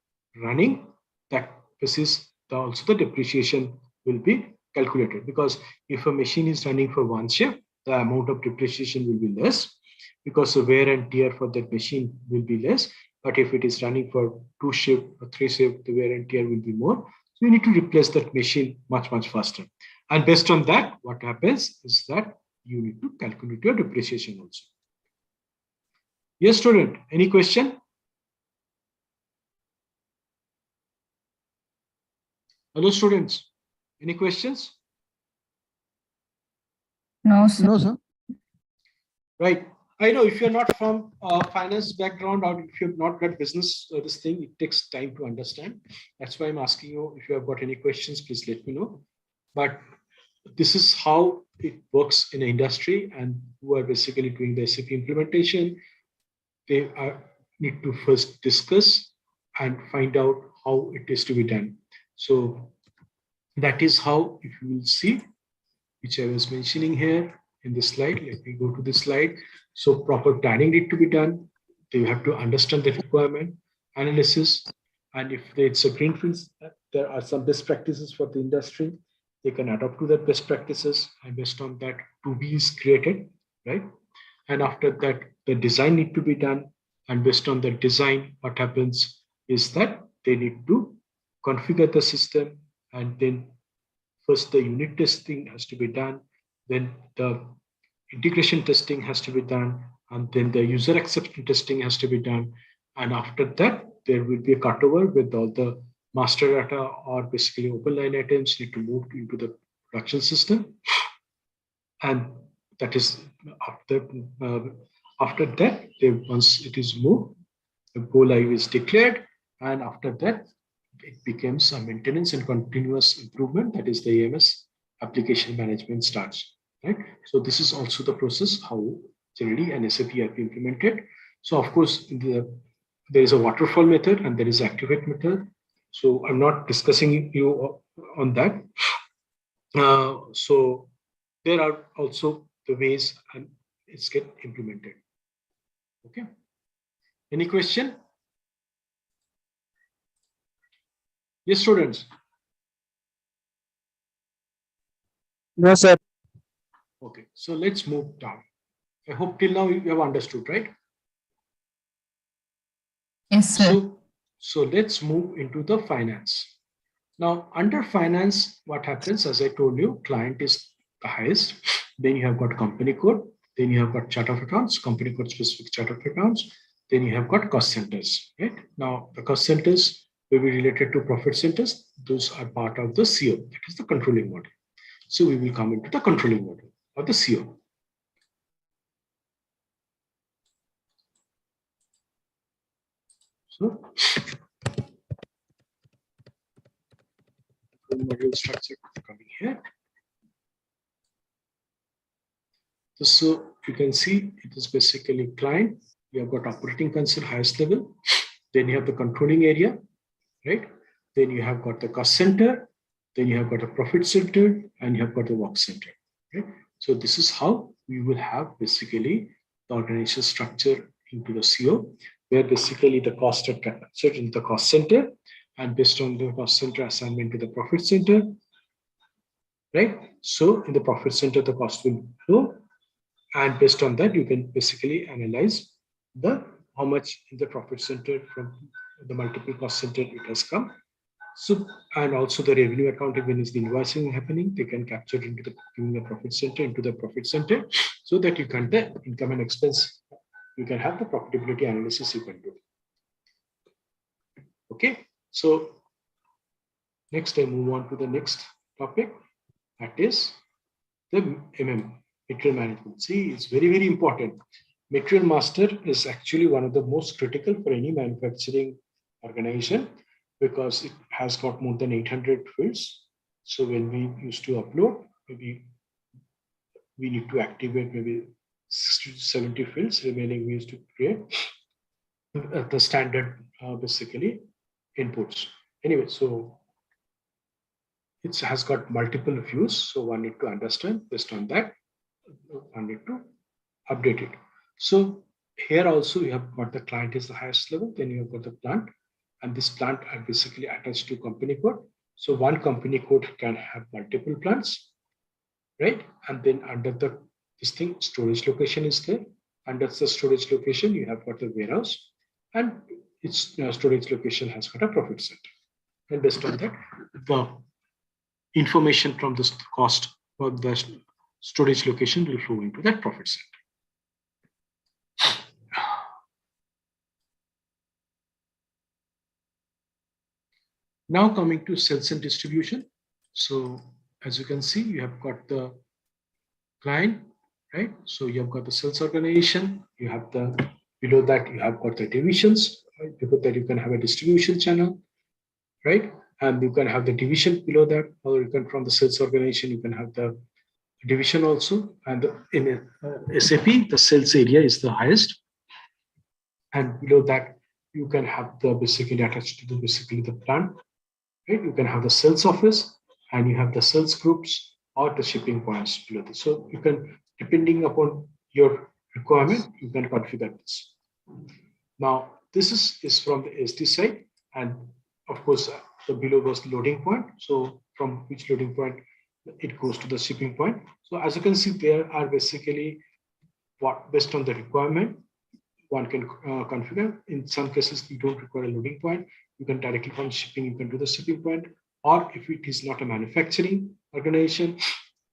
running, that basis also the depreciation will be calculated, because if a machine is running for one shift, the amount of depreciation will be less because the wear and tear for that machine will be less. But if it is running for 2 shift or 3 shift, the wear and tear will be more. So you need to replace that machine much faster. And based on that, what happens is that you need to calculate your depreciation also. Yes, student, any question? Hello, students, any questions? No, sir. No, sir. Right. I know if you're not from finance background or if you've not got business, this thing, it takes time to understand. That's why I'm asking you, if you have got any questions, please let me know. But this is how it works in the industry, and who are basically doing the SAP implementation. They need to first discuss and find out how it is to be done. So that is how, if you will see, which I was mentioning here in this slide. Let me go to this slide. So proper planning need to be done. They have to understand the requirement, analysis, and if it's a greenfield, there are some best practices for the industry. They can adopt to that best practices, and based on that, 2B is created, right? And after that, the design need to be done. And based on the design, what happens is that they need to configure the system, and then first the unit testing has to be done, then the integration testing has to be done, and then the user acceptance testing has to be done. And after that, there will be a cutover with all the master data or basically open line items need to move into the production system. And that is after that, once it is moved, the go live is declared, and after that, it becomes a maintenance and continuous improvement. That is the AMS, application management, starts, right? So this is also the process how generally an SAP ERP implemented. So of course, there is a waterfall method and there is activate method. So I'm not discussing you on that. So there are also the ways and it's get implemented. Okay. Any question? Yes, students. No, sir. Okay, so let's move down. I hope till now you have understood, right? Yes, sir. So let's move into the finance. Now, under finance, what happens, as I told you, client is the highest. Then you have got company code. Then you have got chart of accounts, company code specific chart of accounts. Then you have got cost centers, right? Now, the cost centers will be related to profit centers. Those are part of the CO, that is the controlling model. So we will come into the controlling model or the CO. So module structure coming here. So you can see it is basically client. You have got operating console, highest level. Then you have the controlling area, right? Then you have got the cost center. Then you have got a profit center, and you have got the work center, right? So this is how we will have basically the organization structure into the CO, where basically the cost are captured in the cost center, and based on the cost center assignment to the profit center, right? So in the profit center, the cost will flow, and based on that, you can basically analyze the how much in the profit center from the multiple cost center it has come. So, and also the revenue account, when is the invoicing happening, they can capture into the profit center, into the profit center, so that you can the income and expense, you can have the profitability analysis you can do. Okay, so next I move on to the next topic. That is the material management. See, it's very, very important. Material master is actually one of the most critical for any manufacturing organization because it has got more than 800 fields. So when we used to upload, maybe we need to activate maybe 60 to 70 fields. Remaining we used to create the standard basically inputs. Anyway, so it has got multiple views. So one need to understand based on that, one need to update it. So here also you have got the client is the highest level, then you have got the plant, and this plant are basically attached to company code. So one company code can have multiple plants, right? And then under this thing, storage location is there. Under the storage location, you have got the warehouse, and its storage location has got a profit center. And based on that, the information from the cost for the storage location will flow into that profit center. Now coming to sales and distribution. So as you can see, you have got the client, right? So you have got the sales organization, you have the, below that you have got the divisions, right? Below that you can have a distribution channel, right? And you can have the division below that, or you can, from the sales organization, you can have the division also. And in SAP, the sales area is the highest. And below that, you can have the basically attached to the basically the plant, right? You can have the sales office, and you have the sales groups or the shipping points below this. So you can, depending upon your requirement, you can configure this. Now, this is from the SD side, and of course, the below was loading point. So from which loading point it goes to the shipping point. So as you can see, there are basically what based on the requirement, one can configure. In some cases, you don't require a loading point. You can directly from shipping, you can do the shipping point. Or if it is not a manufacturing organization,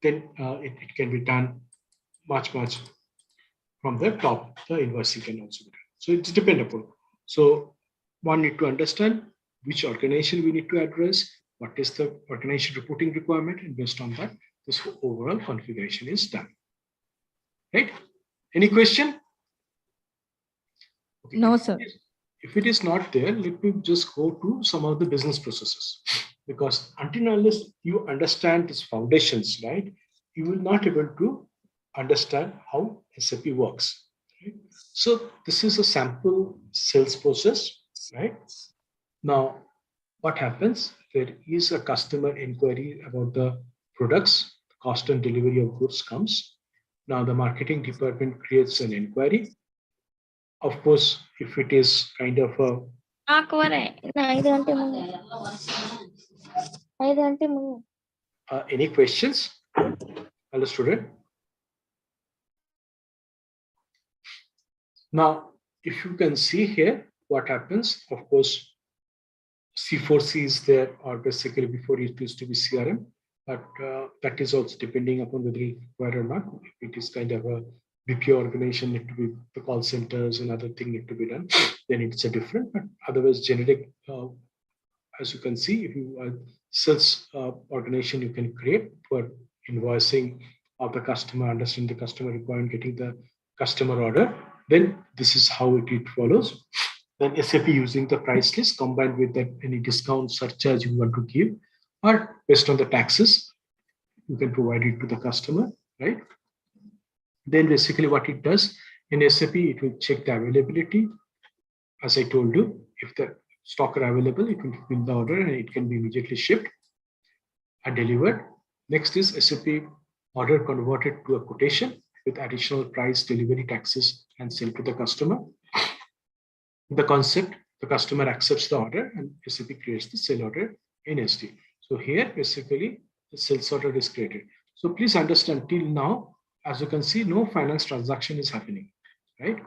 then it can be done much from the top. The invoicing can also be done. So it's dependable. So one need to understand which organization we need to address, what is the organization reporting requirement, and based on that, this overall configuration is done. Right? Any question? Okay. No, sir. If it is not there, let me just go to some of the business processes. Because until unless you understand these foundations, right, you will not able to understand how SAP works. Right? So this is a sample sales process, right? Now, what happens? There is a customer inquiry about the products, cost and delivery of goods comes. Now the marketing department creates an inquiry. Of course, if it is kind of a any questions? Hello, student. Now, if you can see here, what happens? Of course, C4C is there, or basically before it used to be CRM, but that is also depending upon whether you require or not. If it is kind of a BPO organization, need to be the call centers and other thing need to be done, then it's a different, but otherwise generic, as you can see, if you sales organization, you can create for invoicing of the customer, understand the customer requirement, getting the customer order, then this is how it follows. Then SAP using the price list combined with that any discount surcharge you want to give, or based on the taxes, you can provide it to the customer, right? Then basically what it does in SAP, it will check the availability. As I told you, if the stock are available, it will fill the order and it can be immediately shipped and delivered. Next is SAP order converted to a quotation with additional price, delivery, taxes, and sent to the customer. The concept, the customer accepts the order and SAP creates the sale order in SD. So here, basically, the sales order is created. So please understand, till now, as you can see, no finance transaction is happening, right?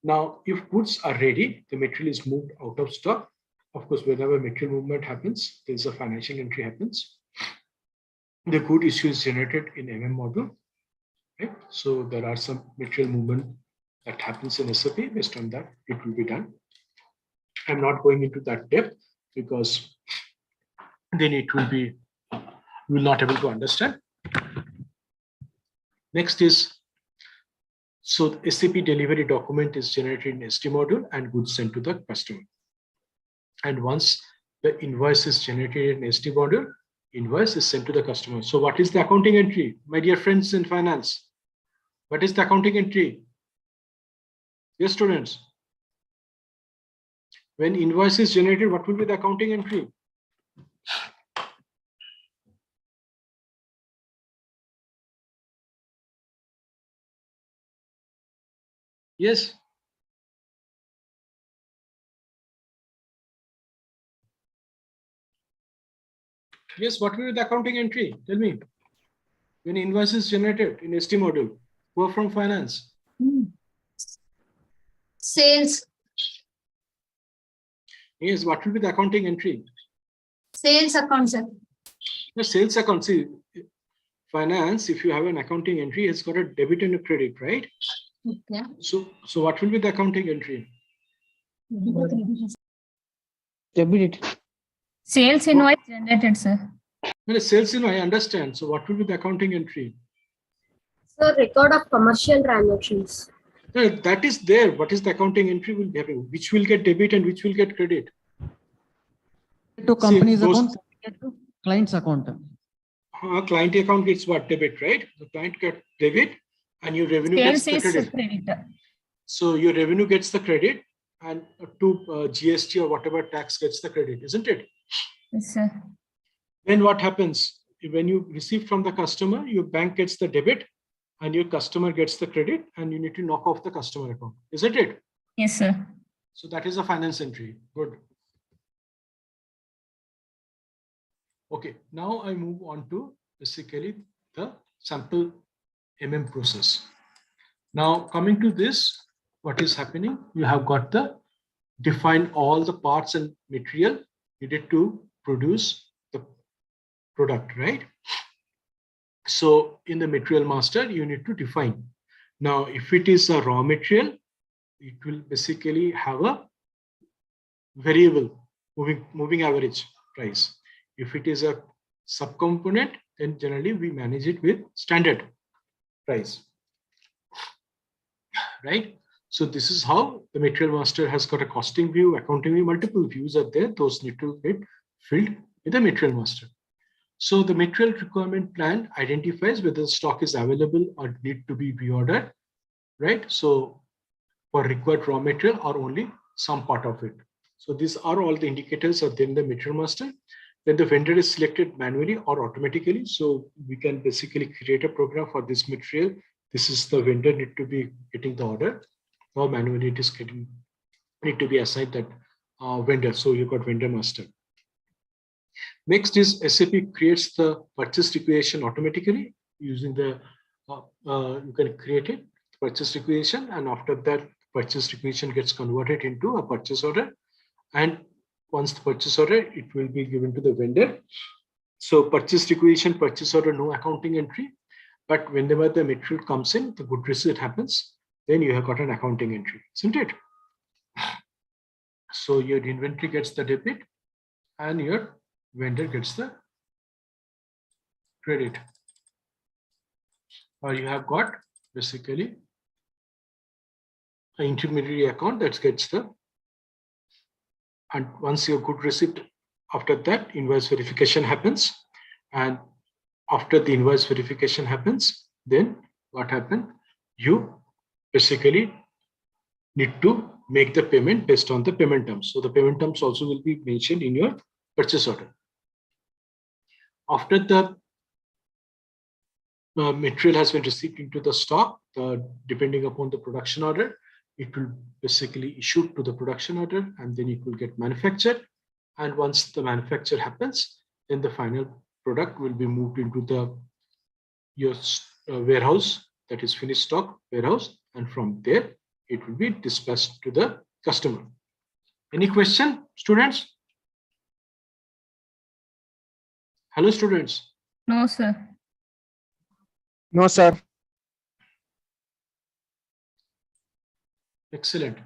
Now, if goods are ready, the material is moved out of stock. Of course, whenever material movement happens, there is a financial entry happens. The good issue is generated in MM model, right? So there are some material movement that happens in SAP. Based on that, it will be done. I'm not going into that depth because then it will be you will not able to understand. Next is, so the SAP delivery document is generated in SD module and goods sent to the customer. And once the invoice is generated in SD module, invoice is sent to the customer. So what is the accounting entry? My dear friends in finance, what is the accounting entry? Yes, students. When invoice is generated, what will be the accounting entry? Yes. Yes, what will be the accounting entry? Tell me. When invoice is generated in SD module, who are from finance? Sales. Yes, what will be the accounting entry? Sales account, sir. The sales account. See, finance, if you have an accounting entry, it's got a debit and a credit, right? Okay. So what will be the accounting entry? Debit. Sales invoice generated, sir. Well, sales invoice, I understand. So what will be the accounting entry? So record of commercial transactions. No, that is there. What is the accounting entry will be having? Which will get debit and which will get credit? To company's those- account, to client's account. Client account gets what? Debit, right? The client gets debit and your revenue Sales gets the is credit. credit. So your revenue gets the credit and to GST or whatever tax gets the credit, isn't it? Yes, sir. Then what happens? When you receive from the customer, your bank gets the debit and your customer gets the credit and you need to knock off the customer account, isn't it? Yes, sir. So that is a finance entry. Good. Okay, now I move on to basically the sample process. Now coming to this, what is happening? You have got the define all the parts and material needed to produce the product, right? So in the material master, you need to define. Now, if it is a raw material, it will basically have a variable moving average price. If it is a subcomponent, then generally we manage it with standard price, right? So this is how the material master has got a costing view, accounting view, multiple views are there. Those need to get filled with the material master. So the material requirement plan identifies whether the stock is available or need to be reordered, right? So for required raw material or only some part of it. So these are all the indicators are there in the material master. Then the vendor is selected manually or automatically. So we can basically create a program for this material. This is the vendor need to be getting the order, or manually it is need to be assigned that vendor. So you got vendor master. Next is SAP creates the purchase requisition automatically using the you can create it purchase requisition, and after that purchase requisition gets converted into a purchase order, and once the purchase order, it will be given to the vendor. So purchase requisition, purchase order, no accounting entry, but whenever the material comes in, the good receipt happens, then you have got an accounting entry, isn't it? So your inventory gets the debit and your vendor gets the credit. Or you have got basically an intermediary account that gets the, and once your good receipt, after that invoice verification happens, and after the invoice verification happens, then what happened? You basically need to make the payment based on the payment terms. So the payment terms also will be mentioned in your purchase order. After the material has been received into the stock, depending upon the production order, it will basically issued to the production order, and then it will get manufactured. And once the manufacture happens, then the final product will be moved into the your warehouse, that is finished stock warehouse, and from there it will be dispatched to the customer. Any question, students? Hello, students. No, sir. No, sir. Excellent.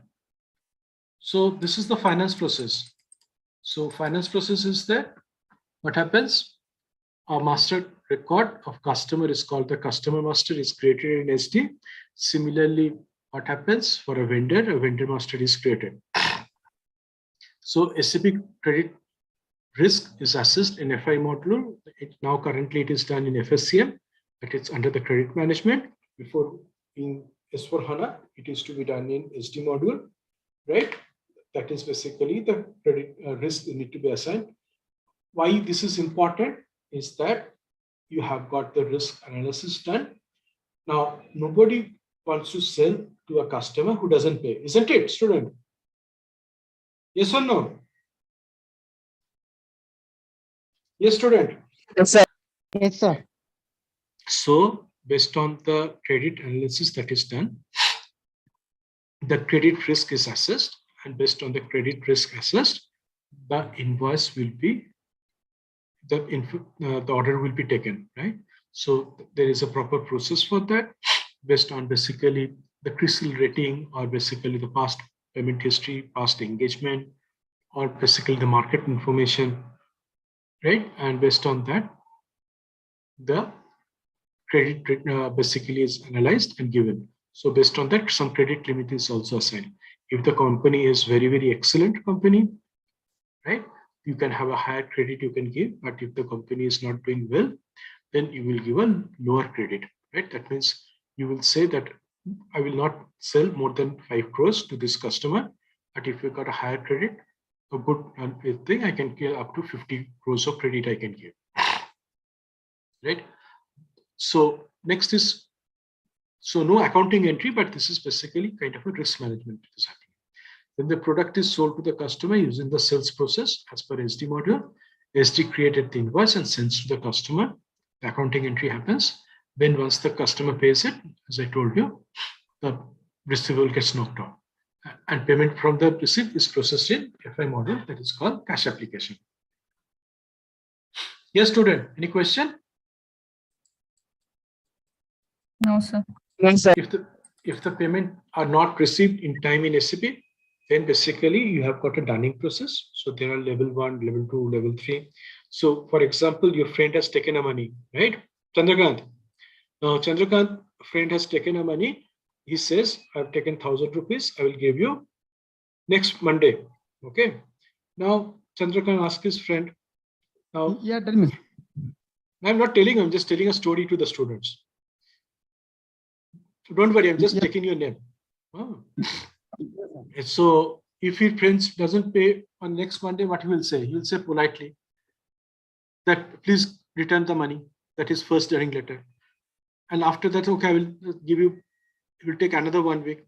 So this is the finance process. So finance process is that what happens? a master record of customer is called the customer master, is created in SD. Similarly, what happens for a vendor master is created. So SAP credit risk is assessed in FI module. Now currently it is done in FSCM, but it's under the credit management. Before in S4HANA, it is to be done in SD module, right? That is basically the credit risk need to be assigned. Why this is important is that you have got the risk analysis done. Now, nobody wants to sell to a customer who doesn't pay, isn't it, student? Yes or no? Yes, student. Yes, sir. Yes, sir. So, based on the credit analysis that is done, the credit risk is assessed, and based on the credit risk assessed, the invoice will be the order will be taken, right? So there is a proper process for that, based on basically the CRISIL rating, or basically the past payment history, past engagement, or basically the market information, right? And based on that, the credit basically is analyzed and given. So based on that, some credit limit is also assigned. If the company is very, very excellent company, right, you can have a higher credit you can give. But if the company is not doing well, then you will give a lower credit, right? That means you will say that I will not sell more than 5 crores to this customer. But if you got a higher credit, a good thing, I can give up to 50 crores of credit I can give, right? So next is, so no accounting entry, but this is basically kind of a risk management that is happening. When the product is sold to the customer using the sales process as per SD module, SD created the invoice and sends to the customer. The accounting entry happens. Then once the customer pays it, as I told you, the receivable gets knocked off. And payment from the receipt is processed in FI module, that is called cash application. Yes, student, any question? No, sir. Yes, sir. If the payment are not received in time in SAP, then basically you have got a dunning process. So there are level 1, level 2, level 3. So for example, your friend has taken a money, right? Chandrakant. Now Chandrakant, friend has taken a money. He says, I've taken 1,000 rupees. I will give you next Monday. Okay. Now Chandrakant asks his friend. Now, yeah, tell me. I'm not telling him, I'm just telling a story to the students. Don't worry, I'm just taking your name. Oh. So if your friend doesn't pay on next Monday, what he will say? He will say politely that please return the money. That is first during letter. And after that, okay, I will give you, it will take another 1 week.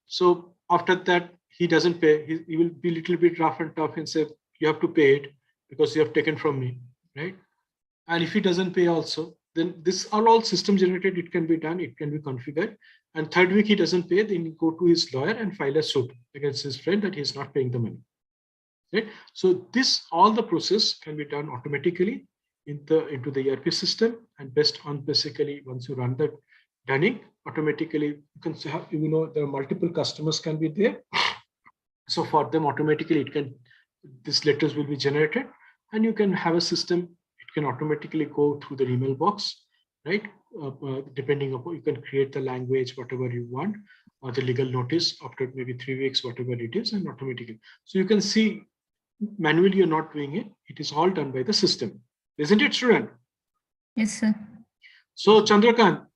So after that, he doesn't pay. He will be a little bit rough and tough and say, you have to pay it because you have taken from me, right? And if he doesn't pay also, then this are all system generated. It can be done. It can be configured. And third week he doesn't pay, then he go to his lawyer and file a suit against his friend that he is not paying the money. Right? So this, all the process can be done automatically into the ERP system, and based on basically once you run the dunning, automatically you can have, there are multiple customers can be there. So for them automatically these letters will be generated, and you can have a system. It can automatically go through the email box, right? Depending upon, you can create the language, whatever you want, or the legal notice after maybe 3 weeks, whatever it is, and automatically. So you can see manually you're not doing it. It is all done by the system. Isn't it, student? Yes, sir. So Chandrakant,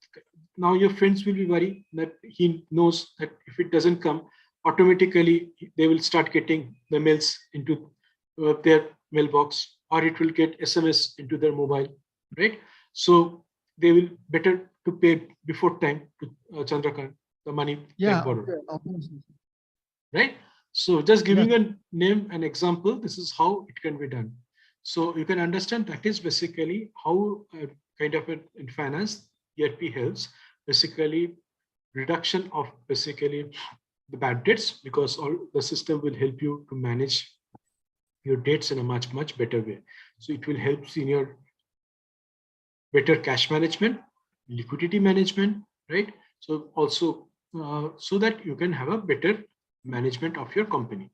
now your friends will be worried that he knows that if it doesn't come, automatically they will start getting the mails into their mailbox, or it will get SMS into their mobile, right? So they will better to pay before time to Chandrakant the money they borrowed, right? So just giving a name, an example, this is how it can be done. So you can understand that is basically how kind of in finance ERP helps, basically reduction of basically the bad debts, because all the system will help you to manage your debts in a much better way. So it will help in your better cash management, liquidity management, right? So also so that you can have a better management of your company.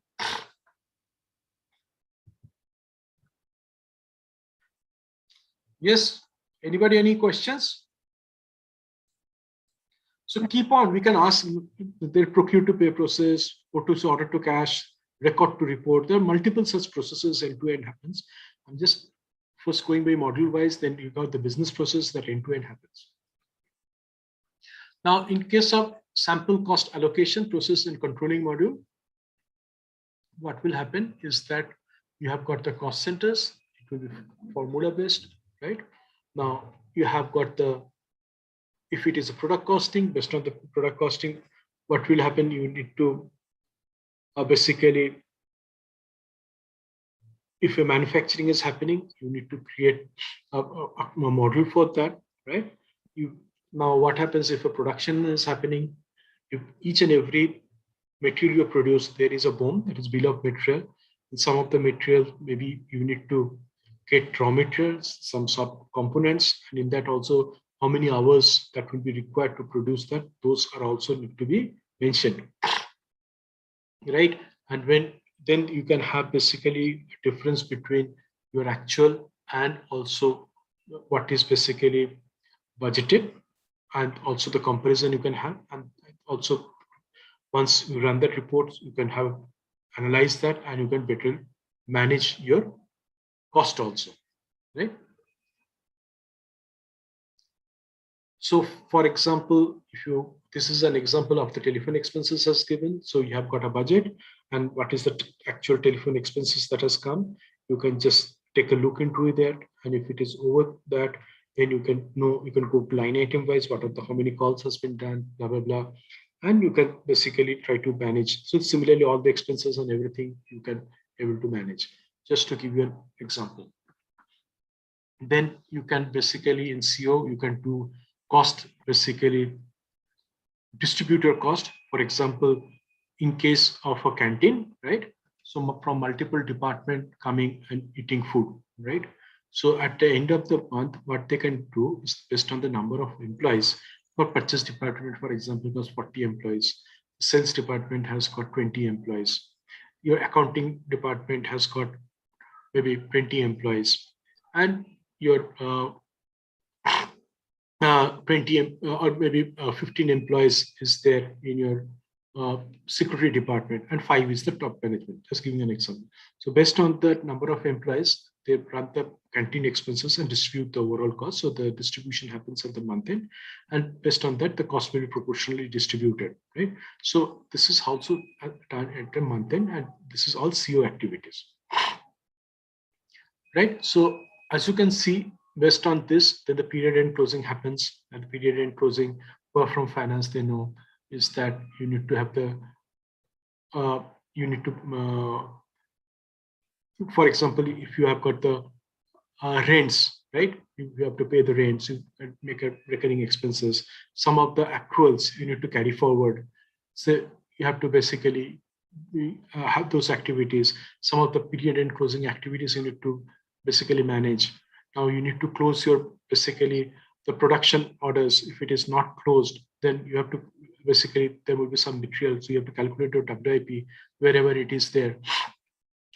Yes. Anybody, any questions? So keep on, we can ask the procure to pay process, order to cash, record to report. There are multiple such processes end to end happens. I'm just first going by module wise, then you got the business process that end to end happens. Now, in case of sample cost allocation process and controlling module, what will happen is that you have got the cost centers, it will be formula based, right? Now you have got the, if it is a product costing, based on the product costing, what will happen, you need to basically, if a manufacturing is happening, you need to create a model for that, right? Now what happens if a production is happening, if each and every material you produce, there is a BOM, that is bill of material. In some of the materials, maybe you need to get raw materials, some sub components, and in that also how many hours that will be required to produce that, those are also need to be mentioned, right? And then you can have basically a difference between your actual and also what is basically budgeted, and also the comparison you can have, and also once you run that report, you can have analyze that and you can better manage your cost also, right? So for example, this is an example of the telephone expenses as given. So you have got a budget and what is the actual telephone expenses that has come. You can just take a look into that. And if it is over that, then you can know, you can go line item wise, what are the, how many calls has been done, blah, blah, blah. And you can basically try to manage. So similarly, all the expenses and everything you can able to manage. Just to give you an example. Then you can basically in CO, you can do cost, basically distributor cost. For example, in case of a canteen, right? So from multiple department coming and eating food, right? So at the end of the month, what they can do is based on the number of employees. For purchase department, for example, was 40 employees. Sales department has got 20 employees. Your accounting department has got maybe 20 employees, and your 20 or maybe 15 employees is there in your security department, and 5 is the top management. Just giving an example. So based on the number of employees, they run the canteen expenses and distribute the overall cost. So the distribution happens at the month end, and based on that, the cost will be proportionally distributed, right? So this is also done at the month end, and this is all CO activities, right? So as you can see, based on this, then the period end closing happens, and the period end closing, from finance, they know is that you need to have the, for example, if you have got the rents, right? You have to pay the rents, you make a recurring expenses. Some of the accruals you need to carry forward. So you have to basically have those activities. Some of the period end closing activities you need to basically manage. Now you need to close your basically the production orders. If it is not closed, then you have to basically, there will be some material. So you have to calculate your WIP wherever it is there.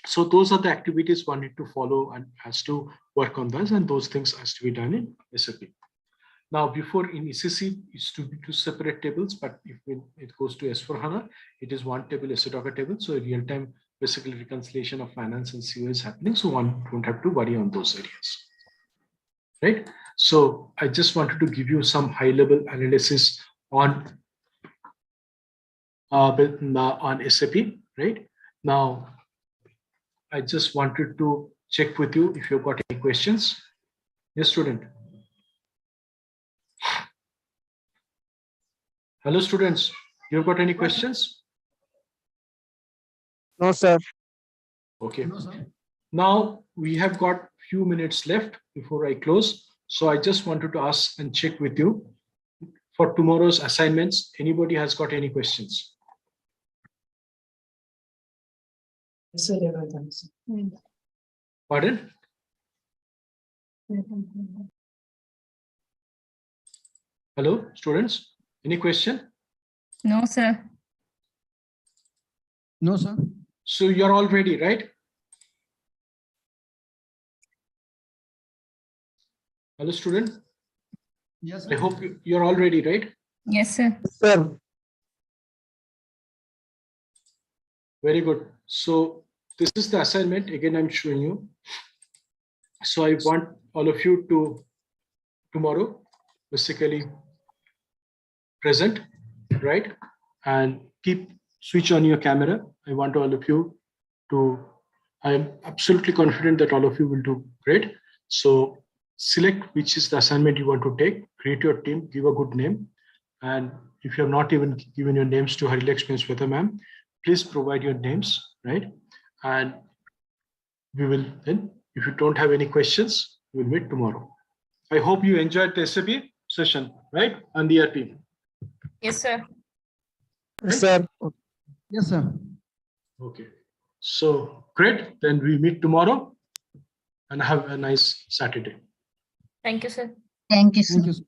So those are the activities one need to follow and has to work on those, and those things has to be done in SAP. Now, before in ECC, it's to be 2 separate tables, but if it goes to S4HANA, it is 1 table, SAP table. So real-time basically reconciliation of finance and CO is happening. So one don't have to worry on those areas, right? So I just wanted to give you some high-level analysis on SAP, right? Now, I just wanted to check with you if you've got any questions. Yes, student. Hello, students. You've got any questions? No, sir. Okay. Now we have got few minutes left before I close. So I just wanted to ask and check with you for tomorrow's assignments. Anybody has got any questions? Pardon? Hello, students. Any question? No, sir. No, sir. So you're all ready, right? Hello, student. Yes, I hope you're all ready, right? Yes, sir. Sir. Very good. So this is the assignment. Again, I'm showing you. So I want all of you to tomorrow basically present, right? And switch on your camera. I want all of you to, I am absolutely confident that all of you will do great. So select which is the assignment you want to take, create your team, give a good name. And if you have not even given your names to Harila Experience Sweta ma'am, please provide your names, right? And we will then, if you don't have any questions, we'll meet tomorrow. I hope you enjoyed the SAP session, right? On the ERP. Yes, sir. Yes, sir. yes, sir. Okay. So great. Then we meet tomorrow and have a nice Saturday. Thank you, sir. Thank you, sir. Thank you.